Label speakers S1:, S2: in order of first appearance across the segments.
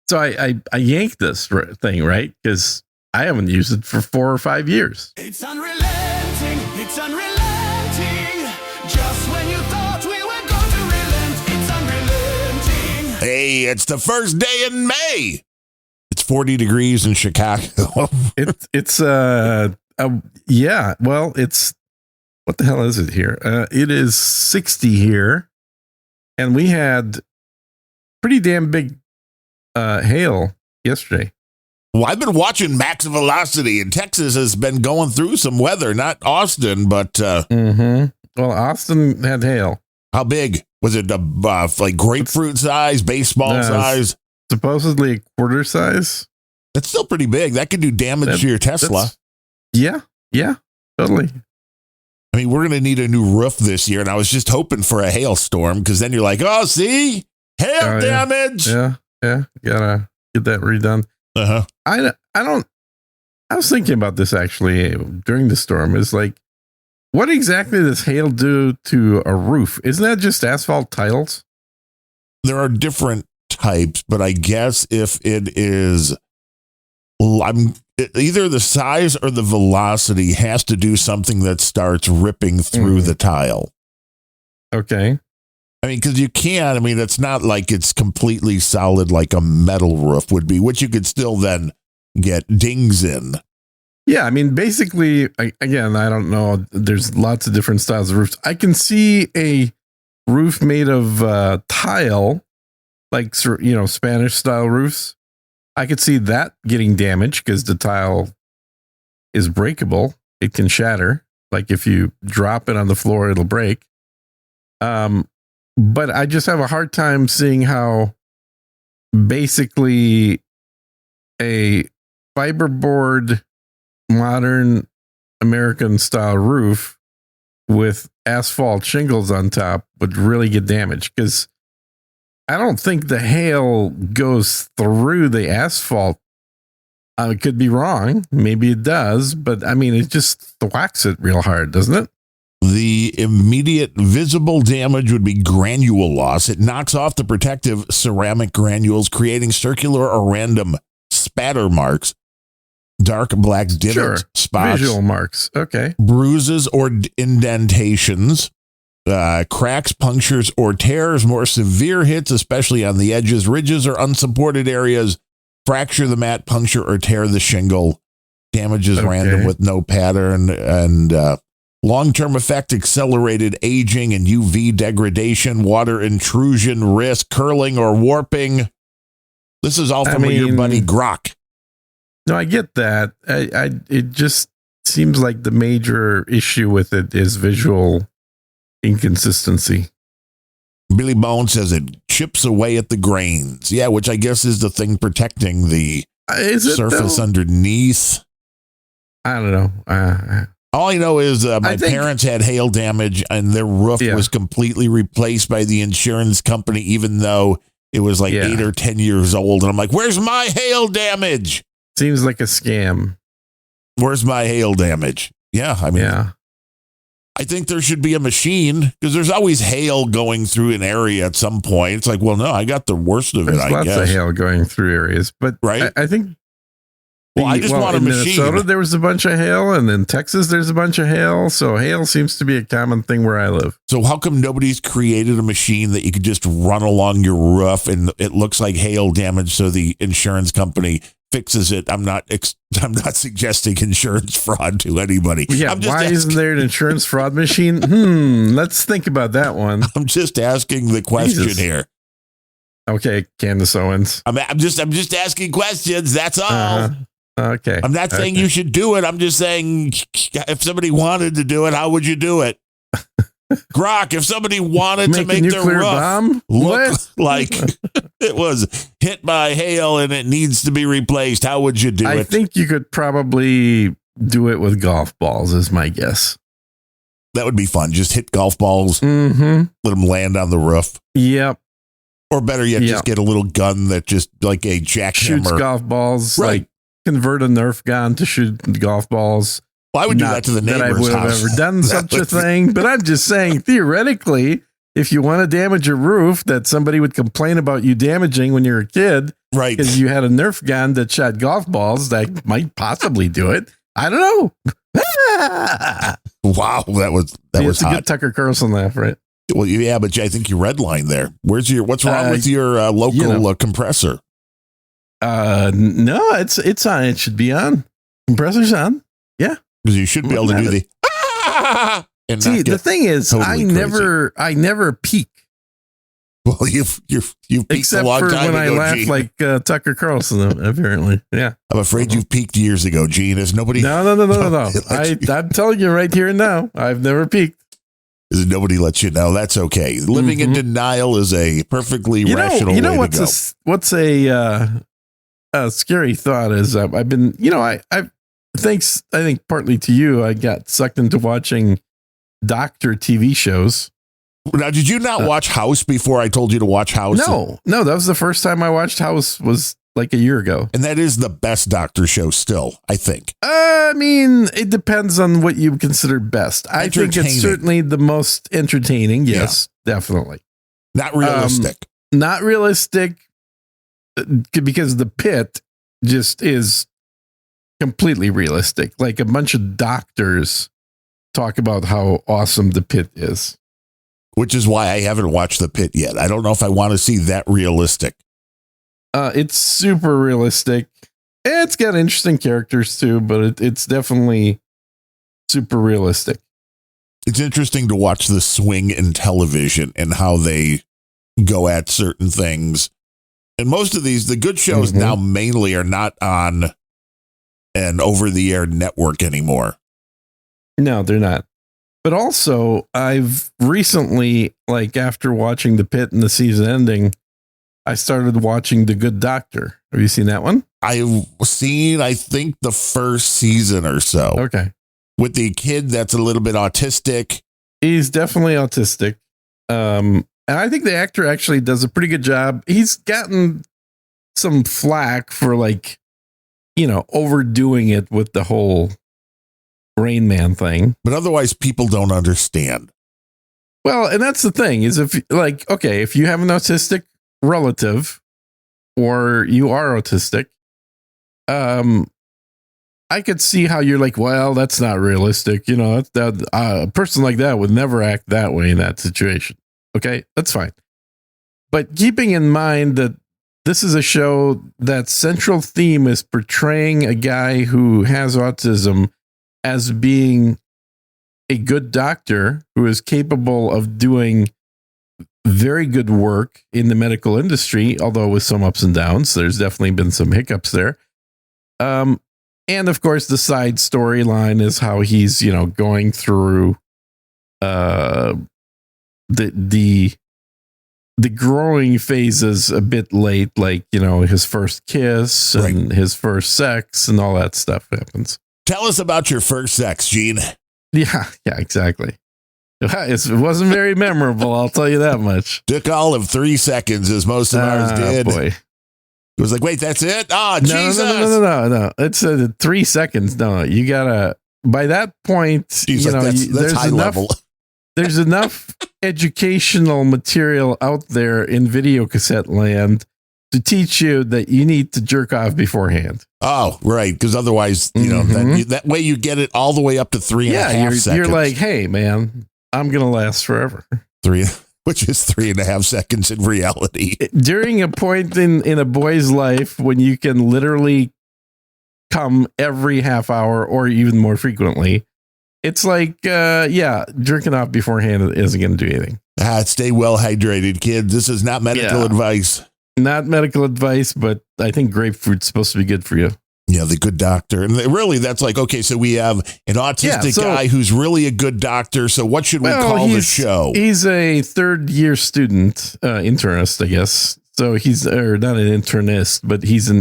S1: So I yanked this thing, right? Because I haven't used it for 4 or 5 years.
S2: It's unrelenting, it's unrelenting. Just when you thought we were going to relent, it's unrelenting.
S3: Hey, it's the first day in May. It's 40 degrees in Chicago.
S1: It's yeah. Well, it's what the hell is it here? It is 60 here, and we had pretty damn big hail yesterday.
S3: Well, I've been watching Max Velocity, and Texas has been going through some weather. Not Austin, but
S1: Well, Austin had hail.
S3: How big was it? Like grapefruit size, baseball size?
S1: Supposedly a quarter size.
S3: That's still pretty big. That could do damage to your Tesla.
S1: Yeah, totally.
S3: I mean, we're going to need a new roof this year, and I was just hoping for a hailstorm, because then you're like, oh, see? Hail damage!
S1: Yeah. Gotta get that redone.
S3: Uh-huh.
S1: I was thinking about this actually during the storm. Is like, what exactly does hail do to a roof? Isn't that just asphalt tiles?
S3: There are different types, but I guess if it is either the size or the velocity has to do something that starts ripping through the tile.
S1: Okay.
S3: I mean, because you can. I mean, it's not like it's completely solid like a metal roof would be, which you could still then get dings in.
S1: Yeah, I mean, basically, again, I don't know. There's lots of different styles of roofs. I can see a roof made of tile, like, Spanish style roofs. I could see that getting damaged because the tile is breakable. It can shatter. Like if you drop it on the floor, it'll break. But I just have a hard time seeing how basically a fiberboard modern American style roof with asphalt shingles on top would really get damaged, because I don't think the hail goes through the asphalt. I could be wrong. Maybe it does, but I mean, it just thwacks it real hard, doesn't it?
S3: The immediate visible damage would be granule loss. It knocks off the protective ceramic granules, creating circular or random spatter marks, dark black divots, spots,
S1: visual marks. Okay.
S3: Bruises or indentations, cracks, punctures, or tears. More severe hits, especially on the edges, ridges, or unsupported areas, fracture the mat, puncture, or tear the shingle. Damage is random with no pattern, and long-term effect, accelerated aging and UV degradation, water intrusion risk, curling or warping. This is all from your buddy Grok.
S1: No, I get that. It just seems like the major issue with it is visual inconsistency.
S3: Billy Bone says it chips away at the grains. Yeah, which I guess is the thing protecting the surface underneath.
S1: I don't know.
S3: All I know is my parents had hail damage and their roof was completely replaced by the insurance company, even though it was like 8 or 10 years old. And I'm like, where's my hail damage?
S1: Seems like a scam.
S3: Where's my hail damage? Yeah, I mean, I think there should be a machine, because there's always hail going through an area at some point. It's like, well, no, I got the worst of it, I guess.
S1: Lots of hail going through areas, but I think.
S3: Well, I just want a machine.
S1: In Minnesota, there was a bunch of hail, and in Texas, there's a bunch of hail. So hail seems to be a common thing where I live.
S3: So how come nobody's created a machine that you could just run along your roof and it looks like hail damage, so the insurance company fixes it? I'm not suggesting insurance fraud to anybody.
S1: Yeah, why isn't there an insurance fraud machine? Let's think about that one.
S3: I'm just asking the question here.
S1: Okay, Candace Owens.
S3: I'm just asking questions. That's all.
S1: Okay.
S3: I'm not saying you should do it. I'm just saying, if somebody wanted to do it, how would you do it? Grok, if somebody wanted to make their roof look like it was hit by hail and it needs to be replaced, how would you do it?
S1: I think you could probably do it with golf balls, is my guess.
S3: That would be fun. Just hit golf balls, let them land on the roof.
S1: Yep.
S3: Or better yet, just get a little gun that just like a jackhammer
S1: shoots golf balls. Right. Like convert a Nerf gun to shoot golf balls.
S3: Well, I would do that to the neighbor's house.
S1: That I would have ever done such a thing, but I'm just saying, theoretically, if you want to damage a roof that somebody would complain about you damaging when you're a kid,
S3: Right.
S1: because you had a Nerf gun that shot golf balls, that might possibly do it. I don't know.
S3: Wow, that was
S1: It's a
S3: hot.
S1: good Tucker Carlson laugh, right?
S3: Well, yeah, but I think you redlined there. What's wrong with your local compressor?
S1: No, it's on. It should be on. Compressor's on. Yeah,
S3: Because you should be able to do the. And
S1: see, the thing is,
S3: totally
S1: I never peak.
S3: Well, you've peaked
S1: Except
S3: a long
S1: for
S3: time
S1: when
S3: ago,
S1: I laugh
S3: Gene.
S1: like Tucker Carlson, apparently. Yeah.
S3: I'm afraid you've peaked years ago, Gene. Has nobody?
S1: No. I'm telling you right here and now, I've never peaked.
S3: Nobody lets you know. That's okay. Living in denial is a perfectly rational way to go.
S1: What's a scary thought is I've been, I think partly to you, I got sucked into watching doctor TV shows.
S3: Now, did you not watch House before I told you to watch House?
S1: No, that was the first time I watched House was like a year ago.
S3: And that is the best doctor show still, I think.
S1: I mean, it depends on what you consider best. I think it's certainly the most entertaining. Yes, definitely.
S3: Not realistic.
S1: Not realistic because the pit just is completely realistic. Like a bunch of doctors talk about how awesome the pit is.
S3: Which is why I haven't watched The Pit yet. I don't know if I want to see that realistic.
S1: It's super realistic. It's got interesting characters too, but it's definitely super realistic.
S3: It's interesting to watch the swing in television and how they go at certain things. And most of the good shows now mainly are not on an over-the-air network anymore.
S1: No, they're not. But also, I've recently, like after watching The Pit and the season ending, I started watching The Good Doctor. Have you seen that one?
S3: I've seen, I think, the first season or so.
S1: Okay.
S3: With the kid that's a little bit autistic.
S1: He's definitely autistic. And I think the actor actually does a pretty good job. He's gotten some flack for overdoing it with the whole Rain Man thing.
S3: But otherwise, people don't understand.
S1: Well, and that's the thing is if you have an autistic relative or you are autistic, I could see how you're like, well, that's not realistic. A person like that would never act that way in that situation. Okay, that's fine. But keeping in mind that this is a show that central theme is portraying a guy who has autism as being a good doctor who is capable of doing very good work in the medical industry, although with some ups and downs. There's definitely been some hiccups there. And of course, the side storyline is how he's, going through the growing phases a bit late, like, his first kiss and his first sex and all that stuff happens.
S3: Tell us about your first sex, Gene.
S1: Yeah, exactly. It wasn't very memorable, I'll tell you that much.
S3: Took all of 3 seconds, as most of ours did.
S1: Boy.
S3: It was like, wait, that's it? Oh,
S1: No,
S3: Jesus.
S1: No. It's 3 seconds. No, you gotta, by that point,
S3: Jeez, that's
S1: there's
S3: high
S1: enough,
S3: level.
S1: There's enough educational material out there in video cassette land to teach you that you need to jerk off beforehand.
S3: Oh, right. Because otherwise, that way you get it all the way up to 3.5 seconds.
S1: You're like, hey, man, I'm going to last forever.
S3: Which is 3.5 seconds in reality.
S1: During a point in a boy's life when you can literally come every half hour or even more frequently, it's like, jerking off beforehand isn't going to do anything.
S3: Stay well hydrated, kids. This is not medical advice.
S1: Not medical advice, but I think grapefruit's supposed to be good for you.
S3: Yeah, the good doctor. And really, that's like, okay, so we have an autistic guy who's really a good doctor. So what should we call the show?
S1: He's a third-year student, internist, I guess. So he's, or not an internist, but he's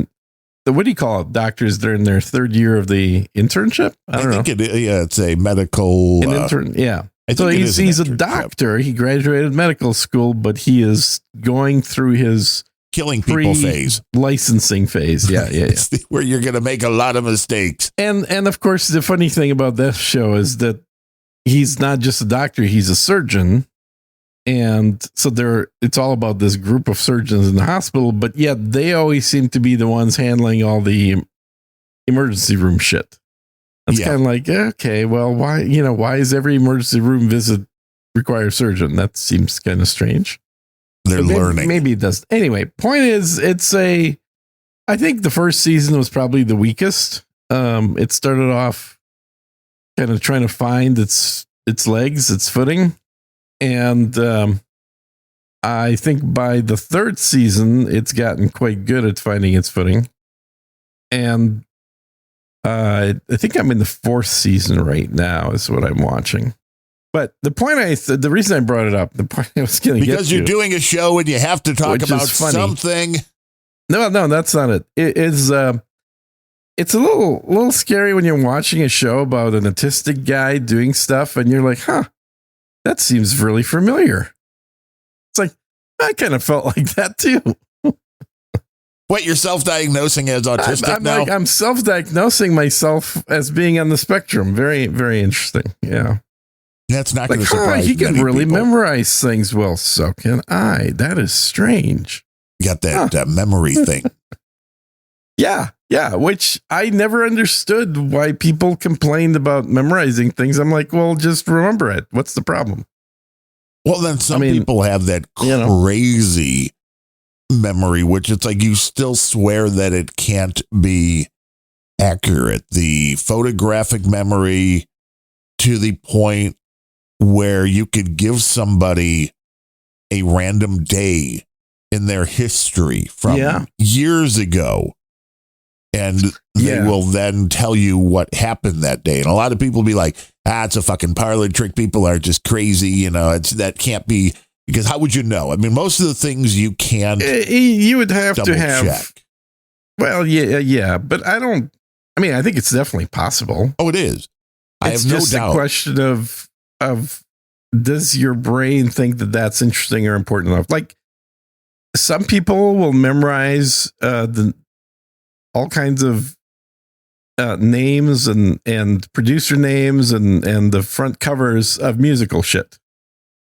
S1: what do you call it? Doctors, they're in their third year of the internship? I don't know.
S3: It's a medical...
S1: An intern, yeah. So he's a doctor. He graduated medical school, but he is going through his
S3: killing people phase,
S1: licensing phase. Yeah.
S3: Where you're going to make a lot of mistakes.
S1: And of course, the funny thing about that show is that he's not just a doctor; he's a surgeon. And so it's all about this group of surgeons in the hospital, but yet they always seem to be the ones handling all the emergency room shit. It's kind of like, okay, well, why is every emergency room visit require a surgeon? That seems kind of strange.
S3: They're learning.
S1: Maybe it does. Anyway, point is, I think the first season was probably the weakest. It started off kind of trying to find its legs, its footing. And I think by the third season, it's gotten quite good at finding its footing. And I think I'm in the fourth season right now is what I'm watching. But the point the reason I brought it up, the point I was going to get to.
S3: Because you're doing a show and you have to talk about something.
S1: No, that's not it. It's a little scary when you're watching a show about an autistic guy doing stuff and you're like, huh, that seems really familiar. It's like, I kind of felt like that too.
S3: What, you're self-diagnosing as autistic now?
S1: I'm self-diagnosing myself as being on the spectrum. Very, very interesting. Yeah.
S3: That's not going to surprise
S1: he can
S3: many
S1: really
S3: people.
S1: memorize things. Well, so can I. That is strange.
S3: You got that memory thing.
S1: Yeah. Which I never understood why people complained about memorizing things. I'm like, well, just remember it. What's the problem?
S3: Well, then some people have that crazy memory, which it's like you still swear that it can't be accurate. The photographic memory to the point where you could give somebody a random day in their history from years ago, and they will then tell you what happened that day. And a lot of people be like, it's a fucking parlor trick. People are just crazy. That can't be. Because how would you know? I mean, most of the things you can't.
S1: You would have to have.
S3: Check.
S1: Well, yeah, but I think it's definitely possible.
S3: Oh, it is. I have no doubt. It's just a
S1: question of does your brain think that that's interesting or important enough? Like some people will memorize all kinds of names and producer names and the front covers of musical shit.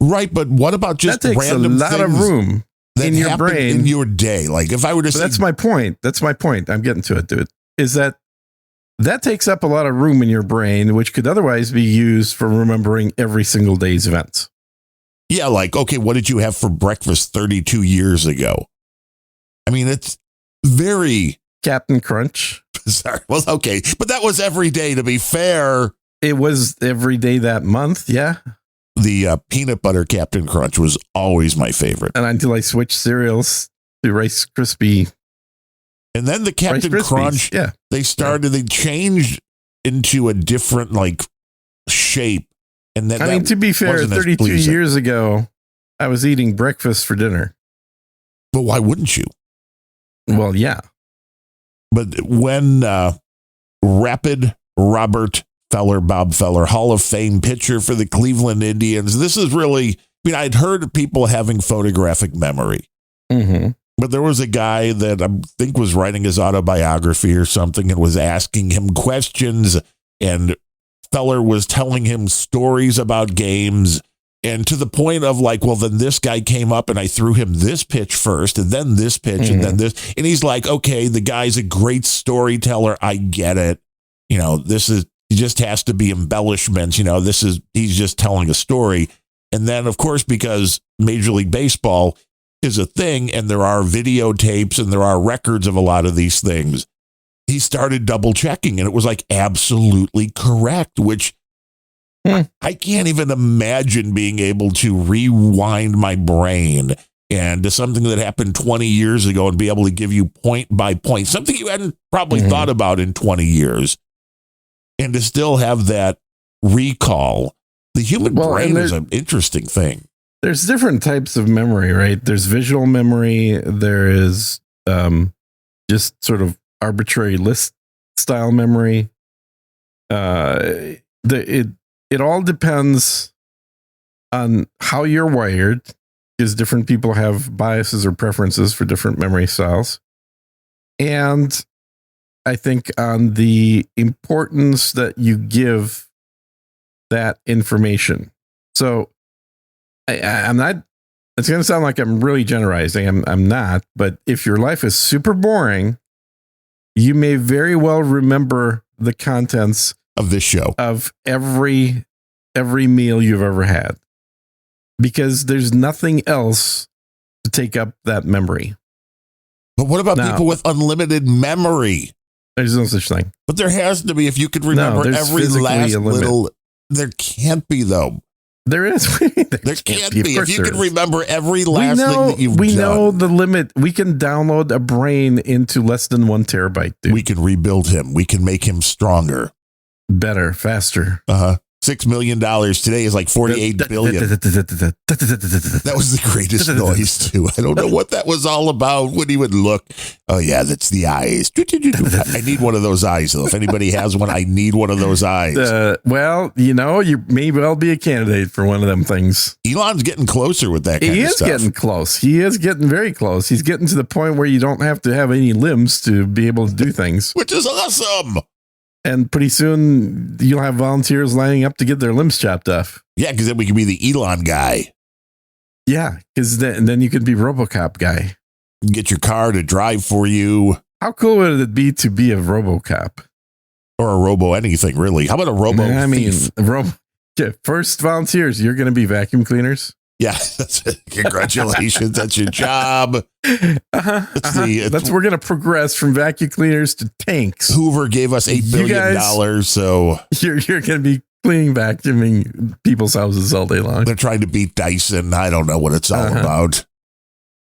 S3: Right, but what about just
S1: that takes
S3: random
S1: a lot of room in your brain
S3: in your day? Like if I were to say,
S1: that's my point. I'm getting to it, dude. Is that takes up a lot of room in your brain, which could otherwise be used for remembering every single day's events.
S3: Yeah, like okay, what did you have for breakfast 32 years ago? I mean, it's very
S1: Captain Crunch.
S3: Sorry. Well, okay, but that was every day. To be fair,
S1: it was every day that month. Yeah.
S3: The peanut butter Captain Crunch was always my favorite.
S1: And until I switched cereals to Rice Krispie.
S3: And then the Captain Crunch, they changed into a different like shape. And then
S1: to be fair, 32 years ago, I was eating breakfast for dinner.
S3: But why wouldn't you?
S1: Well, yeah.
S3: But when Rapid Robert Bob Feller, Hall of Fame pitcher for the Cleveland Indians. This is really, I'd heard of people having photographic memory, but there was a guy that I think was writing his autobiography or something and was asking him questions, and Feller was telling him stories about games, and to the point of like, well, then this guy came up and I threw him this pitch first and then this pitch and then this. And he's like, okay, the guy's a great storyteller. I get it. He just has to be embellishments. He's just telling a story. And then, of course, because Major League Baseball is a thing and there are videotapes and there are records of a lot of these things, he started double checking and it was like absolutely correct, which I can't even imagine being able to rewind my brain and to something that happened 20 years ago and be able to give you point by point, something you hadn't probably thought about in 20 years. And to still have that recall, the human brain is an interesting thing.
S1: There's different types of memory, right? There's visual memory. There is just sort of arbitrary list style memory. It all depends on how you're wired, because different people have biases or preferences for different memory styles. And I think on the importance that you give that information. So I'm not. It's going to sound like I'm really generalizing. I'm not. But if your life is super boring, you may very well remember the contents
S3: of this show
S1: of every meal you've ever had, because there's nothing else to take up that memory.
S3: But what about people with unlimited memory?
S1: There's no such thing.
S3: But there has to be. If you could remember every last little, there can't be though.
S1: There is.
S3: there can't be. If you could remember every last thing that you've done.
S1: We know the limit. We can download a brain into less than 1 terabyte, dude.
S3: We can rebuild him. We can make him stronger.
S1: Better, faster.
S3: $6 million today is like 48 billion. That was the greatest noise too. I don't know what that was all about when he would look. Oh yeah, that's the eyes. I need one of those eyes though. If anybody has one, I need one of those eyes.
S1: Well, you may well be a candidate for one of them things.
S3: Elon's getting closer with that kind of stuff.
S1: He is getting close. He is getting very close. He's getting to the point where you don't have to have any limbs to be able to do things.
S3: Which is awesome.
S1: And pretty soon you'll have volunteers lining up to get their limbs chopped off.
S3: Yeah, because then we can be the Elon guy.
S1: Yeah, because then you could be RoboCop guy.
S3: Get your car to drive for you.
S1: How cool would it be to be a RoboCop?
S3: Or a robo anything, really. How about a robo thief?
S1: First volunteers, you're going to be vacuum cleaners?
S3: Yeah, that's it. Congratulations. That's your job.
S1: We're going to progress from vacuum cleaners to tanks.
S3: Hoover gave us $8 billion. So
S1: you're going to be cleaning, vacuuming people's houses all day long.
S3: They're trying to beat Dyson. I don't know what it's all about.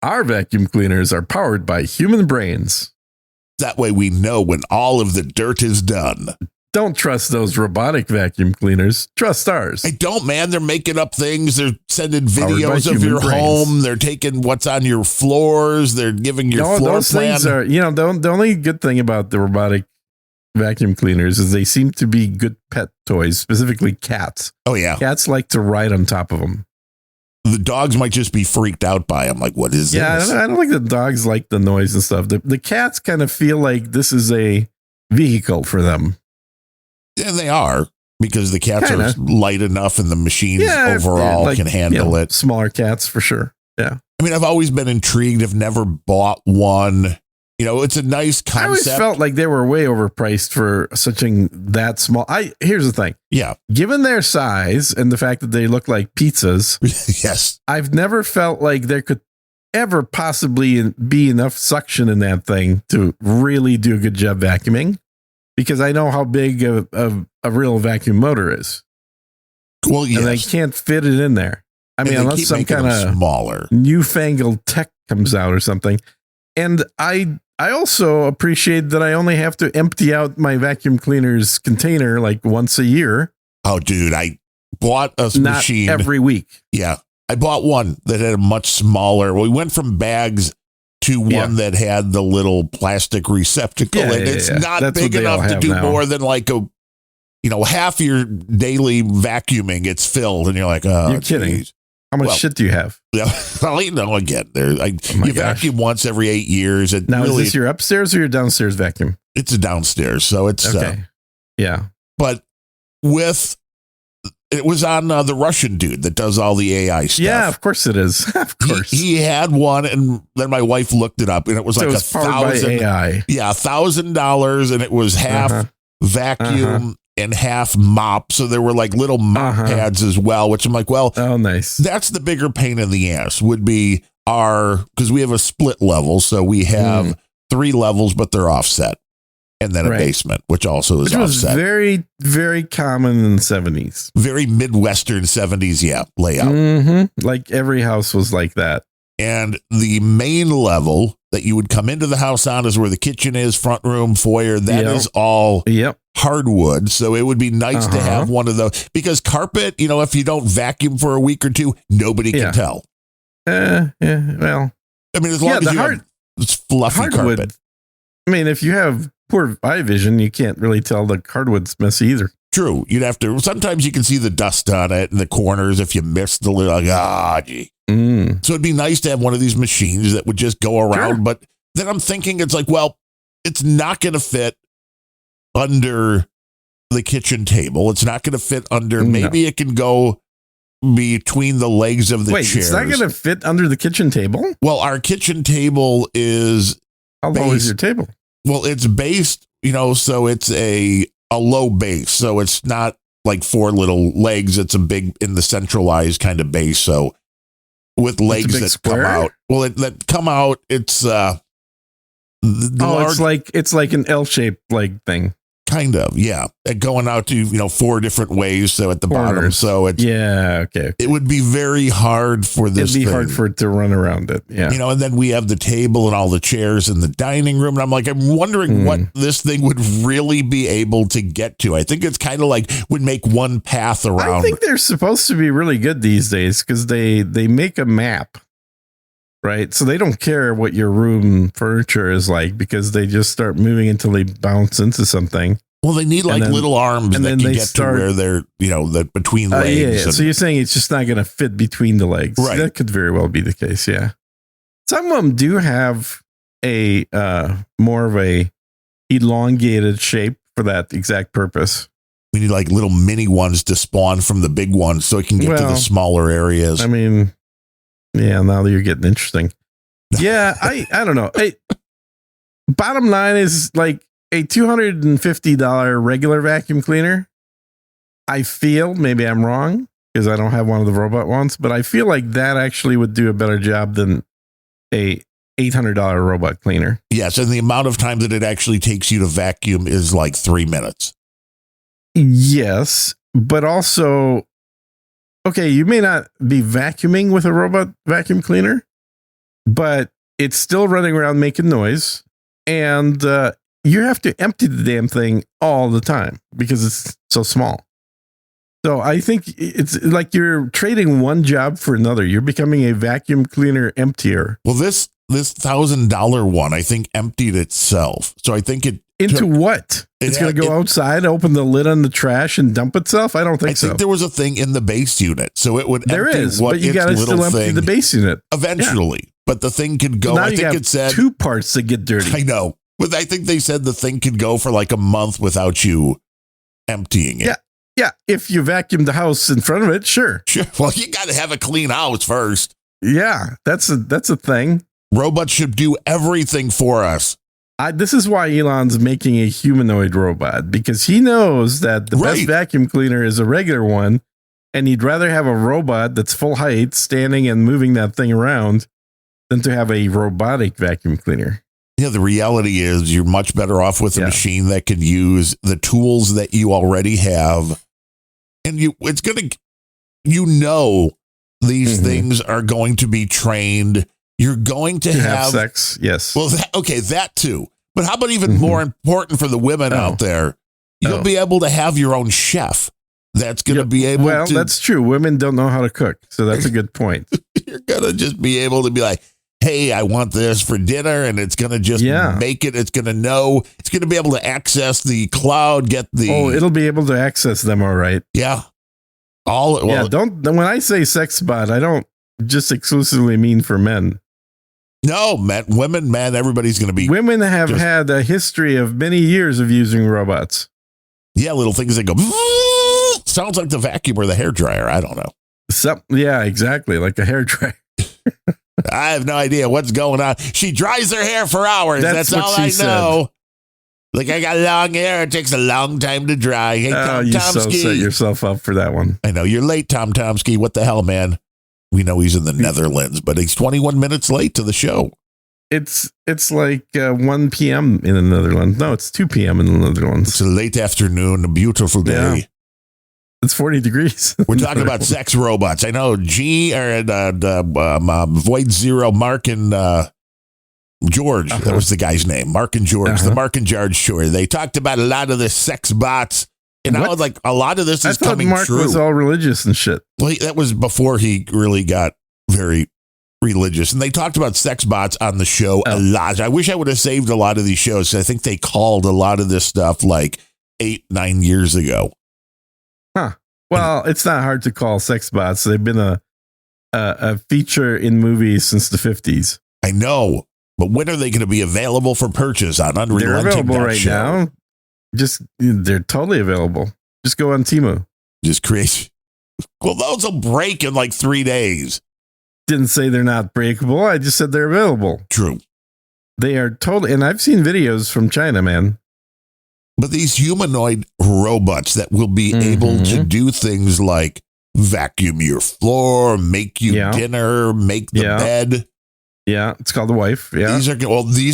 S1: Our vacuum cleaners are powered by human brains.
S3: That way we know when all of the dirt is done.
S1: Don't trust those robotic vacuum cleaners. Trust ours.
S3: I don't, man. They're making up things. They're sending videos of your home. They're taking what's on your floors. They're giving your floor
S1: those
S3: plan.
S1: Things are, the only good thing about the robotic vacuum cleaners is they seem to be good pet toys, specifically cats.
S3: Oh, yeah.
S1: Cats like to ride on top of them.
S3: The dogs might just be freaked out by them. Like, what is this?
S1: Yeah, I don't think the dogs like the noise and stuff. The cats kind of feel like this is a vehicle for them.
S3: Yeah, they are, because the cats are light enough and the machines overall can handle it.
S1: Smaller cats for sure. Yeah.
S3: I mean, I've always been intrigued. I've never bought one. It's a nice concept.
S1: I always felt like they were way overpriced for something that small. Here's the thing.
S3: Yeah.
S1: Given their size and the fact that they look like pizzas.
S3: Yes.
S1: I've never felt like there could ever possibly be enough suction in that thing to really do a good job vacuuming. Because I know how big a real vacuum motor is.
S3: Well, yes.
S1: And I can't fit it in there. I mean, unless some kind of
S3: smaller,
S1: newfangled tech comes out or something. And I also appreciate that I only have to empty out my vacuum cleaner's container like once a year.
S3: Oh, dude, I bought a machine
S1: every week.
S3: Yeah, I bought one that had a much smaller. We went from bags to one that had the little plastic receptacle, and it's not big enough to do more than like half your daily vacuuming. It's filled, and you're like, oh,
S1: you're kidding. How much shit do you have?
S3: Yeah, again, you vacuum once every 8 years. And
S1: now, is this your upstairs or your downstairs vacuum?
S3: It's a downstairs, so it's
S1: okay.
S3: But it was on the Russian dude that does all the AI stuff.
S1: Yeah, of course it is. Of course.
S3: He had one, and then my wife looked it up, and it was like $1,000.
S1: AI.
S3: Yeah, $1,000, and it was half vacuum and half mop. So there were like little mop pads as well, which I'm like, well,
S1: oh, nice.
S3: That's the bigger pain in the ass would be because we have a split level. So we have 3 levels, but they're offset. And then a basement, which also is offset.
S1: Was very, very common in the 70s.
S3: Very Midwestern 70s, layout.
S1: Mm-hmm. Like every house was like that.
S3: And the main level that you would come into the house on is where the kitchen is, front room, foyer. That is all hardwood. So it would be nice to have one of those. Because carpet, if you don't vacuum for a week or two, nobody can tell.
S1: Well.
S3: I mean, as long as you have it's fluffy
S1: hardwood,
S3: carpet.
S1: I mean, if you have poor eye vision, you can't really tell the hardwood's messy either.
S3: True. You'd have to. Sometimes you can see the dust on it in the corners if you missed the little. Gee. So it'd be nice to have one of these machines that would just go around. Sure. But then I'm thinking it's like, well, it's not going to fit under the kitchen table. It's not going to fit under. Maybe it can go between the legs of the
S1: Wait,
S3: chairs.
S1: it's not going to fit under the kitchen table?
S3: Well, our kitchen table is
S1: How low is your table?
S3: Well, it's based, so it's a low base. So it's not like 4 little legs. It's a big in the centralized kind of base. So with legs that come out. Well, that come out, it's
S1: it's like an L-shaped leg thing.
S3: Kind of, yeah. Going out to, 4 different ways. So at the bottom. So it's,
S1: okay.
S3: It would be very hard for this.
S1: It'd be hard for it to run around it. Yeah.
S3: And then we have the table and all the chairs in the dining room. And I'm wondering what this thing would really be able to get to. I think it's kind of like would make one path around.
S1: I think they're supposed to be really good these days because they make a map. Right. So they don't care what your room furniture is like because they just start moving until they bounce into something.
S3: Well, they need little arms that can get to where they're, the between legs.
S1: Yeah. So you're saying it's just not going to fit between the legs.
S3: Right.
S1: That could very well be the case. Yeah. Some of them do have a more of a elongated shape for that exact purpose.
S3: We need little mini ones to spawn from the big ones so it can get to the smaller areas.
S1: I mean, yeah, now that you're getting interesting. Yeah, I don't know. Bottom line is like a $250 regular vacuum cleaner. I feel, maybe I'm wrong because I don't have one of the robot ones, but I feel like that actually would do a better job than a $800 robot cleaner.
S3: Yes, and the amount of time that it actually takes you to vacuum is like 3 minutes.
S1: Yes, but also, okay, you may not be vacuuming with a robot vacuum cleaner, but it's still running around making noise. And you have to empty the damn thing all the time because it's so small. So I think it's like you're trading one job for another. You're becoming a vacuum cleaner emptier.
S3: Well, this $1,000 one, I think, emptied itself. So I think it
S1: into what? It's going to go outside, open the lid on the trash, and dump itself? I don't think so.
S3: I think there was a thing in the base unit, so it would.
S1: There
S3: empty
S1: is,
S3: what
S1: but you got to still empty the base unit
S3: eventually. Yeah. But the thing could go.
S1: Now
S3: I think it said
S1: 2 parts that get dirty.
S3: I know, but I think they said the thing could go for like a month without you emptying it.
S1: Yeah. If you vacuum the house in front of it, sure.
S3: Well, you got to have a clean house first.
S1: Yeah, that's a thing.
S3: Robots should do everything for us.
S1: This is why Elon's making a humanoid robot, because he knows that the best vacuum cleaner is a regular one, and he'd rather have a robot that's full height standing and moving that thing around than to have a robotic vacuum cleaner.
S3: Yeah, the reality is you're much better off with a machine that can use the tools that you already have. And these things are going to be trained. You're going to have
S1: sex. Yes.
S3: Well, that too. But how about even more important for the women out there? You'll be able to have your own chef. That's going to be able to.
S1: Well, that's true. Women don't know how to cook. So that's a good point.
S3: You're going to just be able to be like, hey, I want this for dinner. And it's going to just make it. It's going to know. It's going to be able to access the cloud,
S1: it'll be able to access them. All right.
S3: Yeah.
S1: When I say sex bot, I don't just exclusively mean for men.
S3: No, women, men, everybody's going to be.
S1: Women have had a history of many years of using robots.
S3: Yeah, little things that go. Sounds like the vacuum or the hairdryer. I don't know.
S1: Yeah, exactly. Like a hairdryer.
S3: I have no idea what's going on. She dries her hair for hours. That's all I know.
S1: Said.
S3: Like, I got long hair. It takes a long time to dry. Hey, Tom
S1: you
S3: Tomsky.
S1: so set yourself up for that one.
S3: I know. You're late, Tom Tomsky. What the hell, man? We know he's in the Netherlands, but he's 21 minutes late to the show.
S1: It's like 1 p.m. in the Netherlands. No, it's 2 p.m. in the Netherlands.
S3: It's a late afternoon, a beautiful day. Yeah.
S1: It's 40 degrees.
S3: We're talking about sex robots. I know Void Zero, Mark and George. That was the guy's name. Mark and George. The Mark and George story. They talked about a lot of the sex bots. And now, like, a lot of this is coming true. I thought
S1: Mark was all religious and shit.
S3: Well, that was before he really got very religious. And they talked about sex bots on the show a lot. I wish I would have saved a lot of these shows. I think they called a lot of this stuff like 8-9 years ago.
S1: Huh. Well, it's not hard to call sex bots. They've been a feature in movies since the 50s.
S3: I know. But when are they going to be available for purchase on Unrelenting?
S1: They're available right now. They're totally available. Just go on Temu.
S3: Just create Well, those will break in like 3 days.
S1: Didn't say they're not breakable. I just said they're available.
S3: True.
S1: They are totally, and I've seen videos from China, man.
S3: But these humanoid robots that will be able to do things like vacuum your floor, make you dinner, make the bed.
S1: Yeah, it's called the wife. Yeah,
S3: these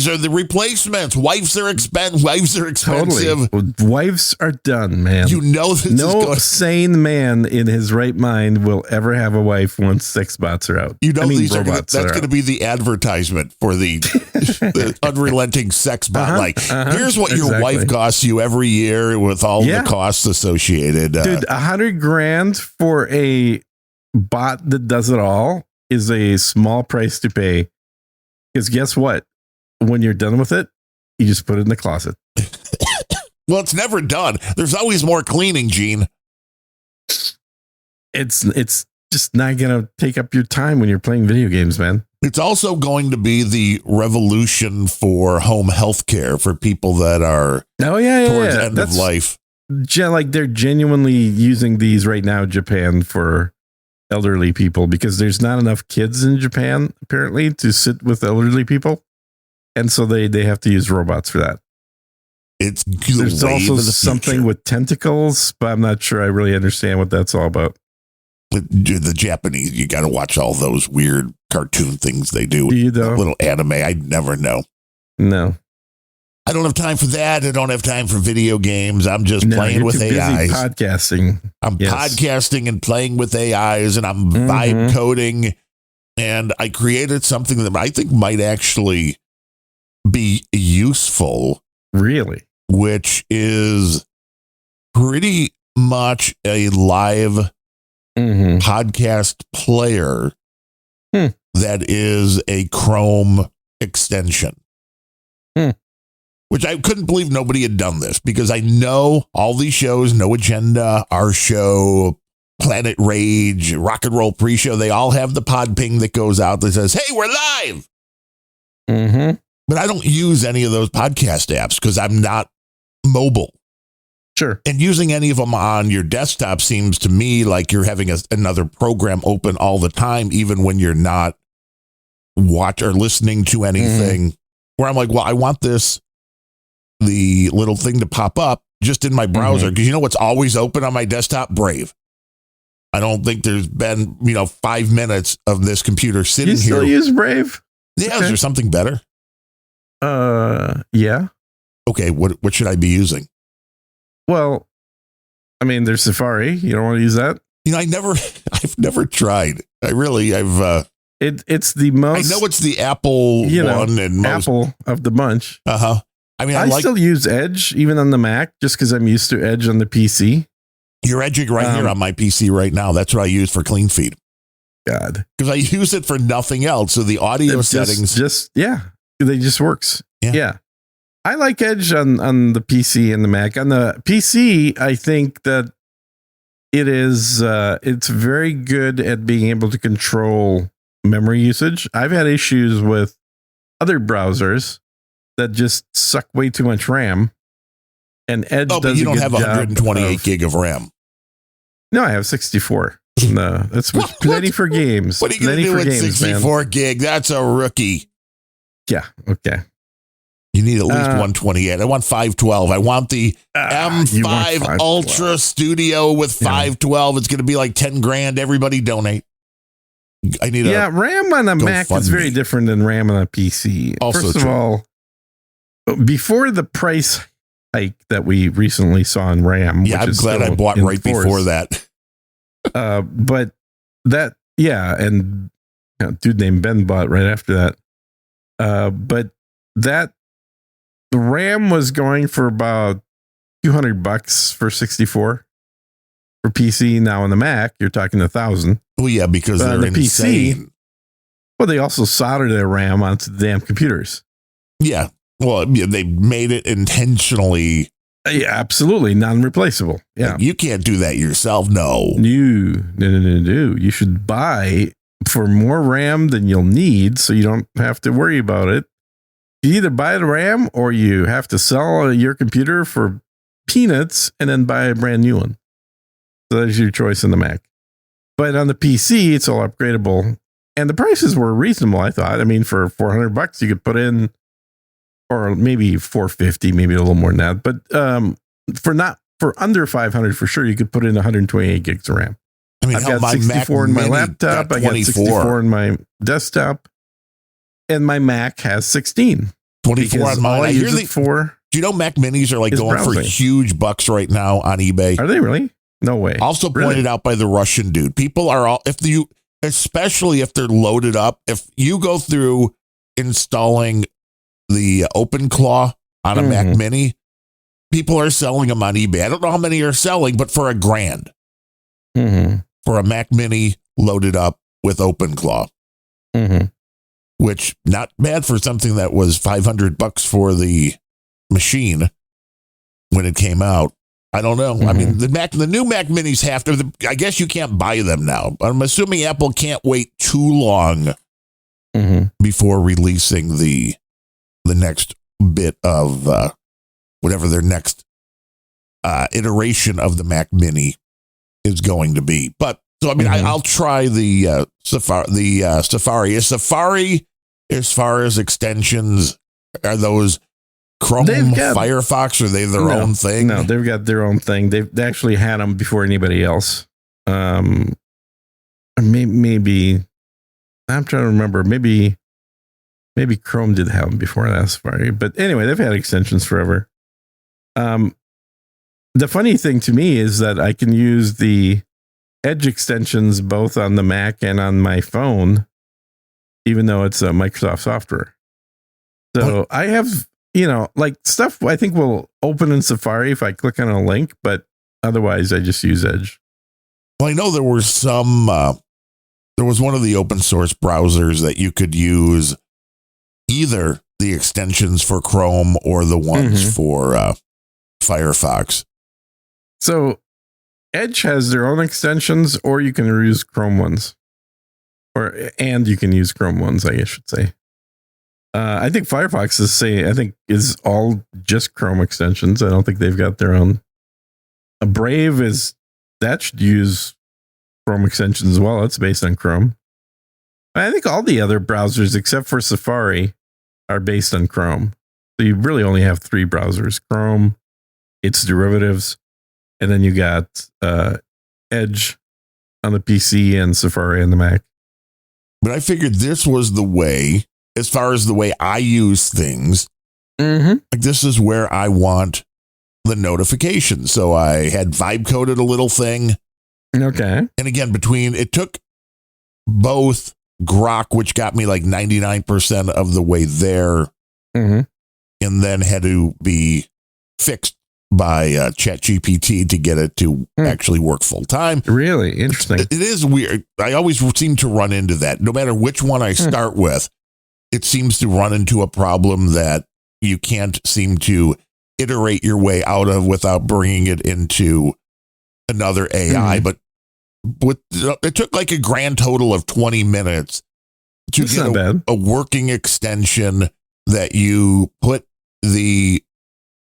S3: are the replacements. Wives are expensive.
S1: Totally. Wives are done, man.
S3: You know this
S1: no sane man in his right mind will ever have a wife once sex bots are out.
S3: You know, that's going to be the advertisement for the unrelenting sex bot. Here's what your wife costs you every year with all the costs associated.
S1: Dude, $100,000 for a bot that does it all is a small price to pay. Because guess what? When you're done with it, you just put it in the closet.
S3: Well, it's never done. There's always more cleaning, Gene.
S1: It's just not going to take up your time when you're playing video games, man.
S3: It's also going to be the revolution for home health care for people that are towards end of life.
S1: Like they're genuinely using these right now, Japan, for elderly people, because there's not enough kids in Japan apparently to sit with elderly people, and so they have to use robots for that. There's also something with tentacles, but I'm not sure I really understand what that's all about.
S3: The Japanese, you got to watch all those weird cartoon things they do.
S1: Do you though?
S3: Little anime, I never know.
S1: No.
S3: I don't have time for that. I don't have time for video games. I'm just playing with AIs.
S1: Podcasting.
S3: I'm podcasting and playing with AIs, and I'm vibe coding. And I created something that I think might actually be useful.
S1: Really?
S3: Which is pretty much a live podcast player that is a Chrome extension. Which I couldn't believe nobody had done this, because I know all these shows, No Agenda, our show, Planet Rage, Rock and Roll Pre-Show, they all have the pod ping that goes out that says, hey, we're live. But I don't use any of those podcast apps because I'm not mobile.
S1: Sure.
S3: And using any of them on your desktop seems to me like you're having another program open all the time, even when you're not watch or listening to anything, where I'm like, well, I want the little thing to pop up just in my browser, because you know what's always open on my desktop? Brave. I don't think there's been 5 minutes of this computer sitting here.
S1: You still use Brave?
S3: Yeah. Okay. Is there something better?
S1: Yeah.
S3: Okay. What should I be using?
S1: Well, I mean, there's Safari. You don't want to use that?
S3: I've never tried.
S1: It's the most.
S3: I know it's the Apple one and
S1: Apple of the bunch.
S3: I mean,
S1: I still use Edge even on the Mac, just because I'm used to Edge on the PC.
S3: You're edging right here on my PC right now. That's what I use for Clean Feed.
S1: God,
S3: because I use it for nothing else. So the audio settings,
S1: they just works. Yeah. I like Edge on the PC and the Mac. On the PC, I think that it is it's very good at being able to control memory usage. I've had issues with other browsers that just suck way too much RAM, and Edge does.
S3: But you don't have 128 gig of RAM.
S1: No, I have 64. No, that's plenty for games.
S3: What are you going to do with 64 gig? That's a rookie.
S1: Yeah. Okay.
S3: You need at least 128. I want 512. I want the M5 Ultra Studio with 512. It's going to be like 10 grand. Everybody donate. I need
S1: RAM on a Mac is very different than RAM on a PC.
S3: Also
S1: First of all, before the price hike that we recently saw in RAM,
S3: I'm glad I bought right before that.
S1: But that, and a dude named Ben bought right after that. But that the RAM was going for about $200 for 64 for PC. Now on the Mac, you're talking 1,000.
S3: Well, yeah, because they're
S1: the
S3: insane.
S1: PC. Well, they also soldered their RAM onto the damn computers.
S3: Yeah. Well, they made it intentionally.
S1: Yeah, absolutely non-replaceable. Yeah,
S3: you can't do that yourself. No.
S1: No. You should buy for more RAM than you'll need, so you don't have to worry about it. You either buy the RAM or you have to sell your computer for peanuts and then buy a brand new one. So that's your choice in the Mac. But on the PC, it's all upgradable. And the prices were reasonable, I thought. I mean, for $400, you could put in, or maybe $450, maybe a little more than that. But for under $500 for sure, you could put in 128 gigs of RAM.
S3: I mean,
S1: I've got 64 in my laptop. I got 64 in my desktop, and my Mac has 16.
S3: 24 on mine.
S1: All I use it for.
S3: Do you know Mac Minis are like going
S1: browsing
S3: for huge bucks right now on eBay?
S1: Are they really? No way.
S3: Also
S1: Really?
S3: pointed out by the Russian dude. People are all, especially if they're loaded up, if you go through installing the OpenClaw on a Mac Mini, people are selling them on eBay. I don't know how many are selling, but for $1,000 for a Mac Mini loaded up with OpenClaw, which not bad for something that was $500 for the machine when it came out. I don't know. I mean, the new Mac Minis have to. I guess you can't buy them now. I'm assuming Apple can't wait too long before releasing the next bit of whatever their next iteration of the Mac Mini is going to be. But so I mean, I'll try the Safari. Is Safari, as far as extensions, are those Chrome, Firefox, or they their own thing?
S1: No, they've got their own thing. They actually had them before anybody else. Maybe I'm trying to remember. Maybe Chrome did have them before that Safari. But anyway, they've had extensions forever. The funny thing to me is that I can use the Edge extensions both on the Mac and on my phone, even though it's a Microsoft software. So I have, like stuff I think will open in Safari if I click on a link, but otherwise I just use Edge.
S3: Well, I know there were there was one of the open source browsers that you could use either the extensions for Chrome or the ones for Firefox.
S1: So Edge has their own extensions, or you can use Chrome ones, and you can use Chrome ones, I should say. I think Firefox is all just Chrome extensions. I don't think they've got their own. Brave should use Chrome extensions as well. It's based on Chrome. I think all the other browsers except for Safari are based on Chrome. So you really only have 3 browsers: Chrome, its derivatives, and then you got Edge on the PC and Safari on the Mac.
S3: But I figured this was the way, as far as the way I use things, like this is where I want the notification. So I had vibe coded a little thing.
S1: Okay.
S3: And again, it took both Grok, which got me like 99% of the way there, and then had to be fixed by ChatGPT to get it to actually work full time.
S1: Really interesting.
S3: It is weird. I always seem to run into that. No matter which one I start with, it seems to run into a problem that you can't seem to iterate your way out of without bringing it into another AI. But it took like a grand total of 20 minutes to get a working extension that you put the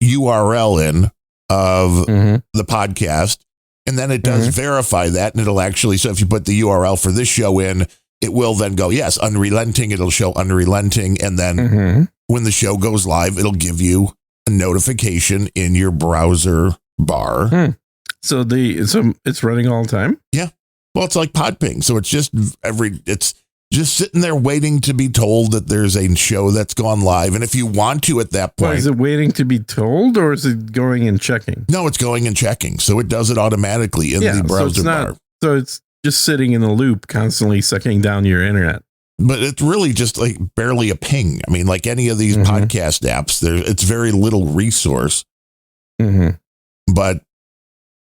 S3: URL in of the podcast, and then it does verify that, and it'll actually, so if you put the URL for this show in, it will then go, yes, Unrelenting, it'll show Unrelenting, and then when the show goes live, it'll give you a notification in your browser bar.
S1: So it's running all the time?
S3: Yeah. Well, it's like Podping, so it's just it's just sitting there waiting to be told that there's a show that's gone live. And if you want to at that point.
S1: Well, is it waiting to be told, or is it going and checking?
S3: No, it's going and checking. So it does it automatically in the browser bar.
S1: So it's just sitting in a loop, constantly sucking down your internet.
S3: But it's really just like barely a ping. I mean, like any of these podcast apps, it's very little resource. But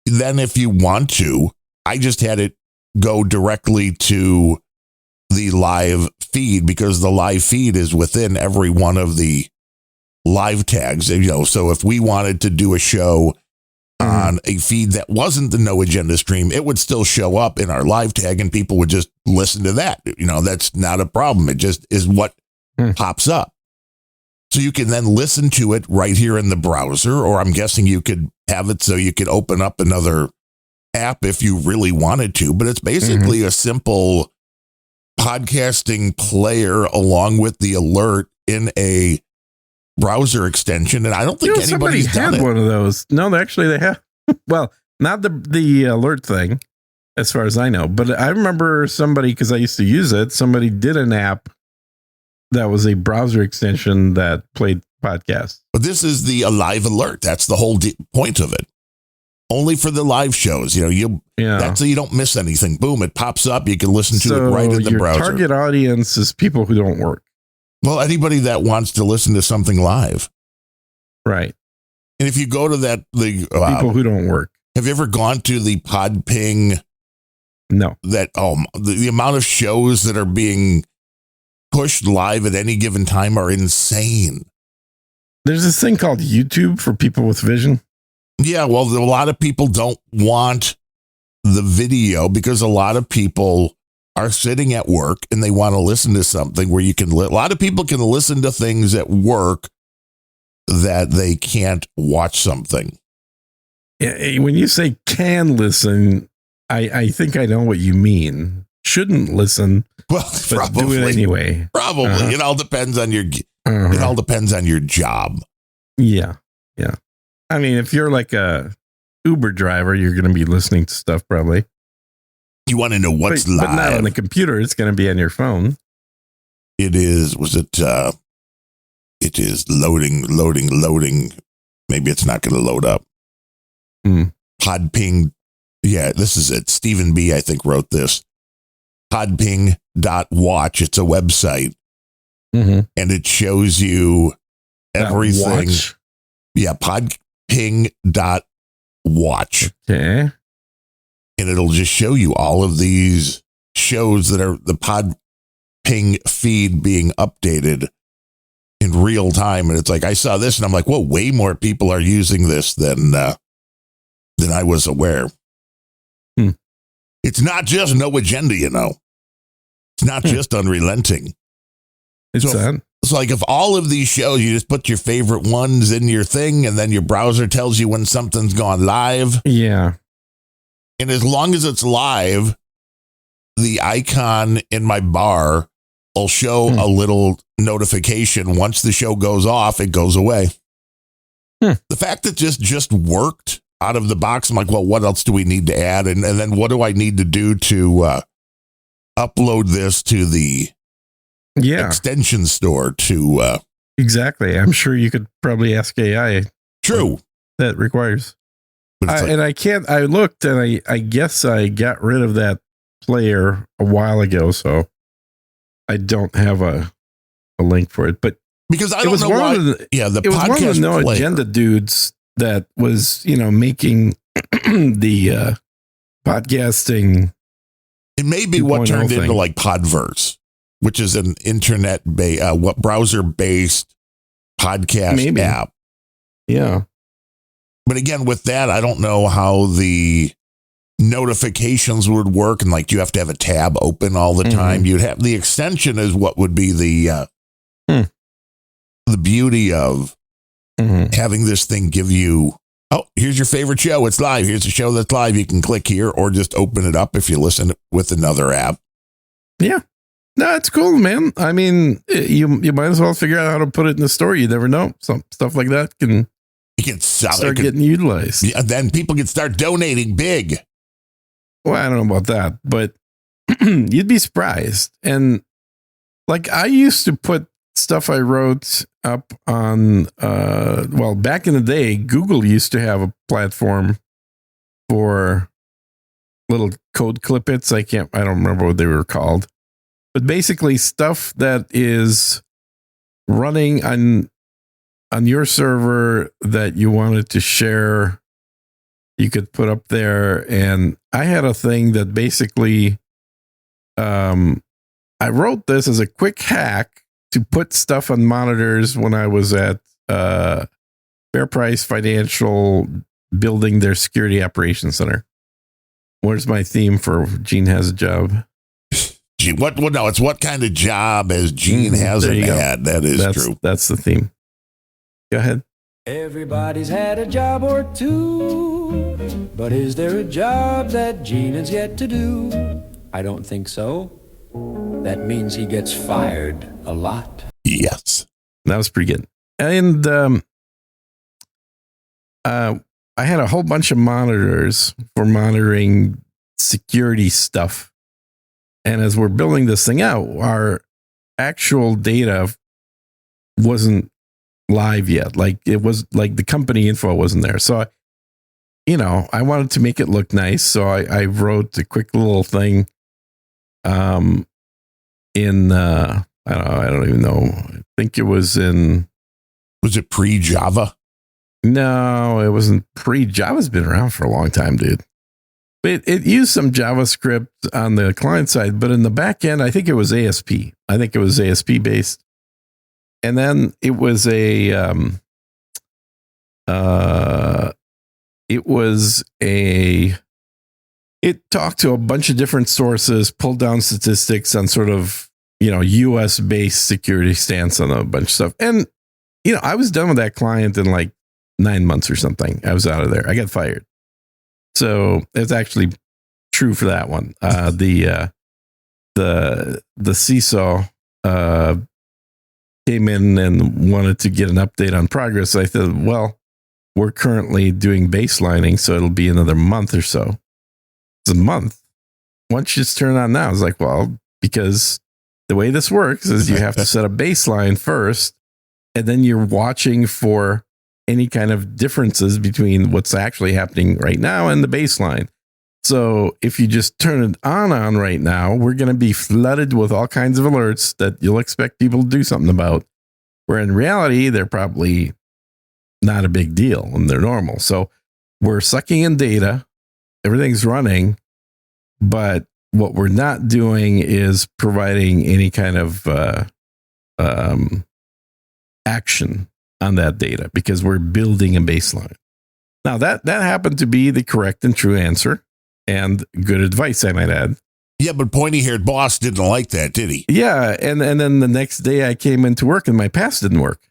S3: then if you want to, I just had it go directly to the live feed, because the live feed is within every one of the live tags. So if we wanted to do a show on a feed that wasn't the No Agenda stream, it would still show up in our live tag and people would just listen to that. That's not a problem. It just is what pops up. So you can then listen to it right here in the browser, or I'm guessing you could have it so you could open up another app if you really wanted to, but it's basically a simple podcasting player along with the alert in a browser extension. And I don't think anybody's done it.
S1: One of those. No, actually they have. Well, not the alert thing, as far as I know, but I remember somebody, because I used to use it, somebody did an app that was a browser extension that played podcasts.
S3: But this is the live alert. That's the whole point of it. Only for the live shows. That's so you don't miss anything. Boom, it pops up. You can listen to it right in the browser.
S1: Your target audience is people who don't work.
S3: Well, anybody that wants to listen to something live.
S1: Right.
S3: And if you go to
S1: people who don't work.
S3: Have you ever gone to the Podping?
S1: No.
S3: The amount of shows that are being pushed live at any given time are insane.
S1: There's this thing called YouTube for people with vision.
S3: Yeah, well, a lot of people don't want the video because a lot of people are sitting at work and they want to listen to something where you can. A lot of people can listen to things at work that they can't watch something.
S1: When you say can listen, I think I know what you mean. Shouldn't listen,
S3: well,
S1: but
S3: probably,
S1: do it anyway.
S3: Probably. It all depends on your. It all depends on your job.
S1: Yeah. I mean, if you're like a Uber driver, you're going to be listening to stuff probably.
S3: You want to know what's live.
S1: But not on the computer. It's going to be on your phone.
S3: It is. It is loading. Maybe it's not going to load up. Podping. Yeah, this is it. Stephen B., I think, wrote this. Podping.watch. It's a website. And it shows you everything. Yeah, podping.watch.
S1: Okay.
S3: And it'll just show you all of these shows that are the Podping feed being updated in real time. And it's like, I saw this and I'm like, whoa, way more people are using this than I was aware. It's not just no agenda, It's not just unrelenting.
S1: It's
S3: like if all of these shows, you just put your favorite ones in your thing and then your browser tells you when something's gone live.
S1: Yeah.
S3: And as long as it's live, the icon in my bar will show a little notification. Once the show goes off, it goes away. The fact that just worked out of the box, I'm like, well, what else do we need to add? And then what do I need to do to upload this to the extension store to
S1: exactly. I'm sure you could probably ask AI.
S3: True.
S1: That requires. And I can't. I looked and I guess I got rid of that player a while ago, so I don't have a link for it. But
S3: because I don't know why. It
S1: was one of the No Agenda dudes that was making the podcasting.
S3: It may be what turned into like Podverse, which is an browser-based podcast app.
S1: Yeah.
S3: But again, with that, I don't know how the notifications would work. And like, you have to have a tab open all the time. You'd have the extension is what would be the beauty of having this thing give you, oh, here's your favorite show. It's live. Here's a show that's live. You can click here or just open it up if you listen with another app.
S1: Yeah. No, it's cool, man. I mean, you might as well figure out how to put it in the store. You never know. Some stuff like that can start getting utilized.
S3: Yeah, then people can start donating big.
S1: Well, I don't know about that, but you'd be surprised. And like, I used to put stuff I wrote up on, back in the day, Google used to have a platform for little code clippets. I don't remember what they were called. But basically stuff that is running on your server that you wanted to share, you could put up there. And I had a thing that basically, I wrote this as a quick hack to put stuff on monitors when I was at Fair Price Financial building their security operations center. Where's my theme for Gene Has a Job?
S3: Gene, it's what kind of job has Gene hasn't had? That is true.
S1: That's the theme. Go ahead.
S2: Everybody's had a job or two, but is there a job that Gene has yet to do? I don't think so. That means he gets fired a lot.
S3: Yes.
S1: That was pretty good. And I had a whole bunch of monitors for monitoring security stuff. And as we're building this thing out, our actual data wasn't live yet. Like it was like the company info wasn't there. So, I wanted to make it look nice. So I wrote a quick little thing in, I don't even know. I think it was in.
S3: Was it pre-Java?
S1: No, it wasn't Java's been around for a long time, dude. It used some JavaScript on the client side, but in the back end, I think it was ASP. I think it was ASP based. And then it was it talked to a bunch of different sources, pulled down statistics on sort of, US based security stance on a bunch of stuff. And, I was done with that client in like 9 months or something. I was out of there. I got fired. So it's actually true for that one. The CISO came in and wanted to get an update on progress. I said, well, we're currently doing baselining, so it'll be another month or so. It's a month. Why don't you just turn it on now? I was like, well, because the way this works is you have to set a baseline first, and then you're watching for any kind of differences between what's actually happening right now and the baseline. So if you just turn it on right now, we're going to be flooded with all kinds of alerts that you'll expect people to do something about, where in reality, they're probably not a big deal and they're normal. So we're sucking in data, everything's running, but what we're not doing is providing any kind of action on that data because we're building a baseline. Now that happened to be the correct and true answer and good advice, I might add.
S3: Yeah, but pointy-haired boss didn't like that, did he?
S1: Yeah, and then the next day I came into work and my pass didn't work.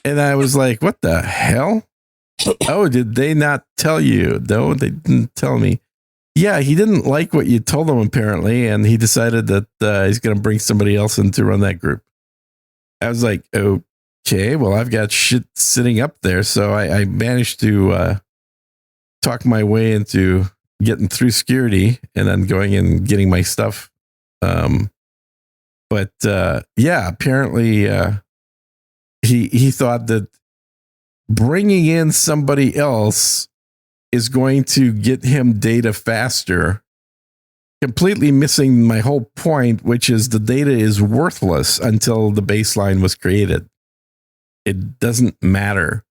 S1: And I was like, what the hell? Oh, did they not tell you? No, they didn't tell me. Yeah, he didn't like what you told him apparently, and he decided that he's going to bring somebody else in to run that group. I was like, okay, well, I've got shit sitting up there. So I managed to talk my way into getting through security and then going and getting my stuff. But apparently he thought that bringing in somebody else is going to get him data faster, completely missing my whole point, which is the data is worthless until the baseline was created. It doesn't matter.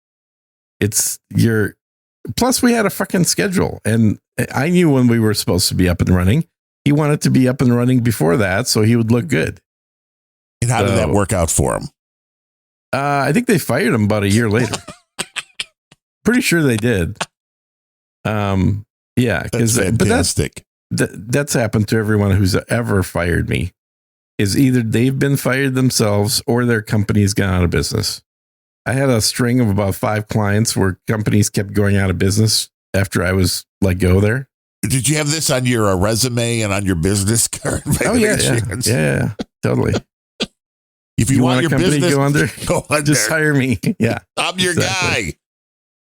S1: Plus we had a fucking schedule and I knew when we were supposed to be up and running. He wanted to be up and running before that so he would look good.
S3: And how did that work out for him?
S1: I think they fired him about a year later. Pretty sure they did. Yeah,
S3: that's fantastic.
S1: That's happened to everyone who's ever fired me. Is either they've been fired themselves or their company's gone out of business. I had a string of about 5 clients where companies kept going out of business after I was let go there.
S3: Did you have this on your resume and on your business card?
S1: Oh yeah, totally.
S3: If you want your
S1: company
S3: business,
S1: go under. Just hire me. Yeah,
S3: I'm your guy.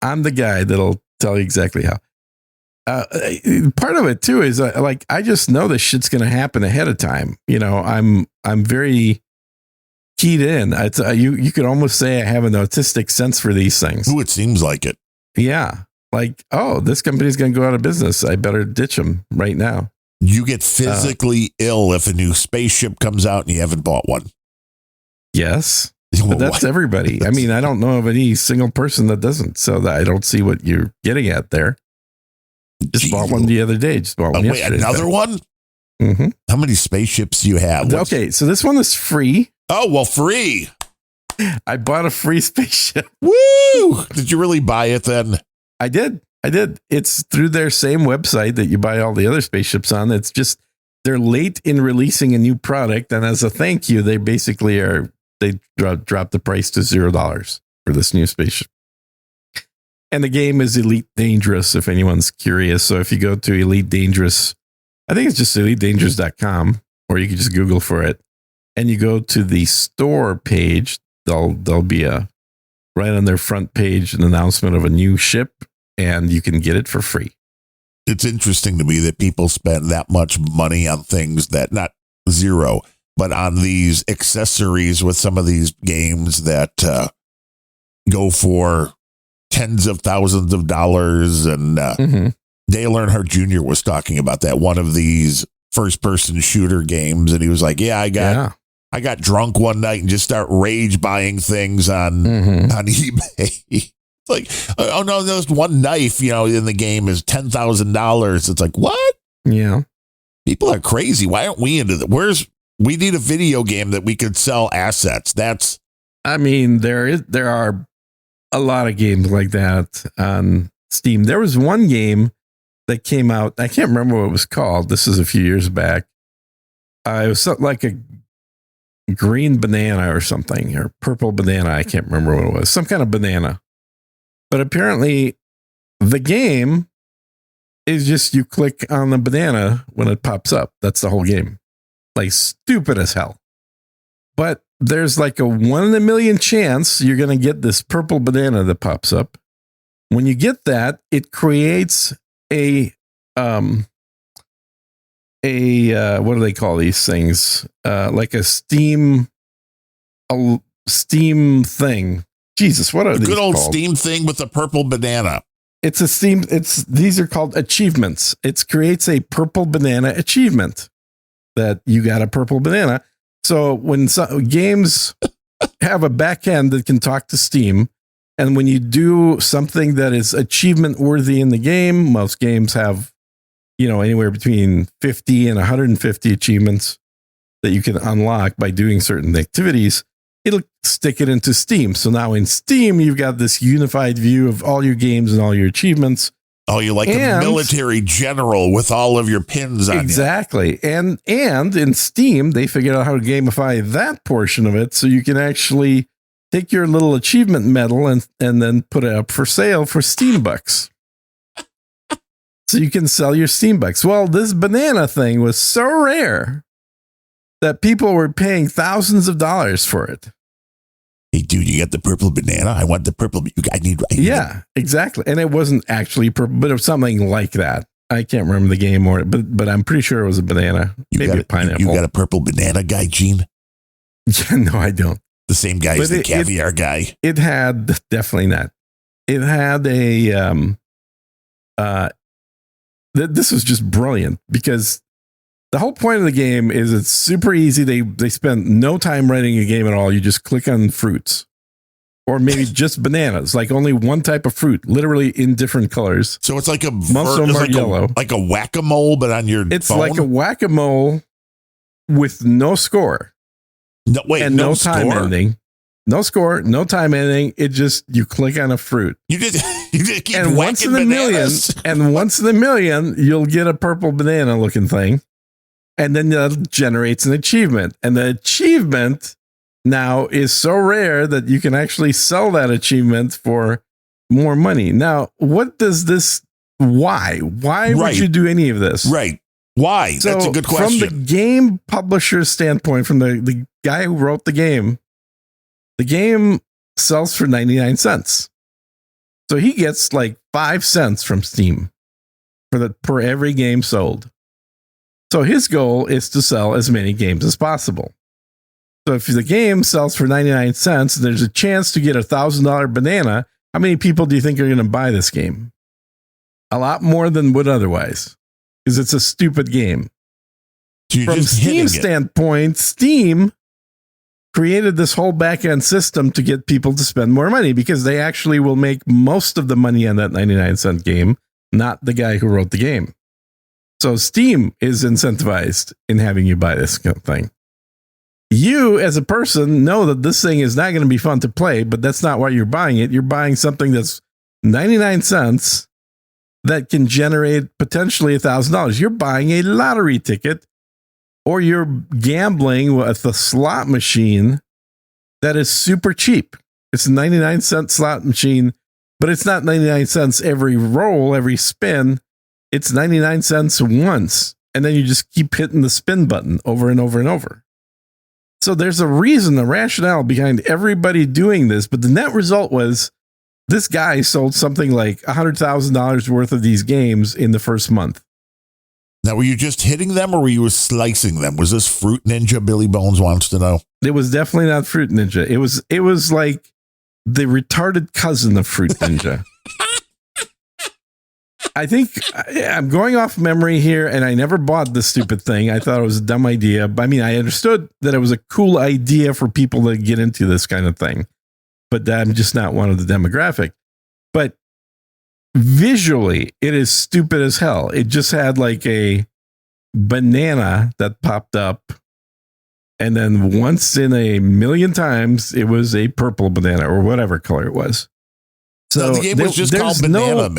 S1: I'm the guy that'll tell you exactly how. Part of it too is I just know this shit's going to happen ahead of time. I'm very keyed in. It's you could almost say I have an autistic sense for these things.
S3: Ooh, it seems like it.
S1: Yeah, like this company's going to go out of business. I better ditch them right now.
S3: You get physically ill if a new spaceship comes out and you haven't bought one.
S1: Yes. But that's everybody. I mean, I don't know of any single person that doesn't. So I don't see what you're getting at there. Just bought one the other day. Just bought one yesterday.
S3: Wait, another one?
S1: Mm-hmm.
S3: How many spaceships do you have?
S1: Okay, so this one is free.
S3: Oh, well, free.
S1: I bought a free spaceship.
S3: Woo! Did you really buy it then?
S1: I did. It's through their same website that you buy all the other spaceships on. It's just they're late in releasing a new product. And as a thank you, they basically they drop the price to $0 for for this new spaceship. And the game is Elite Dangerous, if anyone's curious. So if you go to Elite Dangerous, I think it's just elitedangerous.com, or you can just Google for it. And you go to the store page, there'll be right on their front page, an announcement of a new ship, and you can get it for free.
S3: It's interesting to me that people spend that much money on things that, not zero, but on these accessories with some of these games that go for tens of thousands of dollars. And Dale Earnhardt Jr. was talking about that, one of these first-person shooter games, and he was like, I got drunk one night and just start rage buying things on eBay. It's like, oh no, there's one knife, in the game is $10,000. It's like, what?
S1: Yeah.
S3: People are crazy. Why aren't we into that? We need a video game that we could sell assets. There are a lot of games like that on Steam. There was one game that came out. I can't remember what it was called. This is a few years back. It was something like a green banana or something, or purple banana. I can't remember what it was. Some kind of banana. But apparently the game is just you click on the banana when it pops up. That's the whole game. Like, stupid as hell. But there's like a 1 in a million chance you're going to get this purple banana that pops up. When you get that, it creates a what do they call these things? Like a Steam thing. Jesus, what are these good old
S1: called?
S3: Steam thing with the purple banana.
S1: It's a Steam. These are called achievements. It creates a purple banana achievement that you got a purple banana. So when games have a back end that can talk to Steam, and when you do something that is achievement worthy in the game, most games have, anywhere between 50 and 150 achievements that you can unlock by doing certain activities. It'll stick it into Steam. So now in Steam, you've got this unified view of all your games and all your achievements.
S3: Oh, you're like a military general with all of your pins on
S1: exactly. You. And in Steam, they figured out how to gamify that portion of it. So you can actually take your little achievement medal and then put it up for sale for Steam bucks. So you can sell your Steam bucks. Well, this banana thing was so rare that people were paying thousands of dollars for it.
S3: Hey, dude, you got the purple banana? I want the purple. I need
S1: exactly. And it wasn't actually purple, but it was something like that. I can't remember the game but I'm pretty sure it was a banana. Maybe a pineapple.
S3: You got a purple banana guy, Gene?
S1: Yeah, no, I don't.
S3: The same guy as the caviar guy.
S1: It had, definitely not. It had this was just brilliant because the whole point of the game is it's super easy. They spent no time writing a game at all. You just click on fruits or maybe just bananas, like only one type of fruit, literally in different colors.
S3: So it's like
S1: most of them are yellow.
S3: Like a whack-a-mole, but on your
S1: It's
S3: phone?
S1: like a whack-a-mole with no score.
S3: No, wait,
S1: and no time ending. No score, no time ending. It just, you click on a fruit.
S3: You just keep
S1: and once in a million, you'll get a purple banana looking thing. And then that generates an achievement. And the achievement now is so rare that you can actually sell that achievement for more money. Now, what does this, why? Why would you do any of this?
S3: Right. Why?
S1: So
S3: that's a good question.
S1: From the game publisher's standpoint, from the guy who wrote the game sells for 99 cents. So he gets like 5 cents from Steam per every game sold. So his goal is to sell as many games as possible. So if the game sells for 99 cents, there's a chance to get $1,000 banana. How many people do you think are going to buy this game? A lot more than would otherwise, because it's a stupid game.
S3: So
S1: from Steam's standpoint, Steam created this whole back-end system to get people to spend more money because they actually will make most of the money on that 99-cent game, not the guy who wrote the game. So Steam is incentivized in having you buy this kind of thing. You, as a person, know that this thing is not going to be fun to play, but that's not why you're buying it. You're buying something that's 99 cents that can generate potentially $1,000. You're buying a lottery ticket, or you're gambling with a slot machine that is super cheap. It's a 99-cent slot machine, but it's not 99 cents every roll, every spin. It's 99 cents once. And then you just keep hitting the spin button over and over and over. So there's a reason, a rationale behind everybody doing this. But the net result was this guy sold something like $100,000 worth of these games in the first month.
S3: Now, were you just hitting them or were you slicing them? Was this Fruit Ninja? Billy Bones wants to know.
S1: It was definitely not Fruit Ninja. It was like the retarded cousin of Fruit Ninja. I think I'm going off memory here, and I never bought this stupid thing. I thought it was a dumb idea. I mean, I understood that it was a cool idea for people to get into this kind of thing, but I'm just not one of the demographic. But visually, it is stupid as hell. It just had like a banana that popped up, and then once in a million times, it was a purple banana or whatever color it was.
S3: So the game was just called Banana,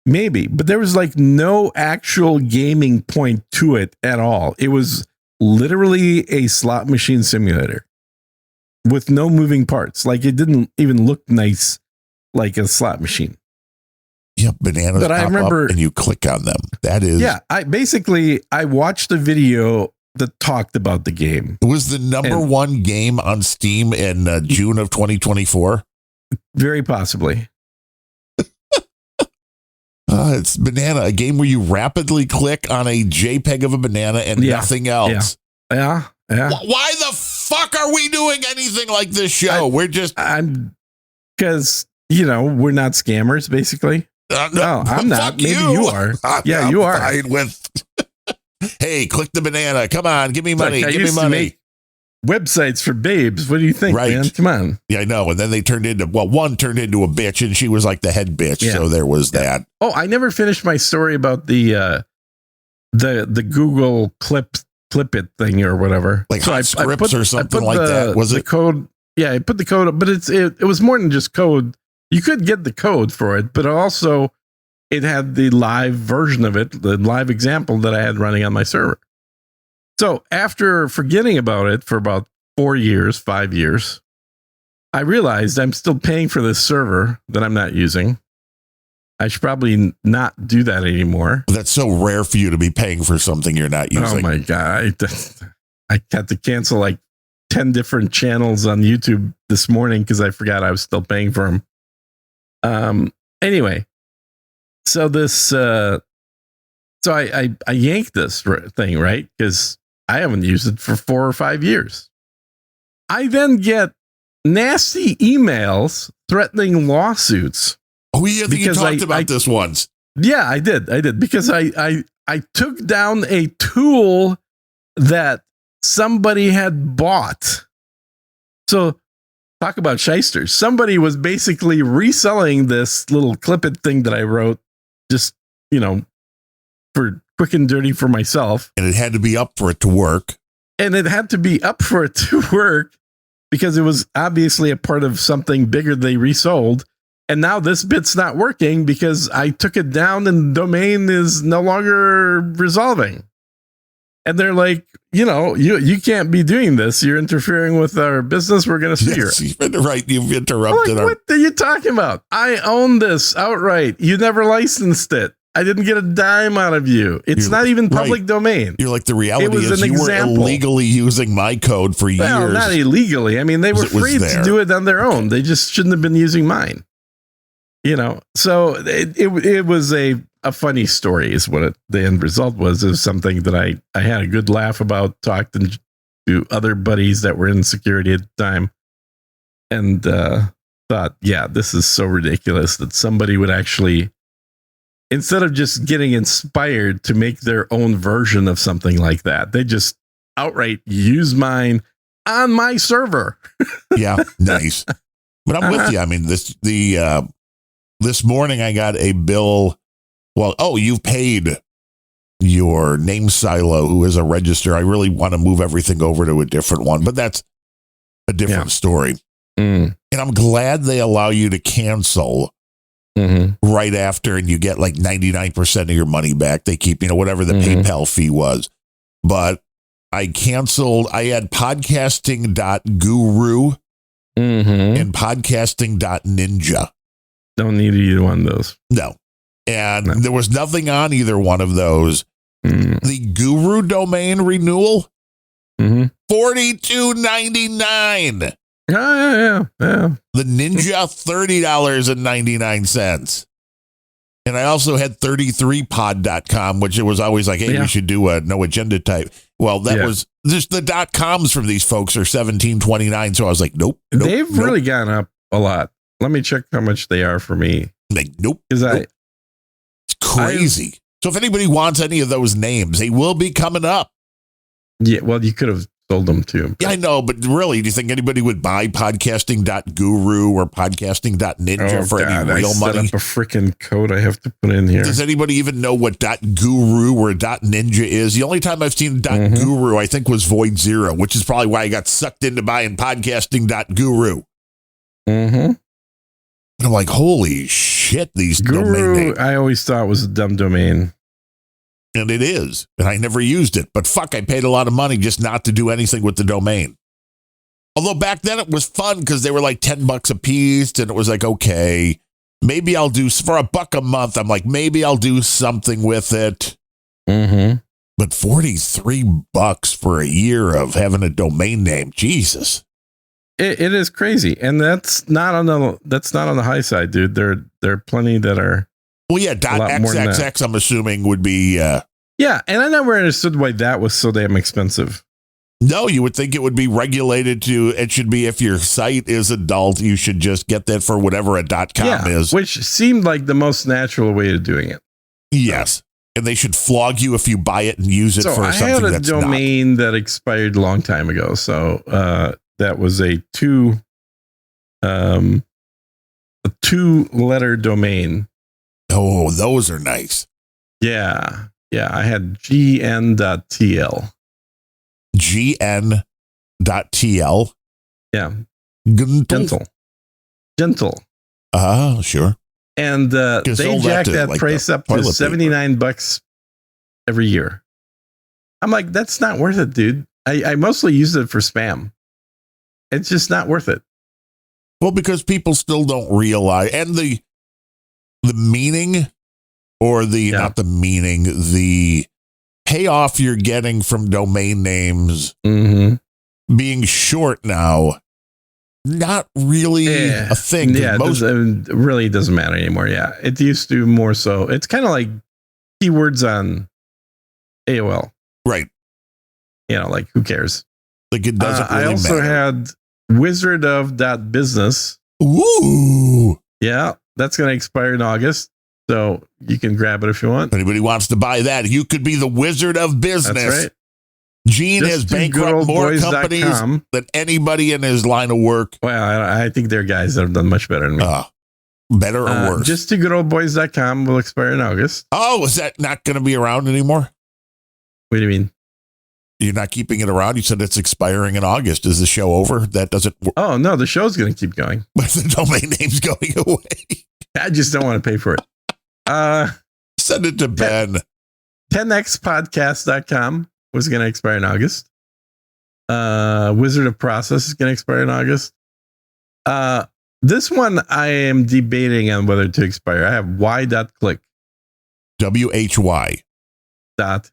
S1: maybe, but there was like no actual gaming point to it at all. It was literally a slot machine simulator with no moving parts. Like it didn't even look nice like a slot machine.
S3: Yeah, bananas. But I remember, and you click on them. That is,
S1: yeah. I watched a video that talked about the game.
S3: It was the number one game on Steam in June of 2024.
S1: Very possibly.
S3: It's Banana, a game where you rapidly click on a JPEG of a banana and nothing else.
S1: Yeah.
S3: Why the fuck are we doing anything like this show?
S1: Because we're not scammers, basically. No, I'm not. Maybe you are.
S3: I'm
S1: you are.
S3: Fine with. Hey, click the banana. Come on, give me money. Give me money.
S1: Websites for babes. What do you think, man? Come on.
S3: Yeah, I know. And then they one turned into a bitch, and she was like the head bitch. Yeah. So there was that.
S1: Oh, I never finished my story about the Google clip it thing or whatever.
S3: Like scripts or something like that. Was it
S1: code? Yeah, I put the code, but it was more than just code. You could get the code for it, but also it had the live version of it, the live example that I had running on my server. So after forgetting about it for about 5 years, I realized I'm still paying for this server that I'm not using. I should probably not do that anymore.
S3: That's so rare for you to be paying for something you're not using.
S1: Oh my God. I had to cancel like 10 different channels on YouTube this morning because I forgot I was still paying for them. Anyway, so this, I yanked this thing, right? Because I haven't used it for 4 or 5 years. I then get nasty emails threatening lawsuits.
S3: Oh, yeah, I think you talked about this once.
S1: Yeah, I did because I took down a tool that somebody had bought. So talk about shysters. Somebody was basically reselling this little clip it thing that I wrote just, for quick and dirty for myself.
S3: And it had to be up for it to work.
S1: Because it was obviously a part of something bigger they resold. And now this bit's not working because I took it down and the domain is no longer resolving. And they're like, you can't be doing this. You're interfering with our business. We're going to sue you.
S3: Right. You've interrupted.
S1: What are you talking about? I own this outright. You never licensed it. I didn't get a dime out of you. It's not even public domain.
S3: You're like, the reality is you were illegally using my code for years.
S1: Well, not illegally. I mean, they were free to do it on their own. They just shouldn't have been using mine. So it was a funny story is what the end result was. It was something that I had a good laugh about, talked to other buddies that were in security at the time, and thought, yeah, this is so ridiculous that somebody would actually, instead of just getting inspired to make their own version of something like that, they just outright use mine on my server.
S3: Yeah, nice. But I'm with you. I mean, this morning I got a bill. Well, you've paid your name silo, who is a register. I really want to move everything over to a different one, but that's a different story. And I'm glad they allow you to cancel right after, and you get like 99% of your money back. They keep, whatever the PayPal fee was. But I canceled. I had podcasting.guru and podcasting.ninja.
S1: Don't need either one of those.
S3: No. And there was nothing on either one of those. The Guru domain renewal, $42.99.
S1: Yeah.
S3: The Ninja, $30.99. And I also had 33pod.com, which it was always like, hey, we should do a no agenda type. Well, that was just the .coms from these folks are $17.29. So I was like, nope.
S1: They've really gone up a lot. Let me check how much they are for me.
S3: Like, nope.
S1: Because
S3: it's crazy. So if anybody wants any of those names, they will be coming up.
S1: Yeah, well, you could have sold them too.
S3: Yeah, I know, but really, do you think anybody would buy podcasting.guru or podcasting.ninja for any real money?
S1: I set up a freaking code I have to put in here.
S3: Does anybody even know what .guru or .ninja is? The only time I've seen .guru, I think, was Void Zero, which is probably why I got sucked into buying podcasting.guru. And I'm like, holy shit, these domain names.
S1: I always thought was a dumb domain.
S3: And it is. And I never used it. But fuck, I paid a lot of money just not to do anything with the domain. Although back then it was fun because they were like $10 a piece. And it was like, okay, maybe I'll do for $1 a month. I'm like, maybe I'll do something with it. But $43 for a year of having a domain name. Jesus.
S1: It is crazy. And that's not on the high side, dude. There are plenty that are.
S3: Well, yeah, .xxx, I'm assuming would be.
S1: Yeah, and I never understood why that was so damn expensive.
S3: No, you would think it would be regulated to. It should be if your site is adult, you should just get that for whatever a .com is.
S1: Which seemed like the most natural way of doing it.
S3: Yes, and they should flog you if you buy it and use it for something that's not. I had a
S1: domain that expired a long time ago, so that was a two-letter domain.
S3: Oh, those are nice.
S1: Yeah. I had gn.tl.
S3: gn.tl.
S1: Yeah. Gentle.
S3: Sure.
S1: And they jacked that like price up to $79 every year. I'm like, that's not worth it, dude. I mostly use it for spam. It's just not worth it.
S3: Well, because people still don't realize, and the meaning or not the meaning, the payoff you're getting from domain names being short now, not really a thing.
S1: Yeah, it really doesn't matter anymore. Yeah, it used to more so. It's kind of like keywords on AOL.
S3: Right.
S1: You know, like who cares?
S3: Like it doesn't really
S1: I also
S3: matter.
S1: had Wizard of .business.
S3: Ooh.
S1: Yeah, that's going to expire in August. So you can grab it if you want.
S3: If anybody wants to buy that, you could be the Wizard of Business.
S1: That's right.
S3: Gene has bankrupted more companies than anybody in his line of work.
S1: Well, I think there are guys that have done much better than me.
S3: Better or worse?
S1: Just togoodoleboys.com will expire in August.
S3: Oh, is that not going to be around anymore?
S1: What do you mean?
S3: You're not keeping it around? You said it's expiring in August. Is the show over? That doesn't work.
S1: Oh, no, the show's going to keep going.
S3: But the domain name's going away.
S1: I just don't want to pay for it.
S3: Send it to Ben.
S1: 10xpodcast.com was going to expire in August. Wizard of Process is going to expire in August. This one I am debating on whether to expire. I have y.click.
S3: WHY.
S1: .click.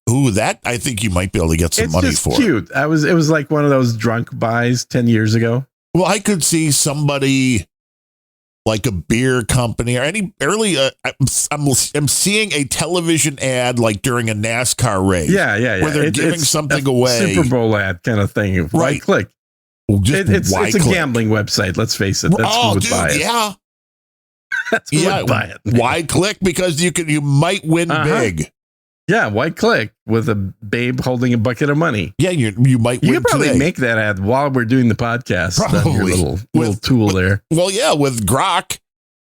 S3: Ooh, that I think you might be able to get some money for.
S1: It's cute. It was like one of those drunk buys 10 years ago.
S3: Well, I could see somebody like a beer company or any early. I'm seeing a television ad like during a NASCAR race.
S1: Yeah.
S3: Where they're giving something away.
S1: Super Bowl ad kind of thing.
S3: Right.
S1: Right click.
S3: Well,
S1: it's a gambling website. Let's face it. That's who would buy it.
S3: Yeah.
S1: That's who would buy it.
S3: Why click? Because you might win big.
S1: Yeah, why click with a babe holding a bucket of money?
S3: Yeah, you might win.
S1: You could probably
S3: today.
S1: make that ad while we're doing the podcast.
S3: Probably.
S1: Your little tool there.
S3: Well, yeah, with Grok.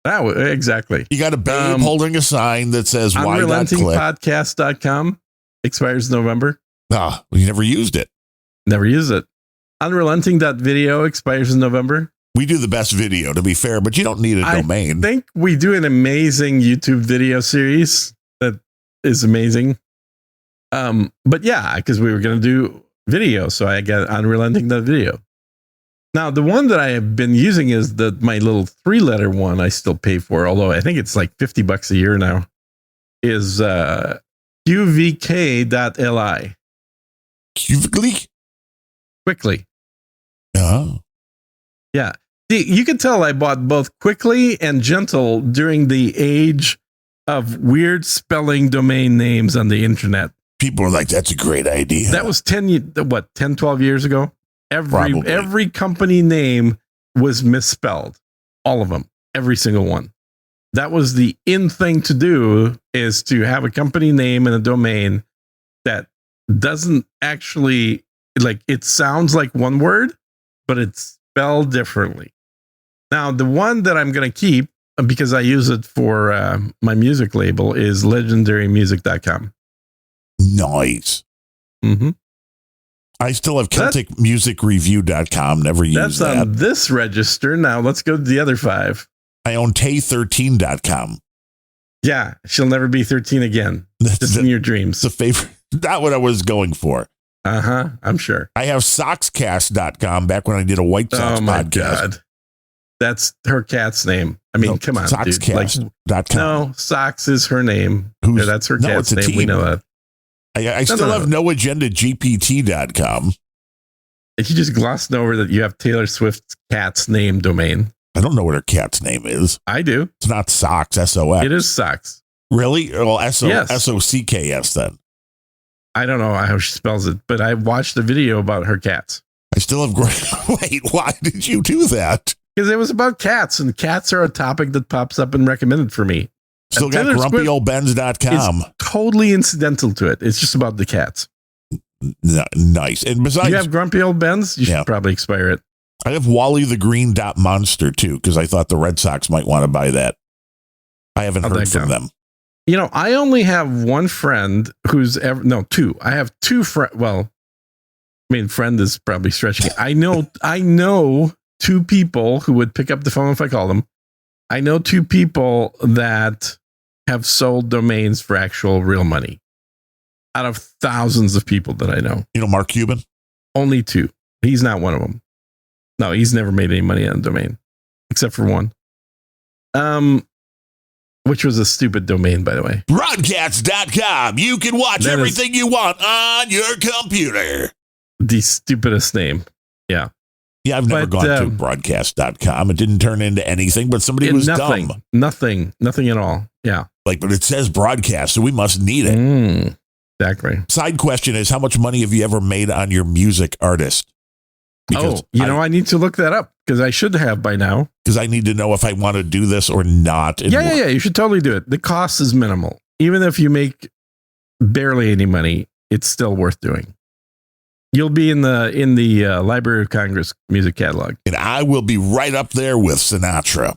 S1: Exactly.
S3: You got a babe holding a sign that says why not click.
S1: Unrelentingpodcast.com expires November.
S3: You never used it.
S1: Never use it. Unrelenting.video expires in November.
S3: We do the best video, to be fair, but you don't need a domain.
S1: I think we do an amazing YouTube video series that is amazing. But yeah, because we were going to do video, so I got Unrelenting.video. Now, the one that I have been using is my little 3-letter one I still pay for, although I think it's like $50 a year now, is qvk.li. Quickly.
S3: Oh.
S1: Yeah. You can tell I bought both Quickly and Gentle during the age of weird spelling domain names on the internet.
S3: People are like, that's a great idea.
S1: That was 10, 12 years ago? Every company name was misspelled. All of them. Every single one. That was the in thing to do, is to have a company name and a domain that doesn't actually, like, it sounds like one word, but it's spelled differently. Now, the one that I'm going to keep, because I use it for my music label, is legendarymusic.com.
S3: Nice.
S1: Mm-hmm.
S3: I still have CelticMusicReview.com. Never used that.
S1: That's on this register. Now let's go to the other 5.
S3: I own Tay13.com.
S1: Yeah, she'll never be 13 again. Just in your dreams.
S3: It's a favorite. Not what I was going for.
S1: I'm sure.
S3: I have Sockscast.com back when I did a White Sox podcast. Oh my God.
S1: That's her cat's name. I mean, come on,
S3: Sockscast.com.
S1: Like, no, Socks is her name. Yeah, that's her cat's name. We know that.
S3: I still have NoAgendaGPT.com.
S1: You just glossed over that you have Taylor Swift's cat's name domain.
S3: I don't know what her cat's name is.
S1: I do.
S3: It's not Socks, S-O-X.
S1: It is Socks.
S3: Really? Well,
S1: Yes.
S3: S-O-C-K-S then.
S1: I don't know how she spells it, but I watched a video about her cats.
S3: I still have... Wait, why did you do that?
S1: Because it was about cats, and cats are a topic that pops up and recommended for me.
S3: Still got grumpyoldbens.com.
S1: It's totally incidental to it. It's just about the cats.
S3: Nice. And besides,
S1: you have Grumpy Old Bens? You should probably expire it.
S3: I have WallyTheGreen.Monster too, because I thought the Red Sox might want to buy that. I haven't heard from them.
S1: You know, I only have one friend who's two. I have two friends. Well, I mean, friend is probably stretching it. I know 2 people who would pick up the phone if I called them. I know 2 people that have sold domains for actual real money out of thousands of people that I know.
S3: You know Mark Cuban?
S1: Only 2. He's not one of them. No, he's never made any money on a domain except for one. Which was a stupid domain, by the way.
S3: Broadcast.com. You can watch everything you want on your computer.
S1: The stupidest name. Yeah.
S3: Yeah, I've never gone to broadcast.com. It didn't turn into anything, but somebody was dumb.
S1: Nothing at all. Yeah.
S3: But it says broadcast, so we must need it.
S1: Exactly.
S3: Side question is, how much money have you ever made on your music artist?
S1: Because I need to look that up, because I should have by now.
S3: Because I need to know if I want to do this or not.
S1: Yeah. You should totally do it. The cost is minimal. Even if you make barely any money, it's still worth doing. You'll be in the Library of Congress music catalog.
S3: And I will be right up there with Sinatra.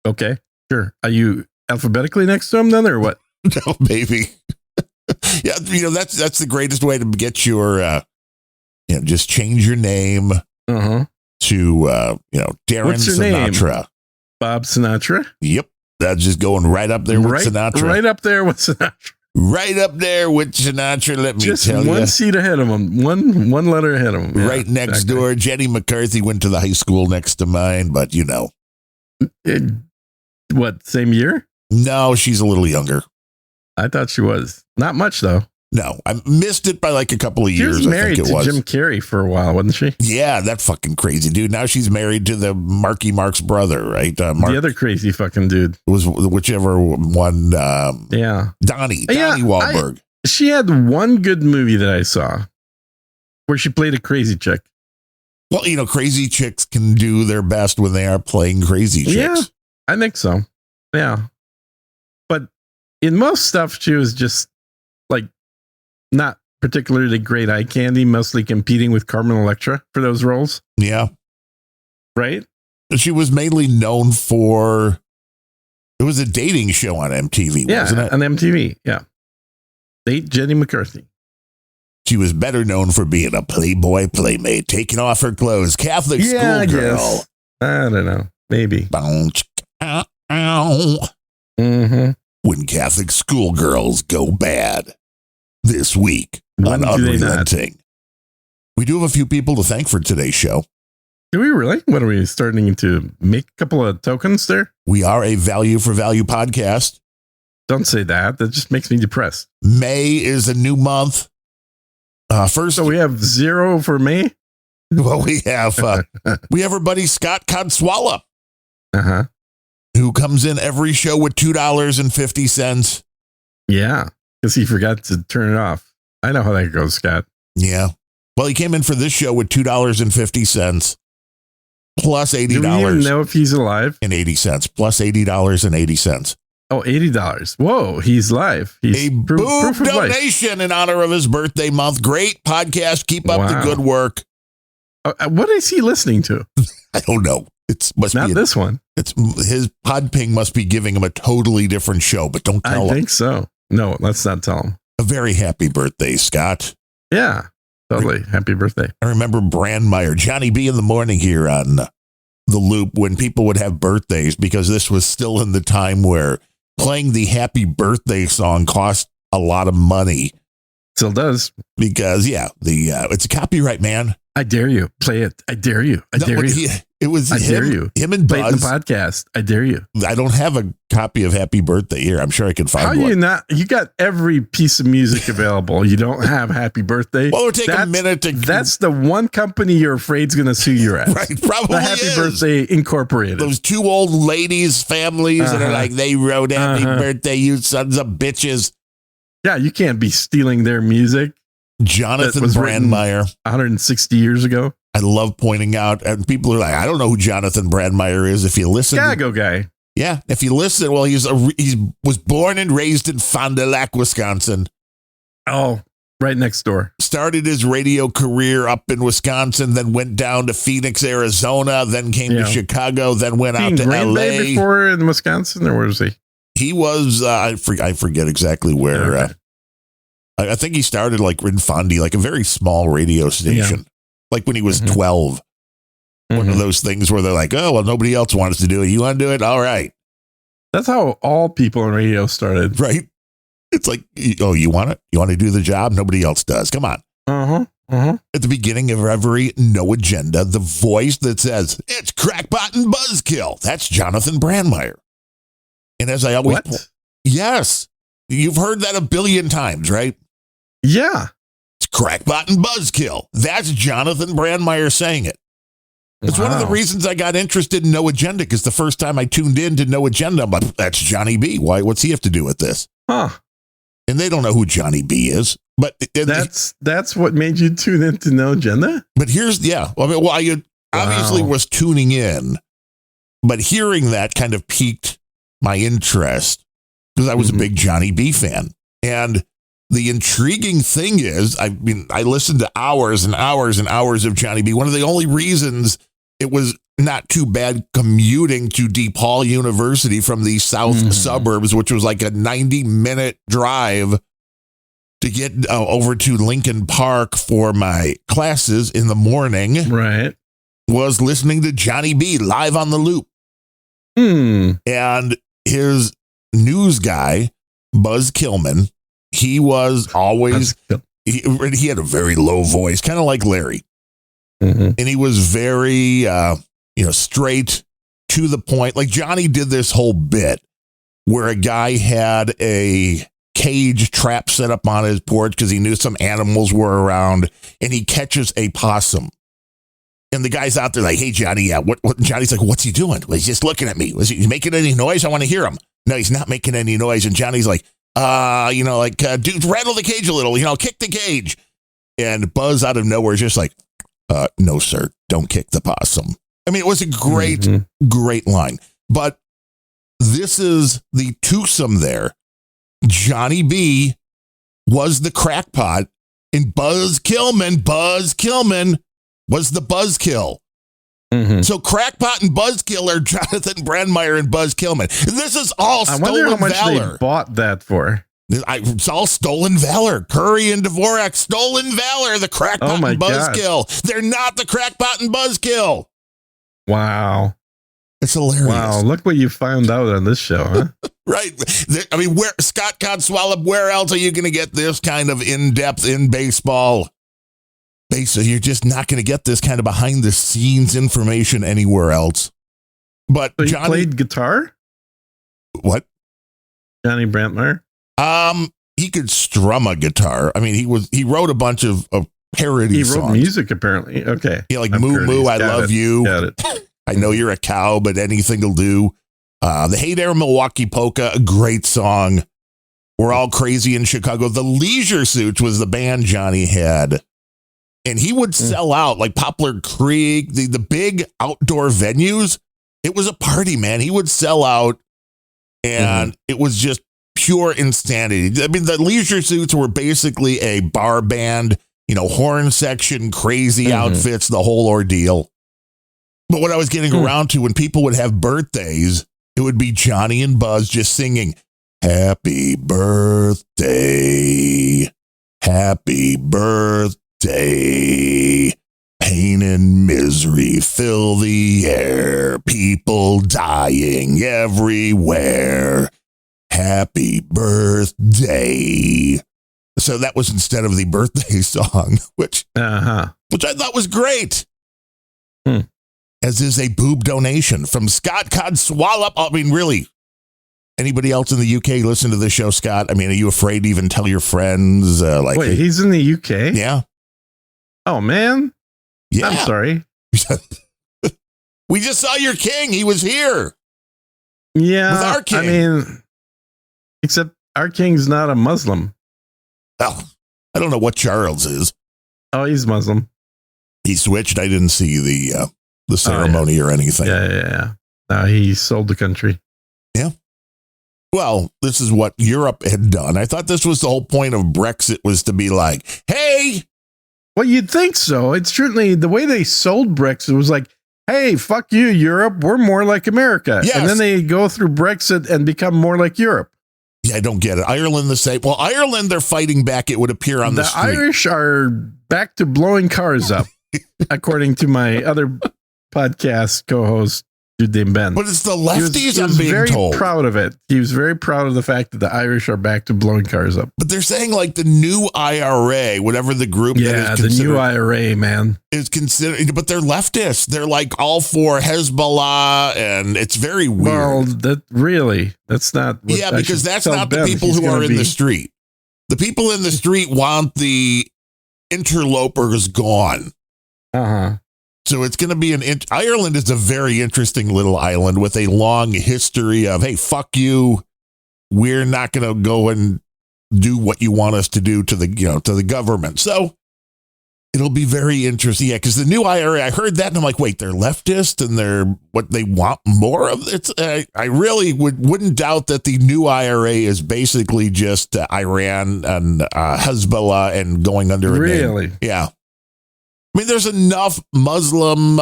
S1: Okay, sure. Are you alphabetically next to him then, or what?
S3: No, maybe. Yeah, that's the greatest way to get your, just change your name to, Darren Sinatra.
S1: Name? Bob Sinatra?
S3: Yep. That's just going right up there with Sinatra.
S1: Right up there with Sinatra.
S3: Right up there with Sinatra, let me
S1: just
S3: tell you.
S1: Just one seat ahead of him. One letter ahead of him.
S3: Yeah, right next door. Jenny McCarthy went to the high school next to mine, but
S1: what, same year?
S3: No, she's a little younger.
S1: I thought she was. Not much, though.
S3: No, I missed it by like a couple of years.
S1: She was married to Jim Carrey for a while, wasn't she?
S3: Yeah, that fucking crazy dude. Now she's married to the Marky Mark's brother, right?
S1: The other crazy fucking dude.
S3: It was whichever one. Donnie Wahlberg.
S1: She had one good movie that I saw where she played a crazy chick.
S3: Well, crazy chicks can do their best when they are playing crazy chicks.
S1: Yeah, I think so. Yeah. But in most stuff, she was just like not particularly great eye candy, mostly competing with Carmen Electra for those roles.
S3: Yeah.
S1: Right?
S3: She was mainly known for, it was a dating show on MTV, wasn't it?
S1: On MTV, yeah. Date Jenny McCarthy.
S3: She was better known for being a Playboy playmate, taking off her clothes, Catholic schoolgirl.
S1: I don't know. Maybe.
S3: When Catholic schoolgirls go bad. This week on Unrelenting. We do have a few people to thank for today's show.
S1: Do we really? What are we starting to make a couple of tokens there?
S3: We are a value for value podcast.
S1: Don't say that. That just makes me depressed.
S3: May is a new month. First,
S1: So we have 0 for May?
S3: well, we have our buddy Scott Codswallop,
S1: Uh-huh.
S3: who comes in every show with $2.50.
S1: Yeah, because he forgot to turn it off. I know how that goes, Scott.
S3: Yeah. Well, he came in for this show with $2.50 plus $80
S1: Do we even know if he's alive?
S3: and 80 cents plus $80.80.
S1: Oh, $80. Whoa, he's live. He's
S3: A boob donation in honor of his birthday month. Great podcast. Keep up the good work.
S1: What is he listening to?
S3: I don't know.
S1: Not this one.
S3: It's his pod ping must be giving him a totally different show, but don't tell him.
S1: I think so. No, let's not tell him.
S3: A very happy birthday, Scott.
S1: Yeah, totally. Happy birthday.
S3: I remember Brandmeier, Johnny B in the morning here on The Loop when people would have birthdays, because this was still in the time where playing the happy birthday song cost a lot of money.
S1: Still does.
S3: Because, it's a copyright, man.
S1: I dare you. Play it. I dare you. I dare you.
S3: It was
S1: I dare you.
S3: Him and
S1: Play it in
S3: Buzz.
S1: the podcast. I dare you.
S3: I don't have a copy of Happy Birthday here. I'm sure I can find
S1: How
S3: one.
S1: you not? You got every piece of music available. You don't have Happy Birthday.
S3: Well, it'll take a minute to...
S1: That's the one company you're afraid's going to sue your ass.
S3: Right, probably
S1: the Happy
S3: is.
S1: Birthday Incorporated.
S3: Those two old ladies' families that are like, they wrote Happy Birthday, you sons of bitches.
S1: Yeah, you can't be stealing their music.
S3: Jonathan Brandmeier.
S1: 160 years ago.
S3: I love pointing out, and people are like, I don't know who Jonathan Brandmeier is. If you listen,
S1: Chicago guy.
S3: Yeah, if you listen, well, he was born and raised in Fond du Lac, Wisconsin.
S1: Oh, right next door.
S3: Started his radio career up in Wisconsin, then went down to Phoenix, Arizona, then came to Chicago, then went out to
S1: Green
S3: LA.
S1: Bay before in Wisconsin, or where was he?
S3: He was, I forget exactly where.
S1: Okay.
S3: I think he started like in Fondy, like a very small radio station, like when he was 12. One of those things where they're like, oh, well, nobody else wants to do it. You want to do it? All right.
S1: That's how all people in radio started.
S3: Right. It's like, oh, you want it? You want to do the job? Nobody else does. Come on. At the beginning of every No Agenda, the voice that says, it's crackpot and buzzkill. That's Jonathan Brandmeier. And as I always...
S1: What?
S3: Yes. You've heard that a billion times, right?
S1: Yeah.
S3: It's crackpot and buzzkill. That's Jonathan Brandmeier saying it. It's one of the reasons I got interested in No Agenda, because the first time I tuned in to No Agenda, I'm like, that's Johnny B. What's he have to do with this?
S1: Huh.
S3: And they don't know who Johnny B is. But
S1: that's what made you tune into No Agenda?
S3: But here's, I obviously was tuning in, but hearing that kind of piqued my interest because I was a big Johnny B fan. And the intriguing thing is, I listened to hours and hours and hours of Johnny B. One of the only reasons it was not too bad commuting to DePaul University from the south suburbs, which was like a 90-minute drive to get over to Lincoln Park for my classes in the morning,
S1: right,
S3: was listening to Johnny B live on the Loop. And his news guy, Buzz Killman, he was always, he had a very low voice, kind of like Larry. And he was very, straight to the point. Like Johnny did this whole bit where a guy had a cage trap set up on his porch because he knew some animals were around, and he catches a possum. And the guy's out there like, hey, Johnny, what? Johnny's like, what's he doing? Well, he's just looking at me. Was he making any noise? I want to hear him. No, he's not making any noise. And Johnny's like, dude, rattle the cage a little, kick the cage. And Buzz out of nowhere is just like, no, sir, don't kick the possum. I mean, it was a great, great line. But this is the twosome there. Johnny B was the crackpot, and Buzz Killman was the buzzkill. So crackpot and buzzkill are Jonathan Brandmeier and Buzz Killman. And this is all stolen valor.
S1: I wonder how much they bought that for.
S3: It's all stolen valor. Curry and Dvorak, stolen valor. The crackpot and buzzkill. They're not the crackpot and buzzkill.
S1: Wow.
S3: It's hilarious.
S1: Wow. Look what you found out on this show, huh?
S3: Right. I mean, Scott Codswallop, where else are you going to get this kind of in-depth in baseball? Basically, you're just not going to get this kind of behind the scenes information anywhere else. But
S1: So he
S3: Johnny
S1: played guitar?
S3: what?
S1: Johnny Brantmeyer?
S3: He could strum a guitar. I mean, he wrote a bunch of parody
S1: He
S3: songs.
S1: wrote music, apparently. Okay.
S3: Yeah, like
S1: I'm
S3: Moo
S1: courteous.
S3: Moo, I
S1: Got
S3: Love
S1: it.
S3: You.
S1: Got it.
S3: I know you're a cow, but anything will do. The Hey There Milwaukee Polka, a great song. We're All Crazy in Chicago. The Leisure Suits was the band Johnny had. And he would sell out like Poplar Creek, the big outdoor venues. It was a party, man. He would sell out, and it was just pure insanity. I mean, the Leisure Suits were basically a bar band, horn section, crazy outfits, the whole ordeal. But what I was getting around to, when people would have birthdays, it would be Johnny and Buzz just singing, "Happy birthday, happy birthday, pain and misery fill the air, people dying everywhere, happy birthday." So that was instead of the birthday song, which I thought was great. As is a boob donation from Scott Codswallop. I mean, really, anybody else in the UK listen to the show, Scott? I mean, are you afraid to even tell your friends?
S1: Wait, he's in the UK?
S3: Yeah.
S1: Oh, man.
S3: Yeah.
S1: I'm sorry.
S3: We just saw your king. He was here.
S1: Yeah.
S3: With our king.
S1: I mean, except our king's not a Muslim.
S3: Well, I don't know what Charles is.
S1: Oh, he's Muslim.
S3: He switched. I didn't see the ceremony or anything.
S1: Yeah. No, he sold the country.
S3: Yeah. Well, this is what Europe had done. I thought this was the whole point of Brexit, was to be like, hey.
S1: Well, you'd think so. It's certainly the way they sold Brexit was like, hey, fuck you, Europe. We're more like America.
S3: Yes.
S1: And then they go through Brexit and become more like Europe.
S3: Yeah, I don't get it. Ireland the same. Well, Ireland, they're fighting back, it would appear, on the street.
S1: Irish are back to blowing cars up, according to my other podcast co-host, Jude Ben.
S3: But it's the lefties,
S1: he was
S3: I'm being
S1: very
S3: told.
S1: proud of it. He was very proud of the fact that the Irish are back to blowing cars up.
S3: But they're saying like the new IRA, whatever the group
S1: Yeah,
S3: that is
S1: the new IRA, man.
S3: is considered, but they're leftists. They're like all for Hezbollah, and it's very weird.
S1: Well, that's not. What
S3: Yeah,
S1: I
S3: because
S1: should
S3: that's
S1: tell
S3: not the
S1: Ben.
S3: people
S1: He's
S3: who
S1: gonna
S3: are in the street. The people in the street want the interlopers gone. So it's going to be Ireland is a very interesting little island with a long history of, hey, fuck you. We're not going to go and do what you want us to do to the government. So it'll be very interesting. Yeah, because the new IRA, I heard that and I'm like, wait, they're leftist and they're what they want more of. It's I really wouldn't doubt that the new IRA is basically just Iran and Hezbollah and going under.
S1: Really?
S3: Yeah. I mean, there's enough Muslim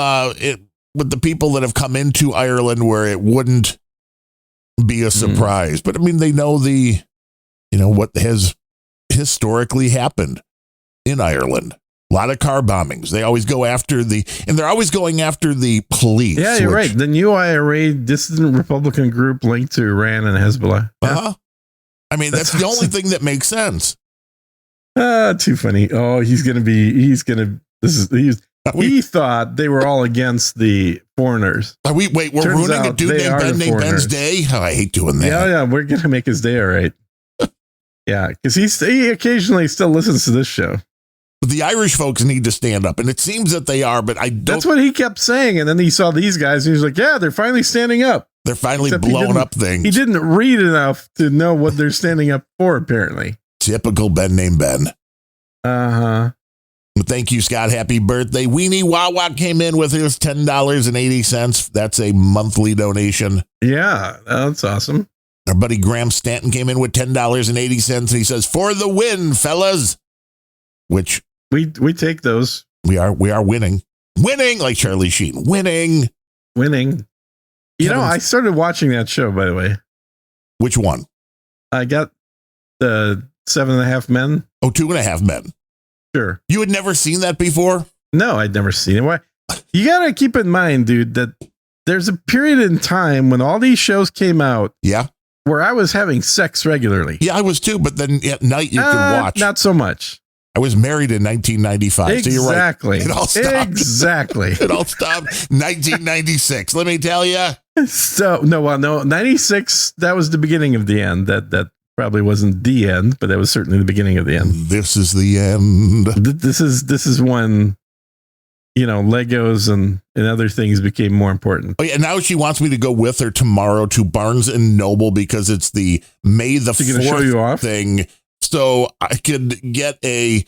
S3: with the people that have come into Ireland where it wouldn't be a surprise. But I mean, they know what has historically happened in Ireland. A lot of car bombings. They always go after and they're always going after the police.
S1: Yeah, you're right. The new IRA dissident Republican group linked to Iran and Hezbollah.
S3: I mean, that's the only thing that makes sense.
S1: Too funny. Oh, he thought they were all against the foreigners.
S3: We're ruining a dude named Ben's day? Oh, I hate doing that.
S1: Yeah, we're going to make his day all right. Yeah, because he occasionally still listens to this show.
S3: But the Irish folks need to stand up, and it seems that they are, but I don't.
S1: That's what he kept saying, and then he saw these guys, and he was like, yeah, they're finally standing up.
S3: They're finally blowing up things.
S1: He didn't read enough to know what they're standing up for, apparently.
S3: Typical Ben named Ben. Thank you, Scott. Happy birthday. Weenie Wawa came in with his $10.80. That's a monthly donation.
S1: Yeah, that's awesome.
S3: Our buddy Graham Stanton came in with $10.80, and he says, "For the win, fellas." Which
S1: we take those.
S3: We are winning. Winning, like Charlie Sheen. Winning.
S1: You know, I started watching that show, by the way.
S3: Which one?
S1: I got the 7.5 Men.
S3: Oh, 2.5 Men.
S1: Sure.
S3: You had never seen that before?
S1: No, I'd never seen it. Why? You got to keep in mind, dude, that there's a period in time when all these shows came out.
S3: Yeah.
S1: Where I was having sex regularly.
S3: Yeah, I was too. But then at night you could watch.
S1: Not so much.
S3: I was married in 1995.
S1: Exactly.
S3: So you're right. It all stopped.
S1: Exactly.
S3: It all stopped 1996. Let me tell you.
S1: So no, 96. That was the beginning of the end. That probably wasn't the end, but that was certainly the beginning of the end.
S3: This is the end.
S1: This is when, Legos and other things became more important.
S3: Oh yeah, now she wants me to go with her tomorrow to Barnes and Noble because it's the May the 4th thing. So I could get a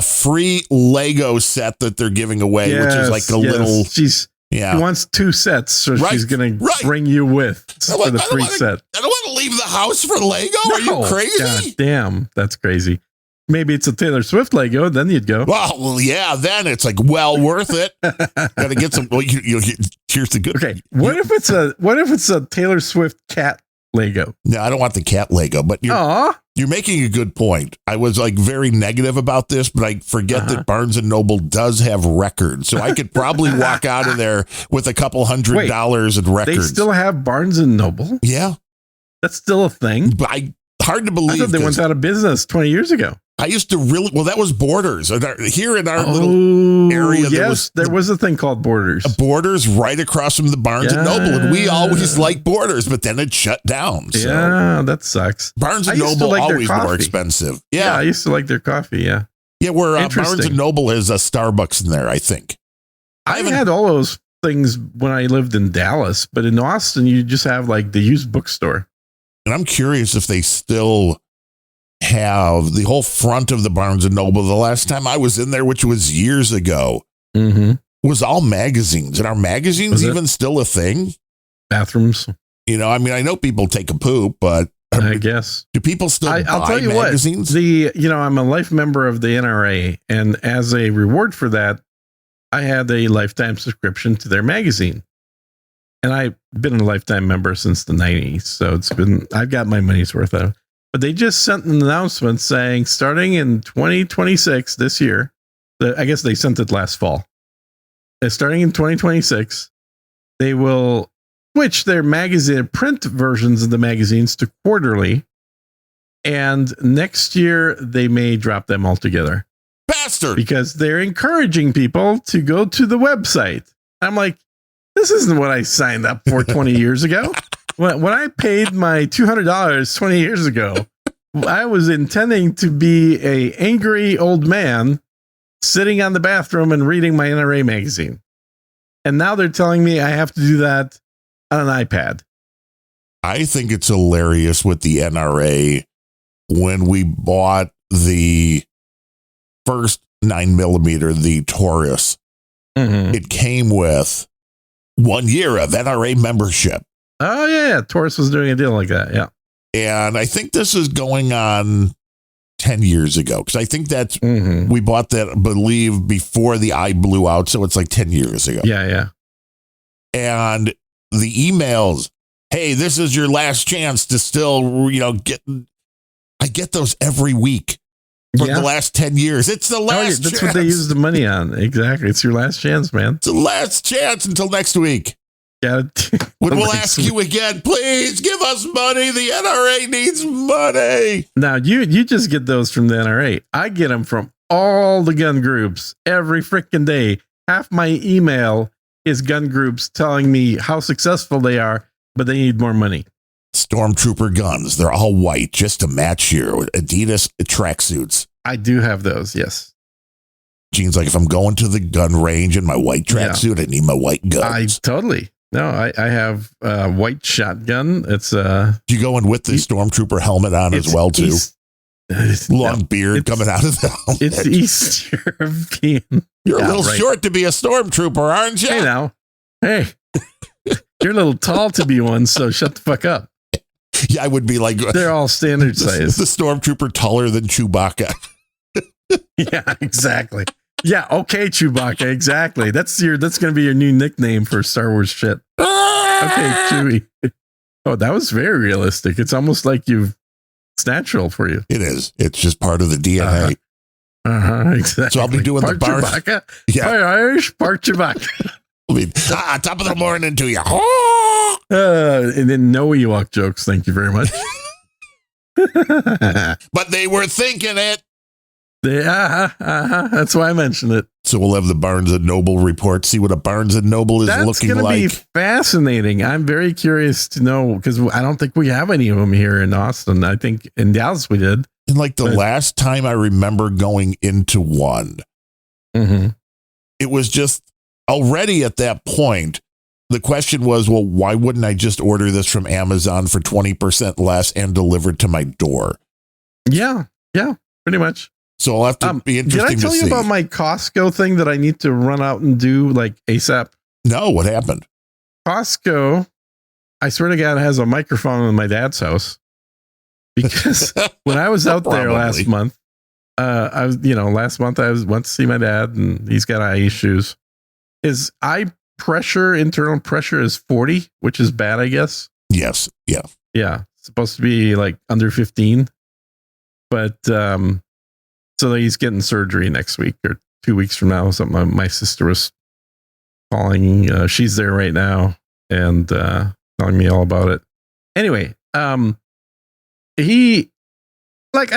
S3: free Lego set that they're giving away, which is like a little. She
S1: wants 2 sets, so she's going to bring you with for the free set.
S3: I don't want to leave the house for Lego. No, are you crazy?
S1: God damn, that's crazy. Maybe it's a Taylor Swift Lego, then you'd go.
S3: Well, yeah, then it's like well worth it. Got to get some. Well, here's the good.
S1: Okay, what if it's a Taylor Swift cat Lego?
S3: No, I don't want the cat Lego, but you're making a good point. I was like very negative about this, but I forget that Barnes and Noble does have records. So I could probably walk out of there with a couple $100 in records.
S1: They still have Barnes and Noble?
S3: Yeah.
S1: That's still a thing?
S3: But hard to believe.
S1: I thought they went out of business 20 years ago.
S3: I used to that was Borders. Here in our little area,
S1: there was a thing called Borders.
S3: Borders right across from the Barnes and Noble, and we always liked Borders, but then it shut down. So.
S1: Yeah, that sucks.
S3: Barnes and Noble always more expensive. Yeah,
S1: I used to like their coffee. Yeah,
S3: where Barnes and Noble has a Starbucks in there, I think.
S1: I had all those things when I lived in Dallas, but in Austin, you just have like the used bookstore.
S3: And I'm curious if they still have the whole front of the Barnes and Noble. The last time I was in there, which was years ago, was all magazines. And are magazines even still a thing?
S1: Bathrooms.
S3: I know people take a poop, but
S1: I guess
S3: do people still buy
S1: I'll tell you
S3: magazines?
S1: What, I'm a life member of the NRA, and as a reward for that, I had a lifetime subscription to their magazine. And I've been a lifetime member since the 90s, so I've got my money's worth out of it. But they just sent an announcement saying starting in 2026, this year, I guess they sent it last fall. Starting in 2026, they will switch their print versions of the magazines to quarterly. And next year, they may drop them altogether.
S3: Bastard!
S1: Because they're encouraging people to go to the website. I'm like, this isn't what I signed up for 20 years ago. When I paid my $200 20 years ago, I was intending to be an angry old man sitting on the bathroom and reading my NRA magazine. And now they're telling me I have to do that on an iPad.
S3: I think it's hilarious with the NRA. When we bought the first 9mm, the Taurus, it came with 1 year of NRA membership.
S1: Oh, yeah. Taurus was doing a deal like that. Yeah.
S3: And I think this is going on 10 years ago, because I think that's we bought that, I believe, before the eye blew out. So it's like 10 years ago.
S1: Yeah.
S3: And the emails, hey, this is your last chance to still, get. I get those every week for the last 10 years. It's the last chance.
S1: That's what they use the money on. Exactly. It's your last chance, man.
S3: It's the last chance until next week. When we'll ask you again, please give us money. The NRA needs money.
S1: Now, you just get those from the NRA. I get them from all the gun groups every freaking day. Half my email is gun groups telling me how successful they are, but they need more money.
S3: Stormtrooper guns. They're all white just to match your Adidas tracksuits.
S1: I do have those, yes.
S3: Gene's like, if I'm going to the gun range in my white tracksuit, I need my white guns.
S1: No, I have a white shotgun. It's
S3: Do you go in with the Stormtrooper helmet on as well, too? Long beard coming out of the helmet.
S1: It's East European.
S3: You're a little short to be a Stormtrooper, aren't you?
S1: Hey, now. Hey. You're a little tall to be one, so shut the fuck up.
S3: Yeah, I would be like...
S1: They're all standard size.
S3: The Stormtrooper taller than Chewbacca.
S1: Yeah, exactly. Yeah, okay, Chewbacca, exactly. That's going to be your new nickname for Star Wars shit. Okay, Chewie. Oh, that was very realistic. It's almost like it's natural for you.
S3: It is. It's just part of the DNA.
S1: Exactly.
S3: So I'll be doing
S1: part
S3: the bar.
S1: Chewbacca, part Irish, part Chewbacca.
S3: I mean, top of the morning to you.
S1: And then no Ewok jokes. Thank you very much.
S3: But they were thinking it.
S1: That's why I mentioned it.
S3: So we'll have the Barnes & Noble report, see what a Barnes & Noble is looking
S1: That's
S3: like.
S1: going to be fascinating. I'm very curious to know, because I don't think we have any of them here in Austin. I think in Dallas we did.
S3: And like the last time I remember going into one, it was just already at that point, the question was, well, why wouldn't I just order this from Amazon for 20% less and delivered to my door?
S1: Yeah, pretty much.
S3: So I'll have to be interesting to see.
S1: Did I tell you about my Costco thing that I need to run out and do like ASAP?
S3: No, what happened?
S1: Costco, I swear to God, has a microphone in my dad's house. Because when I was out there last month, last month I went to see my dad, and he's got eye issues. His internal pressure is 40, which is bad, I guess.
S3: Yes. Yeah.
S1: Yeah. It's supposed to be like under 15. But so he's getting surgery next week or 2 weeks from now. Something my sister was calling. She's there right now and telling me all about it. Anyway, I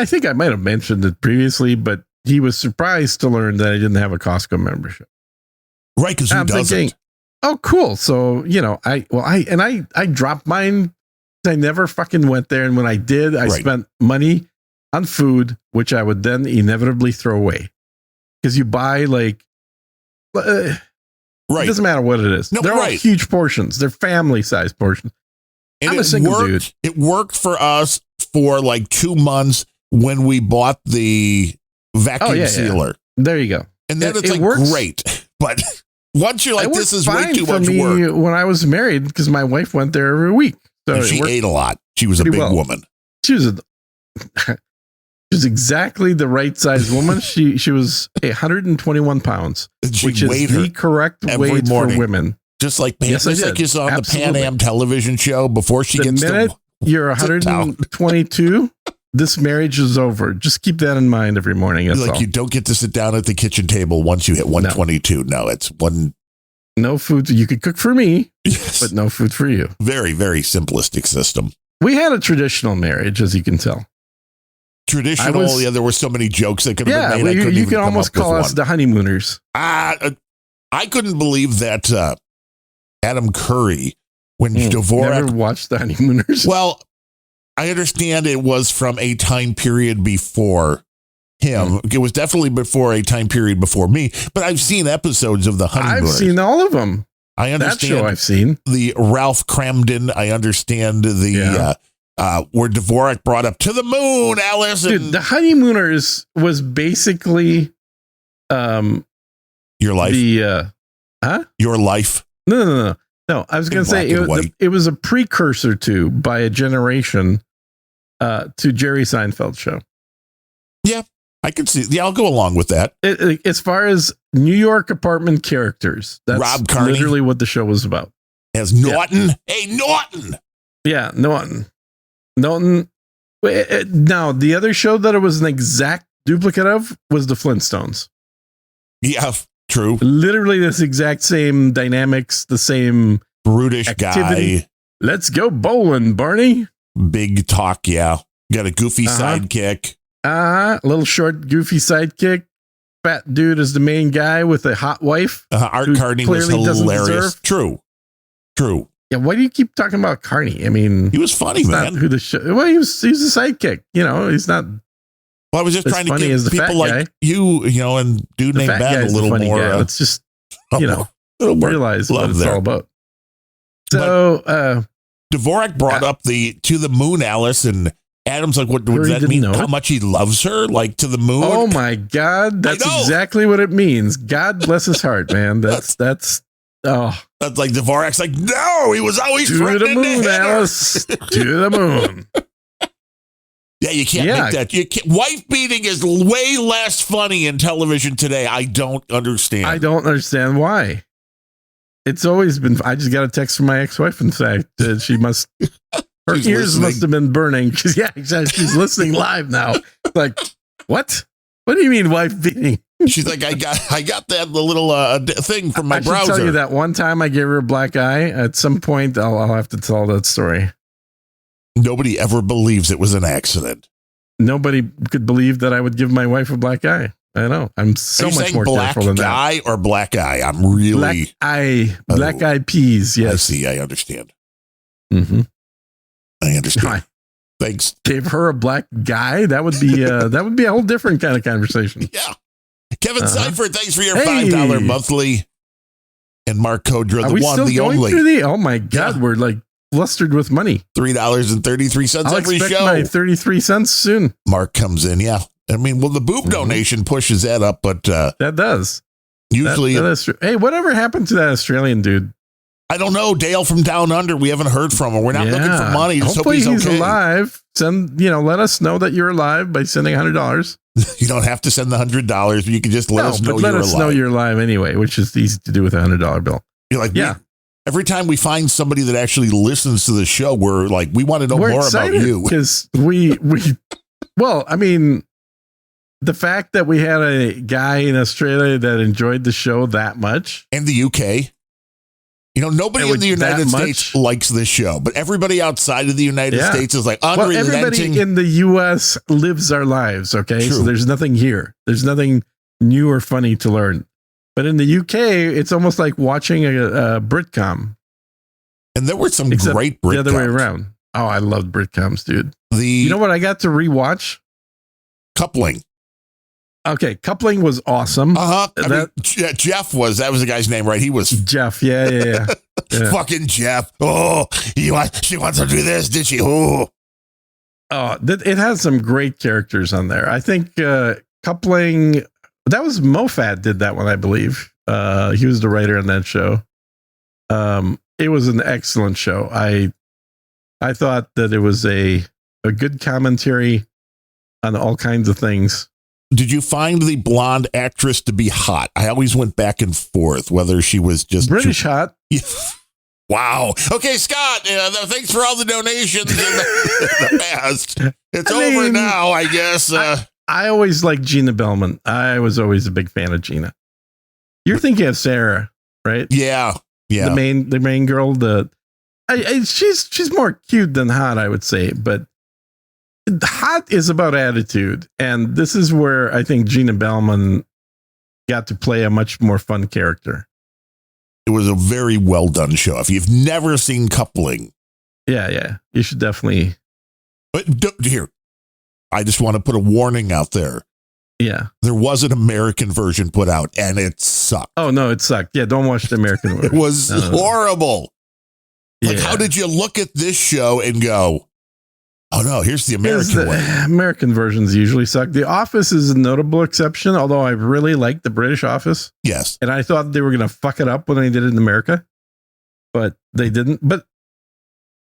S1: think I might have mentioned it previously, but he was surprised to learn that I didn't have a Costco membership.
S3: Right, because who doesn't?
S1: Thinking, oh, cool. So, I dropped mine. I never fucking went there. And when I did, I spent money on food, which I would then inevitably throw away. Because you buy it doesn't matter what it is. No, they're all huge portions. They're family size portions.
S3: And
S1: I'm a single dude.
S3: It worked for us for like 2 months when we bought the vacuum sealer.
S1: Yeah. There you go.
S3: And then it's works. Great. But once you're like, this is way too much work.
S1: When I was married, because my wife went there every week. So
S3: and she ate a lot. She was a big woman.
S1: She was exactly the right size woman. She was 121 pounds, which is the correct weight for women.
S3: Just like you saw on the Pan Am television show before she gets to
S1: you're 122. This marriage is over. Just keep that in mind every morning. That's all.
S3: You don't get to sit down at the kitchen table once you hit 122. No, it's one.
S1: No food. You could cook for me, but no food for you.
S3: Very, very simplistic system.
S1: We had a traditional marriage, as you can tell.
S3: Traditional. There were so many jokes that could have been made.
S1: You can almost call us the honeymooners.
S3: I couldn't believe that Adam Curry, when Dvorak...
S1: Never watched the honeymooners.
S3: Well, I understand it was from a time period before him. It was definitely before a time period before me, but I've seen episodes of the honeymooners.
S1: I've seen all of them.
S3: I understand
S1: that show I've seen.
S3: The Ralph Cramden. I understand the where Dvorak brought up to the moon, Alice.
S1: Dude, the honeymooners was basically
S3: your life. Your life.
S1: No. I was going to say it was a precursor to, by a generation, to Jerry Seinfeld's show.
S3: Yeah, I can see. Yeah, I'll go along with that.
S1: As far as New York apartment characters, that's
S3: Rob Carney,
S1: literally what the show was about.
S3: As Norton. Yeah. Hey, Norton.
S1: Yeah, Norton. Now, the other show that it was an exact duplicate of was the Flintstones.
S3: Yeah, true.
S1: Literally this exact same dynamics, the same
S3: brutish
S1: activity.
S3: Guy.
S1: Let's go bowling, Barney.
S3: Big talk, yeah. Got a goofy sidekick.
S1: Little short, goofy sidekick. Fat dude is the main guy with a hot wife.
S3: Art Carney was hilarious. True.
S1: Yeah, why do you keep talking about Carney? I mean,
S3: he was funny, man.
S1: Not who the show? Well, he's a sidekick. He's not.
S3: Well, I was just trying to give people like you, and dude named Ben a little more.
S1: Let's just, realize what it's all about. So,
S3: Dvorak brought up the to the moon, Alice, and Adam's like, what does that mean? How much he loves her? Like to the moon?
S1: Oh my God. That's exactly what it means. God bless his heart, man. That's
S3: like Dvorak's like, no, he was always
S1: to the moon, Alice. To the moon.
S3: Yeah, you can't make that. You can't. Wife beating is way less funny in television today. I don't understand.
S1: I don't understand why. It's always been. I just got a text from my ex-wife. In fact, she must. Her ears must have been burning because she's listening live now. Like, what? What do you mean, wife beating?
S3: She's like, I got that little thing from my browser.
S1: I'll tell you that one time I gave her a black eye. At some point, I'll have to tell that story.
S3: Nobody ever believes it was an accident.
S1: nobody could believe that I would give my wife a black eye. I know. I'm so much more careful than that.
S3: Black guy or black eye? I'm really
S1: black eye peas. Yes,
S3: I see. I understand.
S1: Mm-hmm.
S3: I understand. Thanks.
S1: Give her a black guy. That would be a whole different kind of conversation.
S3: Yeah. Kevin Seifert, thanks for your $5 monthly. And Mark Kodra, the one, the only.
S1: Oh my God, we're like flustered with money.
S3: $3.33
S1: I'll
S3: every
S1: expect
S3: show.
S1: my 33 cents soon.
S3: Mark comes in, yeah. I mean, well, the boob donation pushes that up, but
S1: that does.
S3: Usually,
S1: that is true. Hey, whatever happened to that Australian dude?
S3: I don't know. Dale from Down Under. We haven't heard from him. We're not looking for money. Just
S1: hopefully
S3: hope he's okay.
S1: alive. Let us know that you're alive by sending $100.
S3: You don't have to send the $100, but you can just let us know you're alive. Let us
S1: know you're alive anyway, which is easy to do with a $100 bill.
S3: You're like, every time we find somebody that actually listens to the show, we're like, we want to know more about you.
S1: Because well, I mean, the fact that we had a guy in Australia that enjoyed the show that much.
S3: And the UK. Nobody in the United States likes this show, but everybody outside of the United States is like, Unrelenting.
S1: Everybody in the U.S. lives our lives, okay?
S3: True.
S1: So there's nothing here. There's nothing new or funny to learn. But in the U.K., it's almost like watching a Britcom.
S3: And there were some great Britcoms.
S1: The other way around. Oh, I loved Britcoms, dude. You know what I got to rewatch?
S3: Coupling.
S1: Okay, Coupling was awesome.
S3: Jeff was the guy's name, right? He was
S1: Jeff. Yeah.
S3: Fucking Jeff. Oh, she wants to do this, did she? Oh,
S1: it has some great characters on there. I think Coupling. That was Moffat did that one, I believe. He was the writer on that show. It was an excellent show. I thought that it was a good commentary on all kinds of things.
S3: Did you find the blonde actress to be hot? I always went back and forth whether she was just
S1: British hot.
S3: Wow. Okay, Scott, thanks for all the donations in the past. It's over now, I guess.
S1: I always liked Gina Bellman. I was always a big fan of Gina. You're thinking of Sarah, right?
S3: Yeah.
S1: The main girl. She's more cute than hot, I would say, but hot is about attitude, and this is where I think Gina Bellman got to play a much more fun character.
S3: It was a very well done show. If you've never seen Coupling,
S1: you should definitely.
S3: But here, I just want to put a warning out there.
S1: Yeah,
S3: there was an American version put out, and it sucked.
S1: Oh no, it sucked. Yeah, don't watch the American version.
S3: It was horrible. Like, how did you look at this show and go, oh no, here's the American one.
S1: American versions usually suck. The Office is a notable exception, although I really liked the British Office.
S3: Yes.
S1: And I thought they were going to fuck it up when they did it in America, but they didn't. But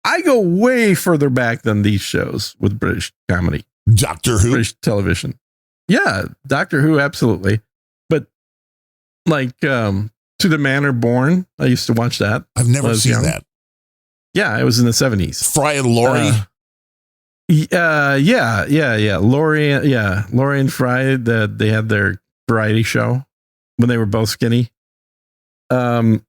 S1: I go way further back than these shows with British comedy.
S3: Doctor Who?
S1: British television. Yeah, Doctor Who, absolutely. But like To the Manor Born, I used to watch that.
S3: I've never seen that.
S1: Yeah, it was in the 70s.
S3: Fry and Laurie?
S1: Yeah. Laurie and Fry, they had their variety show when they were both skinny. And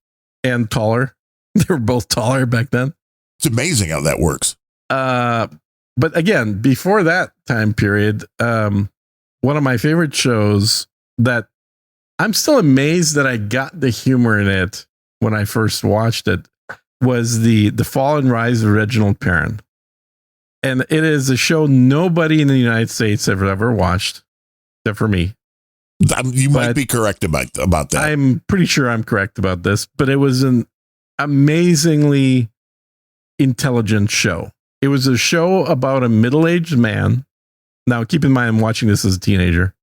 S1: taller. They were both taller back then.
S3: It's amazing how that works.
S1: But again, before that time period, one of my favorite shows that I'm still amazed that I got the humor in it when I first watched it was the Fall and Rise of Reginald Perrin. And it is a show nobody in the United States ever watched, except for me.
S3: You might be correct about that.
S1: I'm pretty sure I'm correct about this, but it was an amazingly intelligent show. It was a show about a middle-aged man. Now, keep in mind, I'm watching this as a teenager.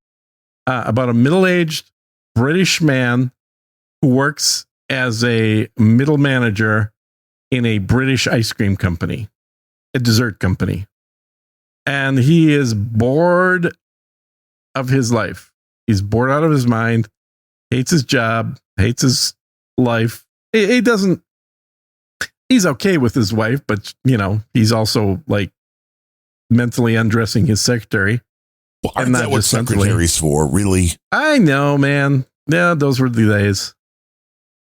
S1: About a middle-aged British man who works as a middle manager in a British ice cream company, a dessert company. And he is bored of his life. He's bored out of his mind, hates his job, hates his life. He doesn't, he's okay with his wife, but he's also like mentally undressing his secretary.
S3: Well, aren't that what secretaries for, really?
S1: I know, man. Yeah, those were the days.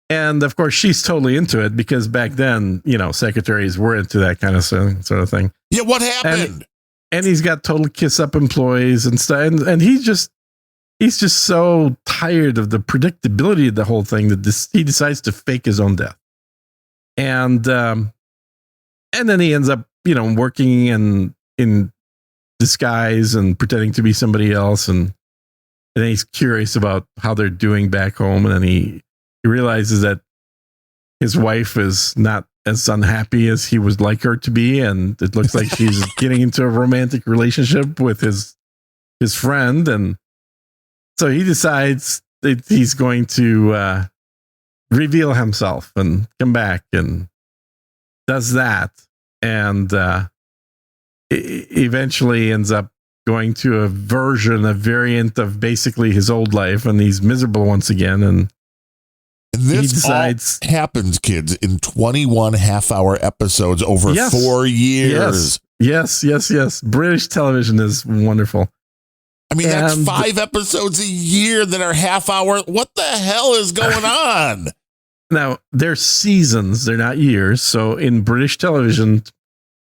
S1: And of course, she's totally into it because back then, secretaries were into that kind of sort of thing.
S3: Yeah, what happened?
S1: and he's got total kiss up employees and stuff. And he's just so tired of the predictability of the whole thing that he decides to fake his own death. And then he ends up, working in disguise and pretending to be somebody else. And then he's curious about how they're doing back home. And then he realizes that his wife is not as unhappy as he would like her to be. And it looks like she's getting into a romantic relationship with his friend. And so he decides that he's going to reveal himself and come back and does that. And eventually ends up going to a variant of basically his old life. And he's miserable once again. And
S3: this
S1: he decides
S3: all happens, kids, in 21 half-hour episodes over 4 years.
S1: Yes. British television is wonderful.
S3: I mean, that's 5 episodes a year that are half-hour. What the hell is going on?
S1: Now, they're seasons. They're not years. So in British television,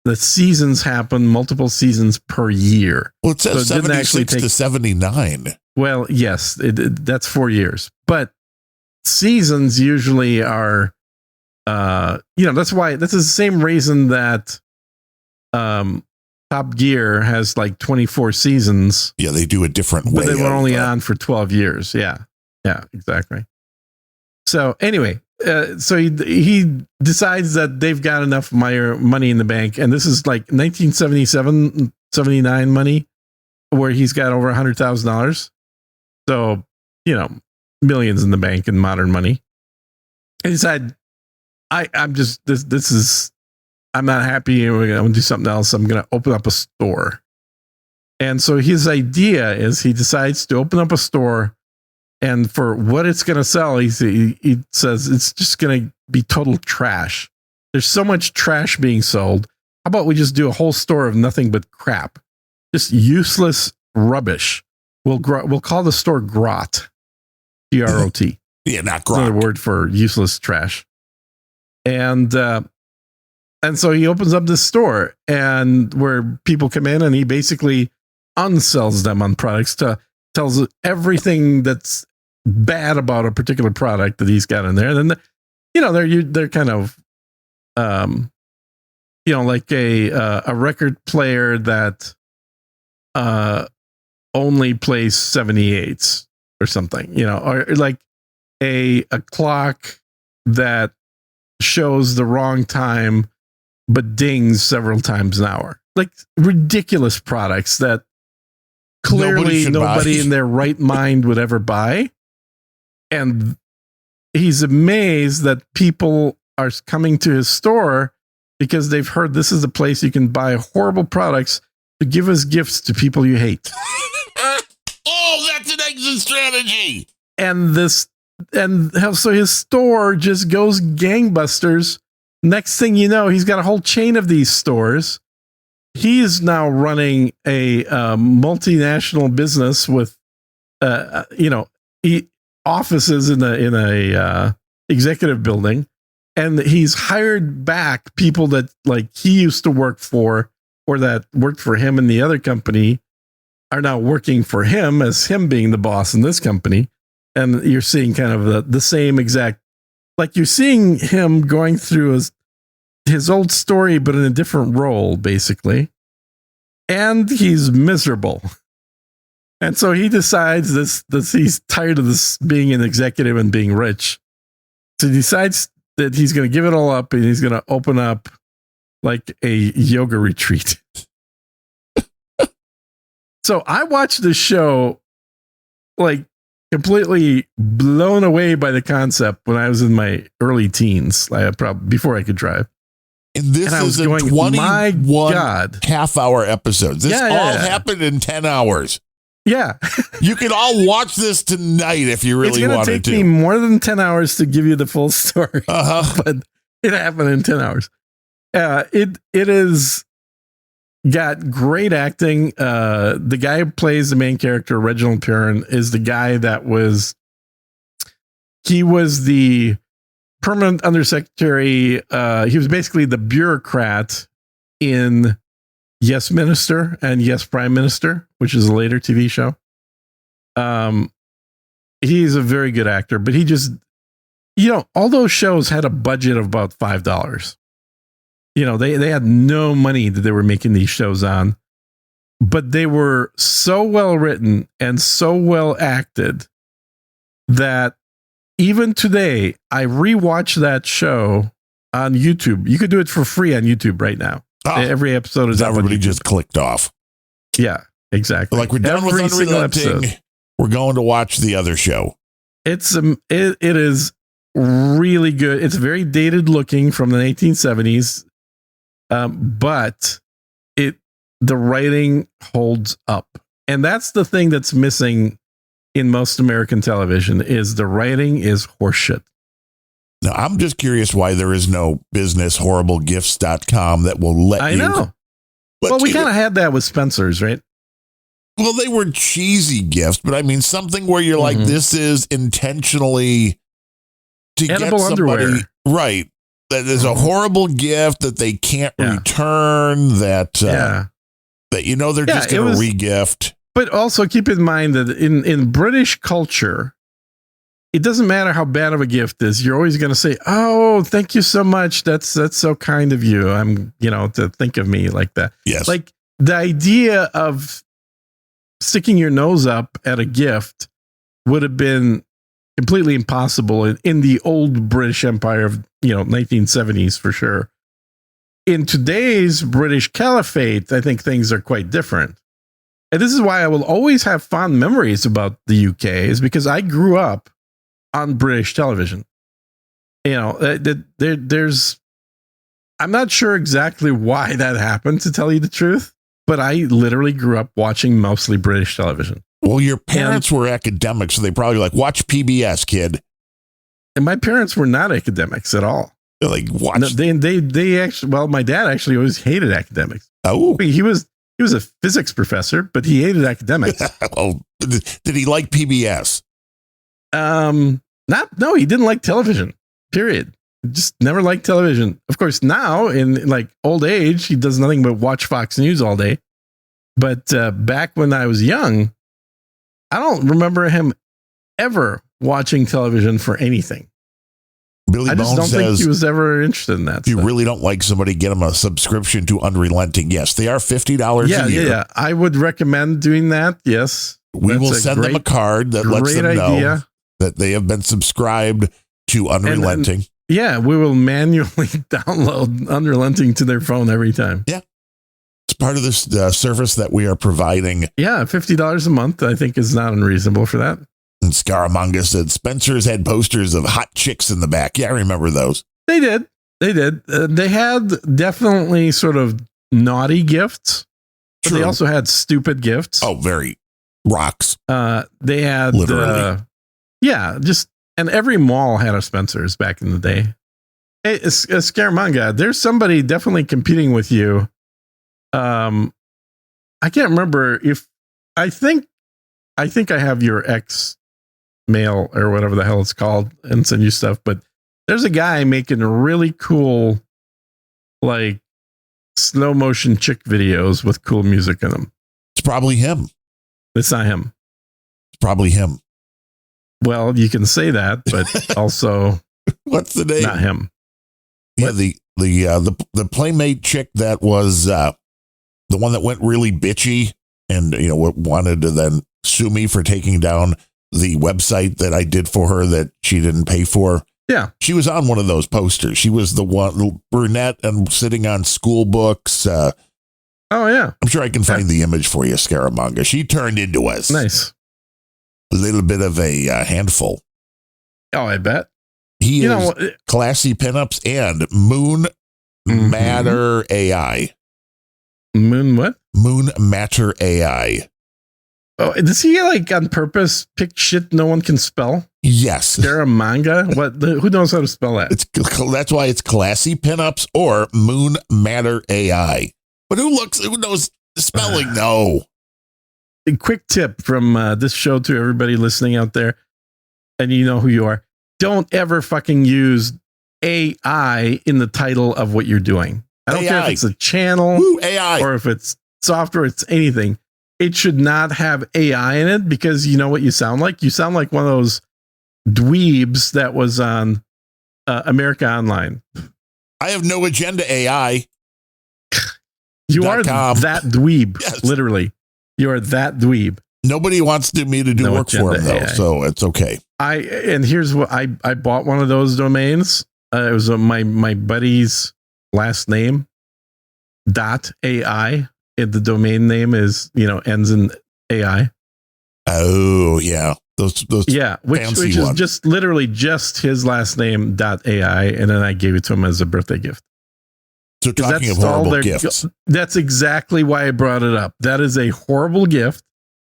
S1: the seasons happen multiple seasons per year.
S3: Well, it says 76 to 79.
S1: Well, yes, that's 4 years. But seasons usually are, that's the same reason that Top Gear has like 24 seasons.
S3: Yeah, they do a different way.
S1: But they were only on for 12 years. Yeah, exactly. So anyway, so he decides that they've got enough money in the bank. And this is like 1977, 79 money, where he's got over $100,000. So, millions in the bank in modern money. And he decided, I'm not happy. I'm going to do something else. I'm going to open up a store. And so his idea is he decides to open up a store, and for what it's going to sell, he says it's just going to be total trash. There's so much trash being sold. How about we just do a whole store of nothing but crap? Just useless rubbish. We'll call the store Grot. Grot.
S3: Yeah, not Grok.
S1: Another word for useless trash. And so he opens up this store, and where people come in, and he basically unsells them on products, tells everything that's bad about a particular product that he's got in there. And then, they're kind of, like a record player that only plays 78s or something, or like a clock that shows the wrong time but dings several times an hour. Like ridiculous products that clearly nobody in their right mind would ever buy. And he's amazed that people are coming to his store because they've heard this is a place you can buy horrible products to give as gifts to people you hate.
S3: Oh, that's an exit strategy.
S1: So his store just goes gangbusters. Next thing you know, he's got a whole chain of these stores. He is now running a multinational business with, offices in a executive building, and he's hired back people that like he used to work for or that worked for him in the other company are now working for him as him being the boss in this company. And you're seeing kind of the same exact, like you're seeing him going through his old story, but in a different role, basically. And he's miserable. And so he decides this he's tired of this being an executive and being rich. So he decides that he's going to give it all up, and he's going to open up like a yoga retreat. So I watched this show like completely blown away by the concept when I was in my early teens, probably before I could drive.
S3: And this is a 21 half-hour episodes. This happened in 10 hours.
S1: Yeah.
S3: You can all watch this tonight if you really wanted to.
S1: It's going to take me more than 10 hours to give you the full story. But it happened in 10 hours. It is got great acting. The guy who plays the main character, Reginald Perrin, is the guy that was the permanent undersecretary. He was basically the bureaucrat in Yes Minister and Yes Prime Minister, which is a later TV show. He's a very good actor, but he just, all those shows had a budget of about $5. They had no money that they were making these shows on, but they were so well written and so well acted that even today, I rewatch that show on YouTube. You could do it for free on YouTube right now. Oh, every episode is
S3: everybody just clicked off.
S1: Yeah, exactly.
S3: Like we're done with Unrelenting. We're going to watch the other show.
S1: It is really good. It's very dated looking from the 1970s, but the writing holds up, and that's the thing that's missing in most American television is the writing is horseshit.
S3: Now, I'm just curious why there is no businesshorriblegifts.com that will let you.
S1: I know. Well, we kind of had that with Spencer's, right?
S3: Well, they were cheesy gifts, but I mean something where you're like, this is intentionally to
S1: edible
S3: get somebody
S1: underwear.
S3: Right. That is a horrible gift that they can't return. That they're just going to re-gift. But
S1: also keep in mind that in British culture, it doesn't matter how bad of a gift is. You're always going to say, "Oh, thank you so much. That's so kind of you. I'm, to think of me like that."
S3: Yes.
S1: Like the idea of sticking your nose up at a gift would have been completely impossible in the old British Empire of 1970s for sure. In today's British Caliphate, I think things are quite different. And this is why I will always have fond memories about the UK, is because I grew up on British television. There's, I'm not sure exactly why that happened, to tell you the truth, but I literally grew up watching mostly British television.
S3: Well, your parents were academics, so they probably watch PBS, kid.
S1: And my parents were not academics at all.
S3: They're like, watch.
S1: No, they actually, my dad actually always hated academics.
S3: Oh,
S1: he was a physics professor, but he hated academics.
S3: Well, did he like PBS?
S1: No, he didn't like television, period. Just never liked television. Of course, now in old age, he does nothing but watch Fox News all day. But back when I was young, I don't remember him ever watching television for anything.
S3: Billy
S1: I just
S3: Bones
S1: don't think
S3: says,
S1: he was ever interested in that.
S3: If you really don't like somebody, get them a subscription to Unrelenting. Yes, they are $50 a year.
S1: Yeah. I would recommend doing that. Yes.
S3: We will send them a card that lets them know that they have been subscribed to Unrelenting.
S1: And we will manually download Unrelenting to their phone every time.
S3: Yeah. It's part of this service that we are providing.
S1: Yeah, $50 a month, I think, is not unreasonable for that.
S3: And Scaramanga said Spencer's had posters of hot chicks in the back. Yeah, I remember those.
S1: They did. They had definitely sort of naughty gifts, but they also had stupid gifts.
S3: Oh, very rocks.
S1: They had,
S3: literally.
S1: And every mall had a Spencer's back in the day. Hey, Scaramanga, there's somebody definitely competing with you. I can't remember if I think I have your ex mail or whatever the hell it's called and send you stuff, but there's a guy making really cool, slow motion chick videos with cool music in them.
S3: It's probably him.
S1: It's not him.
S3: It's probably him.
S1: Well, you can say that, but also
S3: what's the name?
S1: Not him.
S3: Yeah, the Playmate chick that was the one that went really bitchy and wanted to then sue me for taking down the website that I did for her that she didn't pay for.
S1: Yeah.
S3: She was on one of those posters. She was the one brunette and sitting on school books.
S1: Oh yeah.
S3: I'm sure I can find the image for you, Scaramanga. She turned into us.
S1: Nice.
S3: A little bit of a handful.
S1: Oh, I bet.
S3: He is classy pinups and Moon Matter AI.
S1: Moon what?
S3: Moon Matter AI.
S1: Oh, does he on purpose pick shit no one can spell?
S3: Yes.
S1: Scaramanga? What? Who knows how to spell that?
S3: That's why it's classy pinups or Moon Matter AI. But who knows spelling? No.
S1: A quick tip from this show to everybody listening out there, and you know who you are. Don't ever fucking use AI in the title of what you're doing. I don't care if it's a channel
S3: AI.
S1: or if it's software, it's anything. It should not have AI in it because you know what you sound like? You sound like one of those dweebs that was on America Online.
S3: I have no agenda AI.
S1: You are that dweeb, yes. Literally. You are that dweeb.
S3: Nobody wants me to do work for them, though, AI. So it's okay.
S1: And here's what I bought one of those domains. It was my buddy's last name, .ai. The domain name is, ends in AI.
S3: Oh, yeah. Those
S1: yeah, which is just literally just his last name, .ai. And then I gave it to him as a birthday gift.
S3: So talking of horrible gifts.
S1: That's exactly why I brought it up. That is a horrible gift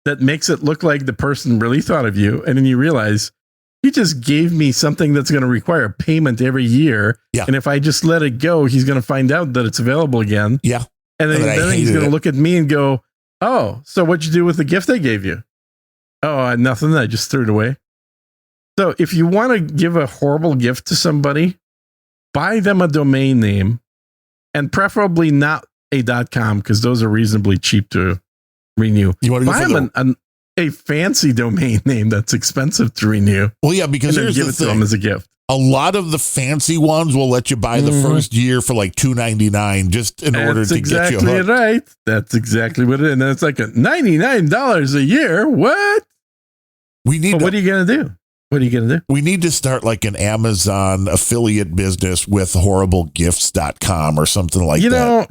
S1: that makes it look like the person really thought of you. And then you realize he just gave me something that's going to require payment every year.
S3: Yeah.
S1: And if I just let it go, he's going to find out that it's available again.
S3: Yeah.
S1: And then he's going to look at me and go, oh, so what'd you do with the gift I gave you? Oh, nothing. I just threw it away. So if you want to give a horrible gift to somebody, buy them a domain name and preferably not a .com because those are reasonably cheap to renew.
S3: You want to
S1: buy them a fancy domain name that's expensive to renew.
S3: Well, yeah, because
S1: and then give it to them as a gift.
S3: A lot of the fancy ones will let you buy the first year for like $2.99 just in order to get you hooked.
S1: That's exactly right. That's exactly what it is. And then it's like $99 a year. What? What are you going to do? What are you going to do?
S3: We need to start like an Amazon affiliate business with horriblegifts.com or something like that. You know,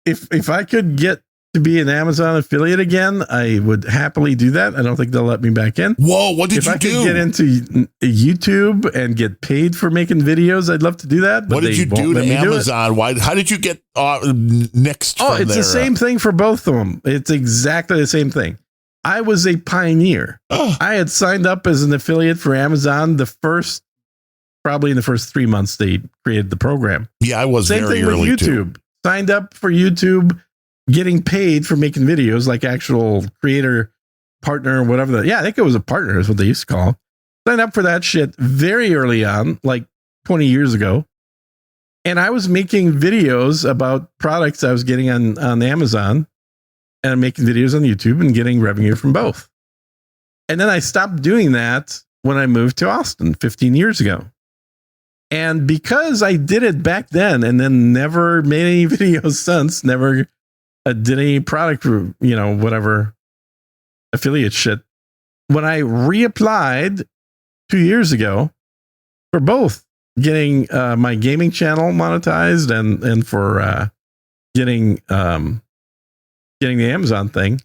S1: if I could get to be an Amazon affiliate again, I would happily do that. I don't think they'll let me back in.
S3: Whoa, what did you do? If I
S1: could get into YouTube and get paid for making videos, I'd love to do that. But
S3: what did you do to Amazon? How did you get nixed from there?
S1: Oh, it's the same thing for both of them. It's exactly the same thing. I was a pioneer. I had signed up as an affiliate for Amazon probably in the first 3 months they created the program.
S3: Yeah, I was
S1: same
S3: very
S1: thing
S3: early
S1: with YouTube.
S3: Too.
S1: Signed up for YouTube, getting paid for making videos like actual creator partner or whatever. I think it was a partner is what they used to call it. Signed up for that shit very early on, like 20 years ago. And I was making videos about products I was getting on Amazon. And I'm making videos on YouTube and getting revenue from both. And then I stopped doing that when I moved to Austin 15 years ago. And because I did it back then and then never made any videos since, never did any product, whatever affiliate shit. When I reapplied 2 years ago for both getting my gaming channel monetized and for getting the Amazon thing,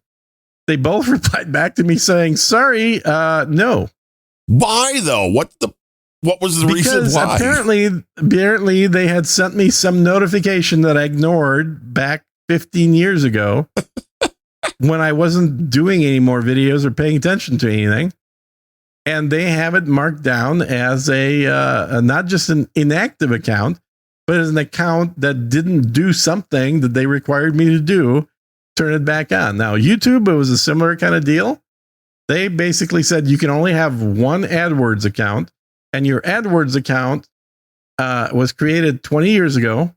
S1: they both replied back to me saying, sorry, no.
S3: Why though? What was the reason why?
S1: Apparently they had sent me some notification that I ignored back 15 years ago when I wasn't doing any more videos or paying attention to anything. And they have it marked down as a not just an inactive account, but as an account that didn't do something that they required me to do. Turn it back on. Now, YouTube, it was a similar kind of deal. They basically said you can only have one AdWords account, and your AdWords account was created 20 years ago,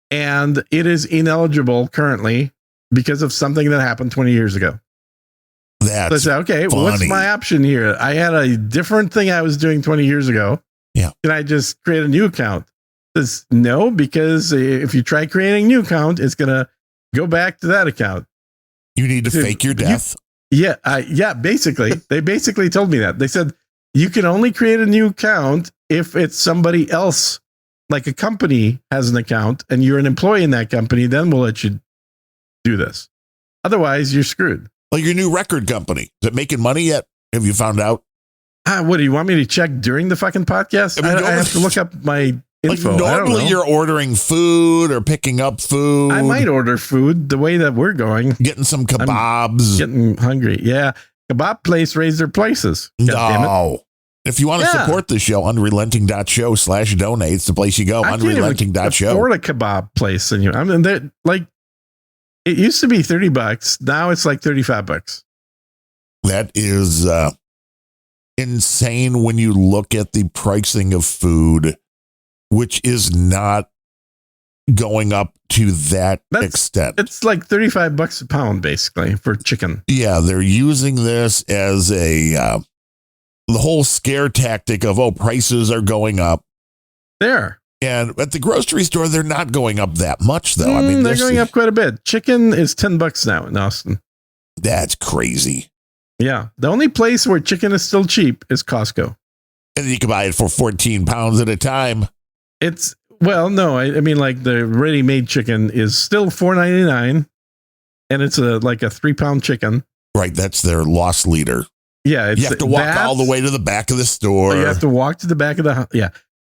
S1: and it is ineligible currently because of something that happened 20 years ago.
S3: That's
S1: so I said, okay,
S3: funny.
S1: What's my option here? I had a different thing I was doing 20 years ago.
S3: Yeah.
S1: Can I just create a new account? Says no, because if you try creating a new account, it's going to go back to that account.
S3: You need to fake your death.
S1: Basically. They basically told me that. They said, you can only create a new account if it's somebody else, like a company has an account and you're an employee in that company, then we'll let you do this. Otherwise, you're screwed.
S3: Like your new record company. Is it making money yet? Have you found out?
S1: What do you want me to check during the fucking podcast? I have to look up my info.
S3: Like normally you're ordering food or picking up food.
S1: I might order food the way that we're going.
S3: Getting some kebabs.
S1: I'm getting hungry. Yeah. Kebab place raise their prices.
S3: No. If you want to support the show, unrelenting.show/donate. It's the place you go. Unrelenting.show.
S1: Afford a kebab place. And it used to be $30. Now it's like $35.
S3: That is insane when you look at the pricing of food, which is not going up to that extent.
S1: It's like $35 a pound, basically, for chicken.
S3: Yeah, they're using this as the whole scare tactic of, prices are going up.
S1: There.
S3: And at the grocery store, they're not going up that much, though. I mean,
S1: they're going up quite a bit. Chicken is $10 now in Austin.
S3: That's crazy.
S1: Yeah. The only place where chicken is still cheap is Costco.
S3: And you can buy it for 14 pounds at a time.
S1: No, I mean, like the ready-made chicken is still $4.99, and it's like a 3-pound chicken.
S3: Right. That's their loss leader.
S1: Yeah.
S3: You have to walk all the way to the back of the store.
S1: You have to walk to the back of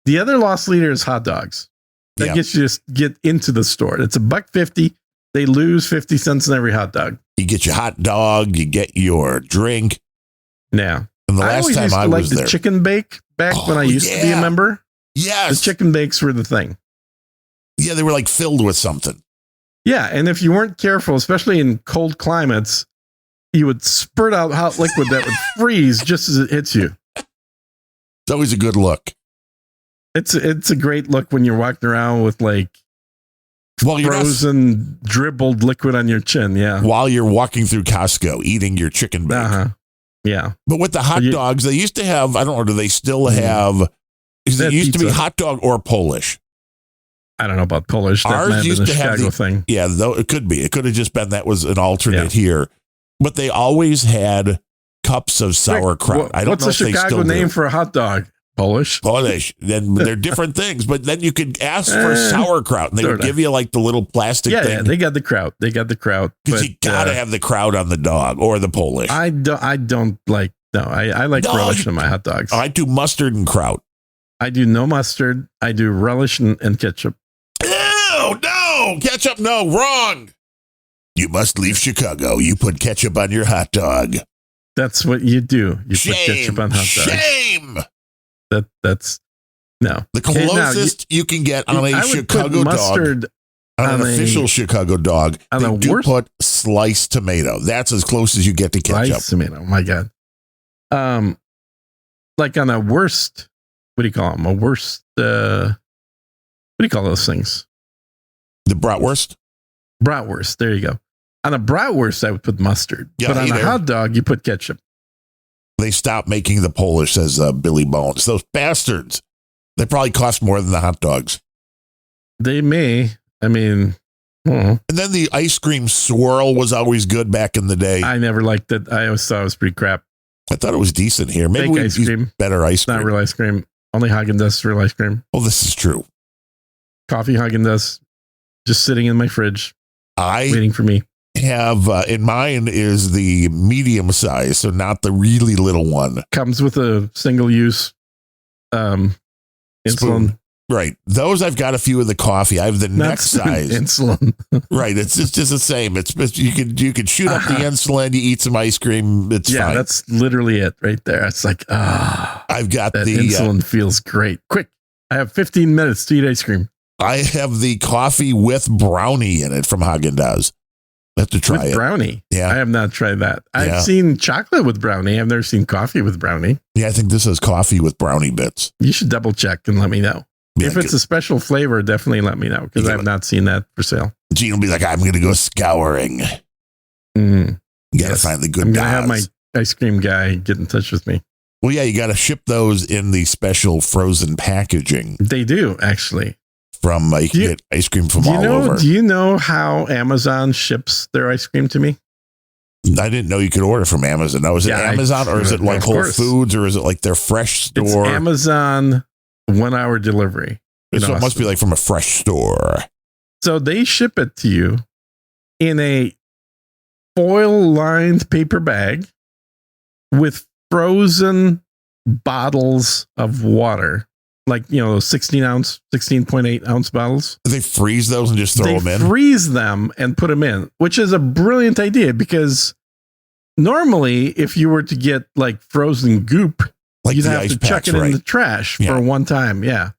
S1: the other loss leader is hot dogs. That gets you to get into the store. It's $1.50. They lose 50 cents on every hot dog.
S3: You get your hot dog, you get your drink.
S1: Yeah.
S3: And the last time I was there,
S1: the chicken bake back when I used to be a member.
S3: Yes.
S1: The chicken bakes were the thing.
S3: Yeah, they were like filled with something.
S1: Yeah, and if you weren't careful, especially in cold climates, you would spurt out hot liquid that would freeze just as it hits you.
S3: It's always a good look.
S1: It's a great look when you're walking around with like frozen, dribbled liquid on your chin. Yeah.
S3: While you're walking through Costco eating your chicken bake.
S1: Uh-huh. Yeah.
S3: But with the hot dogs, they used to have, I don't know, do they still have, it used to be hot dog or Polish.
S1: I don't know about Polish. That
S3: Ours used to have the
S1: thing.
S3: Yeah, though it could be. It could have just been that was an alternate here. But they always had cups of sauerkraut. I don't know if they still do.
S1: What's the Chicago name for a hot dog? Polish.
S3: Then they're different things. But then you could ask for sauerkraut, and they would give you like the little plastic thing.
S1: Yeah, they got the kraut.
S3: Because you gotta have the kraut on the dog or the Polish.
S1: I don't like. No, I like relish in my hot dogs.
S3: I do mustard and kraut.
S1: I do no mustard. I do relish and ketchup.
S3: No, ketchup, no, wrong. You must leave Chicago. You put ketchup on your hot dog.
S1: That's what you do. You put ketchup on hot dogs.
S3: Shame.
S1: That's no.
S3: The closest you can get on a Chicago dog, on an official Chicago dog, they do put sliced tomato. That's as close as you get to ketchup.
S1: Sliced tomato. Oh my God. Like on a worst, what do you call them? A worst, what do you call those things?
S3: The bratwurst?
S1: Bratwurst. There you go. On a bratwurst, I would put mustard. But on a hot dog, you put ketchup. They
S3: stopped making the Polish, says Billy Bones. Those bastards. They probably cost more than the hot dogs.
S1: They may. I mean,
S3: and then the ice cream swirl was always good back in the day.
S1: I never liked it. I always thought it was pretty crap.
S3: I thought it was decent here. Maybe we use better ice cream.
S1: Not real ice cream. Only Haagen-Dazs real ice cream.
S3: Well, this is true.
S1: Coffee Haagen-Dazs just sitting in my fridge, waiting for me.
S3: Have in mine is the medium size, so not the really little one.
S1: Comes with a single use insulin.
S3: Spoon. Right. Those I've got a few of the coffee. I have the next size
S1: insulin.
S3: Right. It's just the same. It's you can shoot up the insulin. You eat some ice cream. It's fine.
S1: That's literally it right there. It's like
S3: I've got
S1: that
S3: the
S1: insulin feels great. Quick, I have 15 minutes to eat ice cream.
S3: I have the coffee with brownie in it from Haagen-Dazs. I have to try it.
S1: Brownie.
S3: Yeah.
S1: I have not tried that. I've seen chocolate with brownie. I've never seen coffee with brownie.
S3: Yeah, I think this is coffee with brownie bits.
S1: You should double check and let me know. Yeah, if it's a special flavor, definitely let me know because I have not seen that for sale.
S3: Gene will be like, I'm going to go scouring. You got to find the good
S1: I'm going to have my ice cream guy get in touch with me.
S3: Well, yeah, you got to ship those in the special frozen packaging.
S1: They do, actually.
S3: From you can get ice cream from all over.
S1: Do you know how Amazon ships their ice cream to me?
S3: I didn't know you could order from Amazon. Now, is it Amazon or is it like Whole Foods or is it like their fresh store?
S1: It's Amazon 1 hour delivery.
S3: So it must be like from a fresh store.
S1: So they ship it to you in a foil lined paper bag with frozen bottles of water. Like, those 16.8 ounce bottles.
S3: They freeze those and just throw them in?
S1: They freeze them and put them in, which is a brilliant idea because normally if you were to get like frozen goop, like you'd have to chuck it in the trash for one time. Yeah.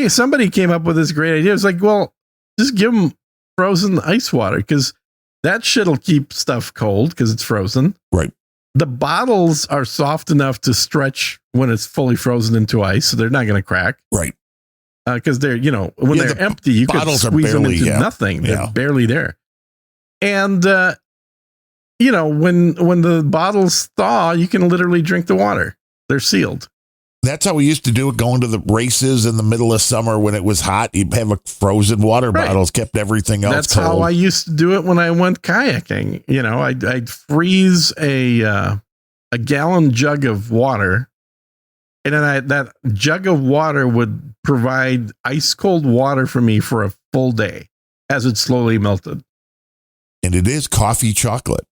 S1: Somebody came up with this great idea. It's like, well, just give them frozen ice water because that shit'll keep stuff cold because it's frozen.
S3: Right.
S1: The bottles are soft enough to stretch when it's fully frozen into ice, so they're not going to crack.
S3: Right.
S1: because they're, when they're empty, you can squeeze them into nothing. They're barely there. And, when the bottles thaw, you can literally drink the water. They're sealed.
S3: That's how we used to do it, going to the races in the middle of summer when it was hot. You'd have a frozen water bottles, kept everything else
S1: That's
S3: cold.
S1: how I used to do it when I went kayaking. I'd freeze a gallon jug of water, and then that jug of water would provide ice cold water for me for a full day as it slowly melted. And
S3: it is coffee chocolate.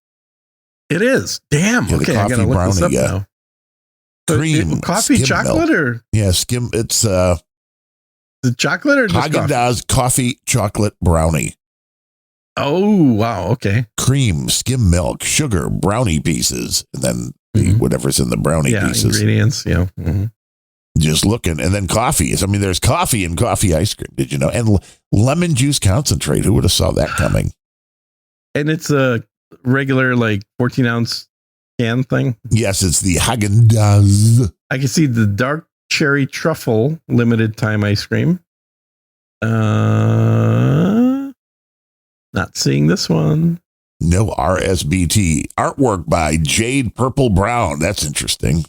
S1: It is. Damn.
S3: Yeah,
S1: okay, I gotta look this up now.
S3: Cream,
S1: coffee chocolate milk.
S3: Skim. It's
S1: the chocolate or just
S3: Haagen-Dazs coffee chocolate brownie.
S1: Oh wow, okay.
S3: Cream, skim milk, sugar, brownie pieces, and then whatever's in the brownie pieces.
S1: Ingredients. Yeah.
S3: Just looking, and then coffee. I mean, there's coffee and coffee ice cream. Did you know? And lemon juice concentrate. Who would have saw that coming?
S1: And it's a regular 14-ounce can thing.
S3: Yes, it's the Haagen-Dazs.
S1: I can see the dark cherry truffle limited time ice cream. Not seeing this one.
S3: No RSBT. Artwork by Jade Purple Brown. That's interesting.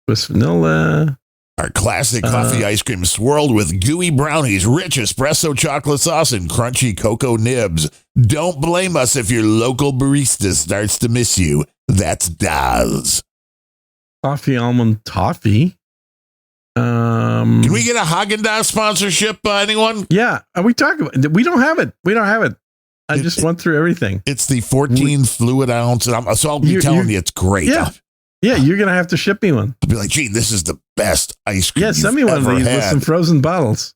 S1: With vanilla.
S3: Our classic coffee ice cream swirled with gooey brownies, rich espresso chocolate sauce, and crunchy cocoa nibs. Don't blame us if your local barista starts to miss you. That's Daz.
S1: Coffee almond toffee.
S3: Can we get a Haagen-Dazs sponsorship, anyone?
S1: Yeah, we talk about it. We don't have it. I just went through everything.
S3: It's the 14 fluid ounce, and so I'll be telling you it's great.
S1: Yeah, you're gonna have to ship me one.
S3: I'll be like, Gene, this is the best ice cream.
S1: Yeah, send me one of these with some frozen bottles.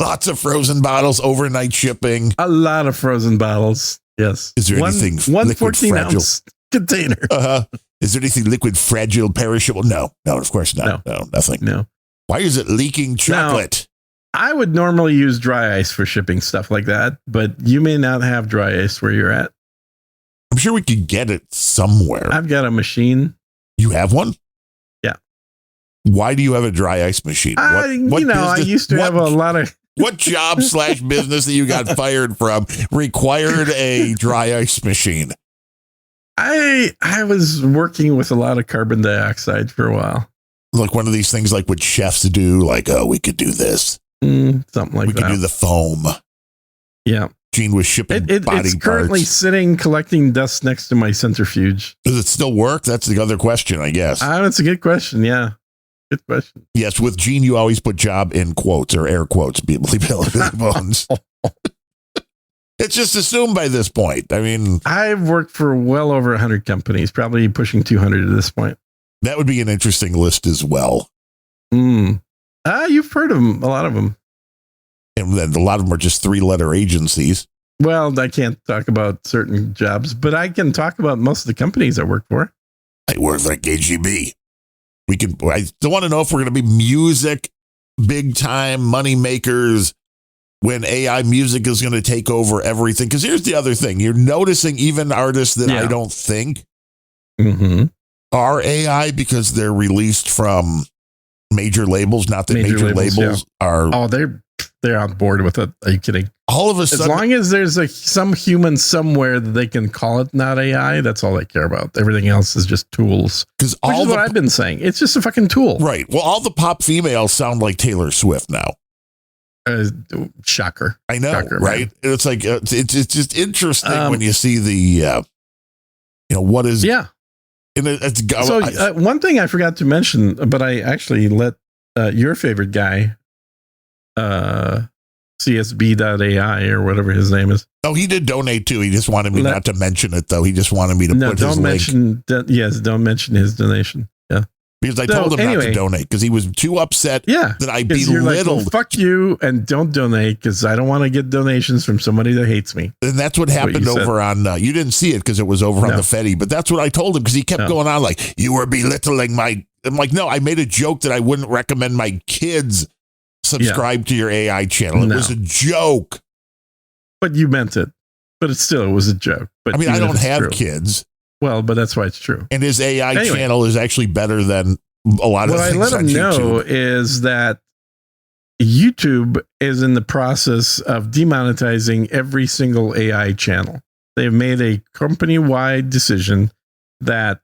S3: Lots of frozen bottles, overnight shipping.
S1: A lot of frozen bottles. Yes.
S3: Is there anything
S1: one
S3: liquid
S1: 14-ounce container?
S3: Is there anything liquid, fragile, perishable? No, of course not. No, nothing.
S1: No.
S3: Why is it leaking chocolate?
S1: Now, I would normally use dry ice for shipping stuff like that, but you may not have dry ice where you're at.
S3: I'm sure we could get it somewhere.
S1: I've got a machine.
S3: You have one?
S1: Yeah.
S3: Why do you have a dry ice machine?
S1: I used to have a lot of...
S3: What job / business that you got fired from required a dry ice machine?
S1: I was working with a lot of carbon dioxide for a while.
S3: Like one of these things like what chefs do, like, oh, we could do this.
S1: Something like that.
S3: We could do the foam.
S1: Yeah.
S3: Gene was shipping body parts.
S1: It's currently sitting collecting dust next to my centrifuge.
S3: Does it still work? That's the other question, I guess.
S1: That's a good question. Yeah. Good question.
S3: Yes, with Gene, you always put job in quotes or air quotes. Bones. It's just assumed by this point. I mean,
S1: I've worked for well over 100 companies, probably pushing 200 at this point.
S3: That would be an interesting list as well.
S1: You've heard of them, a lot of them.
S3: And then a lot of them are just 3-letter agencies.
S1: Well, I can't talk about certain jobs, but I can talk about most of the companies I work for.
S3: I work for KGB. I still want to know if we're going to be music, big time money makers when AI music is going to take over everything. Because here's the other thing. You're noticing even artists that I don't think are AI because they're released from major labels. Not that major labels are.
S1: Oh, they're on board with it. Are you kidding?
S3: All of a sudden,
S1: as long as there's some human somewhere that they can call it not AI, that's all they care about. Everything else is just tools. Which is what I've been saying. It's just a fucking tool.
S3: Right. Well, all the pop females sound like Taylor Swift now.
S1: Shocker.
S3: I know,
S1: Shocker,
S3: right? Man. It's like it's just interesting when you see the what is And
S1: one thing I forgot to mention, but I actually let your favorite guy, CSB.ai or whatever his name is.
S3: Oh, he did donate too. He just wanted me not to mention it, though. He just wanted me to put his link.
S1: Don't mention his donation. Yeah.
S3: Because I told him not to donate because he was too upset that I belittled.
S1: Like, fuck you and don't donate because I don't want to get donations from somebody that hates me.
S3: And that's what happened over on, you didn't see it because it was over on the Fetty, but that's what I told him because he kept going on like, you were belittling my, I'm like, no, I made a joke that I wouldn't recommend my kids subscribe to your AI channel. It was a joke.
S1: But you meant it. But it was a joke. But
S3: I mean, I don't have kids.
S1: Well, but that's why it's true.
S3: And his AI channel is actually better than a lot of things.
S1: What I let him know is that YouTube is in the process of demonetizing every single AI channel. They've made a company-wide decision that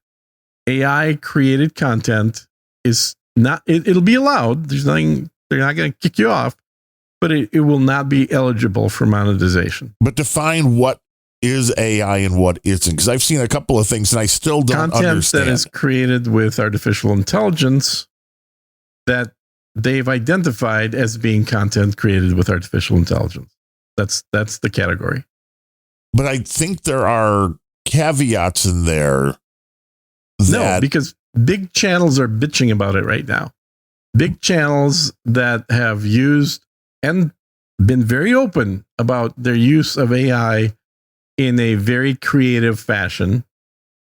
S1: AI created content is not, it'll be allowed. There's nothing, they're not going to kick you off, but it will not be eligible for monetization.
S3: But define what is AI and what isn't, because I've seen a couple of things and I still don't understand.
S1: Content that is created with artificial intelligence that they've identified as being content created with artificial intelligence. That's the category.
S3: But I think there are caveats in there.
S1: No, because big channels are bitching about it right now. Big channels that have used and been very open about their use of AI in a very creative fashion,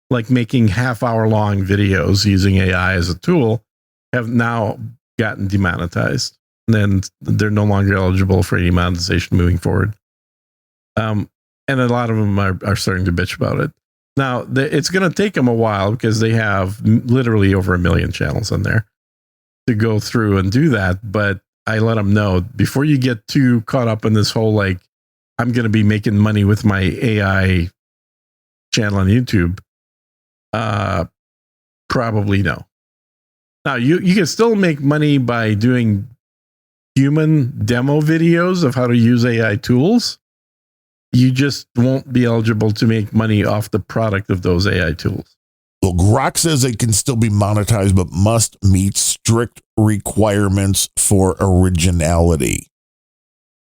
S1: like making half-hour-long videos using AI as a tool, have now gotten demonetized. And then they're no longer eligible for any monetization moving forward. And a lot of them are starting to bitch about it. Now, it's going to take them a while because they have literally over 1 million channels on there to go through and do that. But I let them know, before you get too caught up in this whole, like, I'm going to be making money with my AI channel on YouTube, probably no. Now, you can still make money by doing human demo videos of how to use AI tools. You just won't be eligible to make money off the product of those AI tools.
S3: Well, Grok says it can still be monetized, but must meet strict requirements for originality.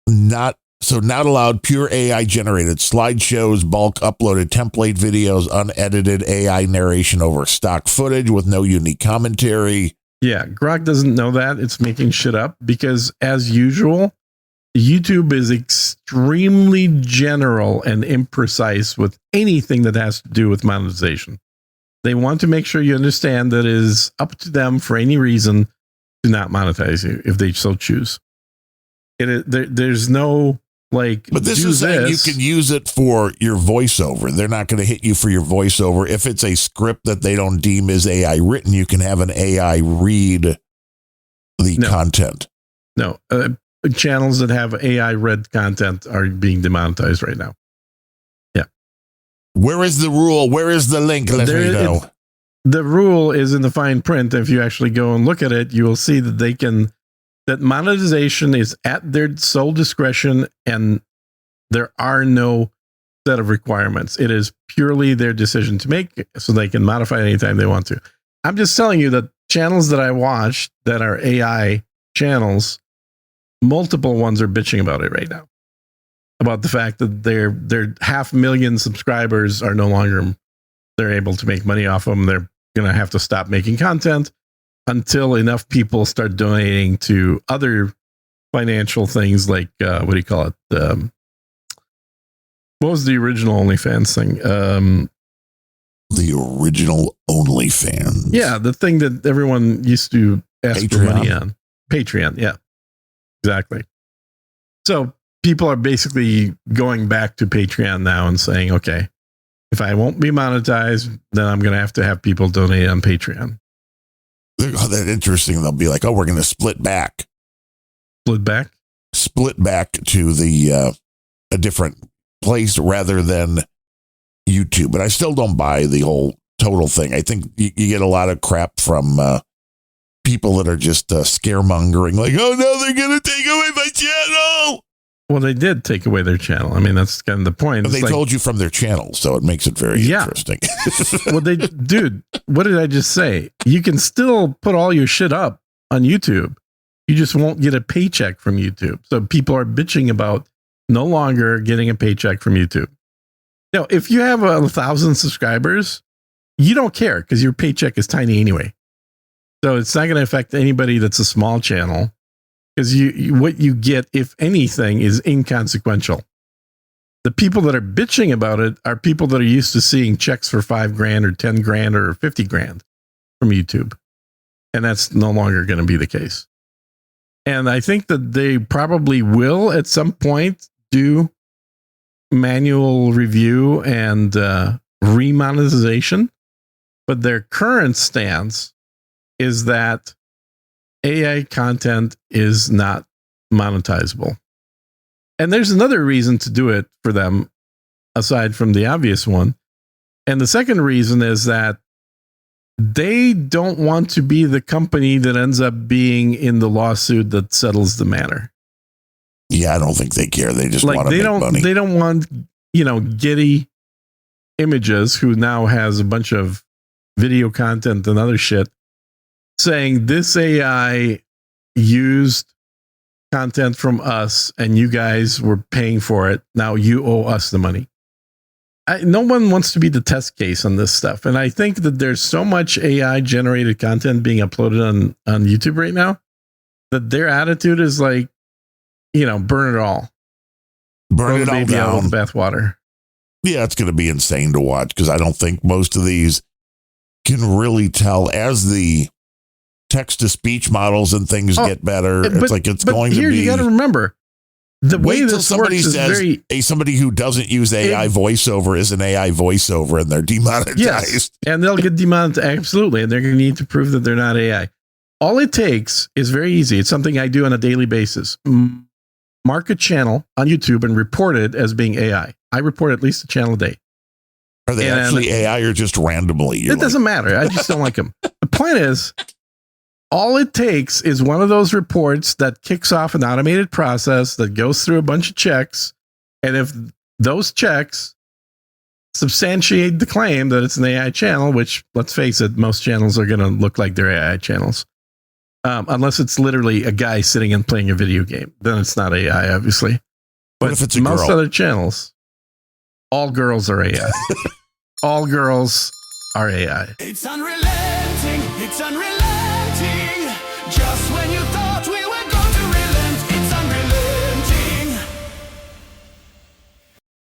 S3: Not allowed pure AI generated slideshows, bulk uploaded template videos, unedited AI narration over stock footage with no unique commentary.
S1: Yeah, Grok doesn't know that. It's making shit up because, as usual, YouTube is extremely general and imprecise with anything that has to do with monetization. They want to make sure you understand that it is up to them for any reason to not monetize you if they so choose. There's no like.
S3: But this is saying you can use it for your voiceover. They're not going to hit you for your voiceover. If it's a script that they don't deem as AI written, you can have an AI read the content.
S1: No. Channels that have AI read content are being demonetized right now. Yeah.
S3: Where is the rule? Where is the link? Let me know.
S1: The rule is in the fine print. If you actually go and look at it, you will see that that monetization is at their sole discretion and there are no set of requirements. It is purely their decision to make, so they can modify it anytime they want to. I'm just telling you that channels that I watch that are AI channels, multiple ones are bitching about it right now, about the fact that their 500,000 subscribers are no longer, they're able to make money off them. They're going to have to stop making content until enough people start donating to other financial things like, what do you call it? What was the original OnlyFans thing?
S3: The original OnlyFans.
S1: Yeah, the thing that everyone used to ask for money on. Patreon, yeah. Exactly. So people are basically going back to Patreon now and saying, okay, if I won't be monetized, then I'm going to have people donate on Patreon.
S3: That's interesting. They'll be like, oh, we're going to split back.
S1: Split back?
S3: Split back to a different place rather than YouTube. But I still don't buy the whole total thing. I think you get a lot of crap from people that are just scaremongering, like, oh no, they're going to take away my channel.
S1: Well, they did take away their channel. I mean, that's kind of the point.
S3: But they told you from their channel, so it makes it very interesting.
S1: Well, dude, what did I just say? You can still put all your shit up on YouTube. You just won't get a paycheck from YouTube. So people are bitching about no longer getting a paycheck from YouTube. Now, if you have 1,000 subscribers, you don't care because your paycheck is tiny anyway. So it's not going to affect anybody that's a small channel. Because what you get, if anything, is inconsequential. The people that are bitching about it are people that are used to seeing checks for $5,000 or $10,000 or $50,000 from YouTube. And that's no longer going to be the case. And I think that they probably will at some point do manual review and remonetization. But their current stance is that AI content is not monetizable. And there's another reason to do it for them, aside from the obvious one. And the second reason is that they don't want to be the company that ends up being in the lawsuit that settles the matter.
S3: Yeah, I don't think they care. They just want to make money.
S1: They don't want, Getty Images, who now has a bunch of video content and other shit, saying this AI used content from us and you guys were paying for it. Now you owe us the money. No one wants to be the test case on this stuff. And I think that there's so much AI generated content being uploaded on YouTube right now that their attitude is like, burn it all.
S3: Burn it all down.
S1: Out with bathwater.
S3: Yeah, it's going to be insane to watch because I don't think most of these can really tell as the text-to-speech models and things get better. It's going to be...
S1: You got to remember, the way this works is very...
S3: somebody who doesn't use AI voiceover is an AI voiceover and they're demonetized.
S1: Yes, and they'll get demonetized, absolutely, and they're going to need to prove that they're not AI. All it takes is very easy. It's something I do on a daily basis. Mark a channel on YouTube and report it as being AI. I report at least a channel a day.
S3: Are they actually AI or just randomly?
S1: It doesn't matter. I just don't like them. The point is, all it takes is one of those reports that kicks off an automated process that goes through a bunch of checks. And if those checks substantiate the claim that it's an AI channel, which, let's face it, most channels are going to look like they're AI channels. Unless it's literally a guy sitting and playing a video game. Then it's not AI, obviously. But
S3: if it's a
S1: most
S3: girl?
S1: Other channels, all girls are AI. All girls are AI.
S2: It's unrelenting. It's unrelenting.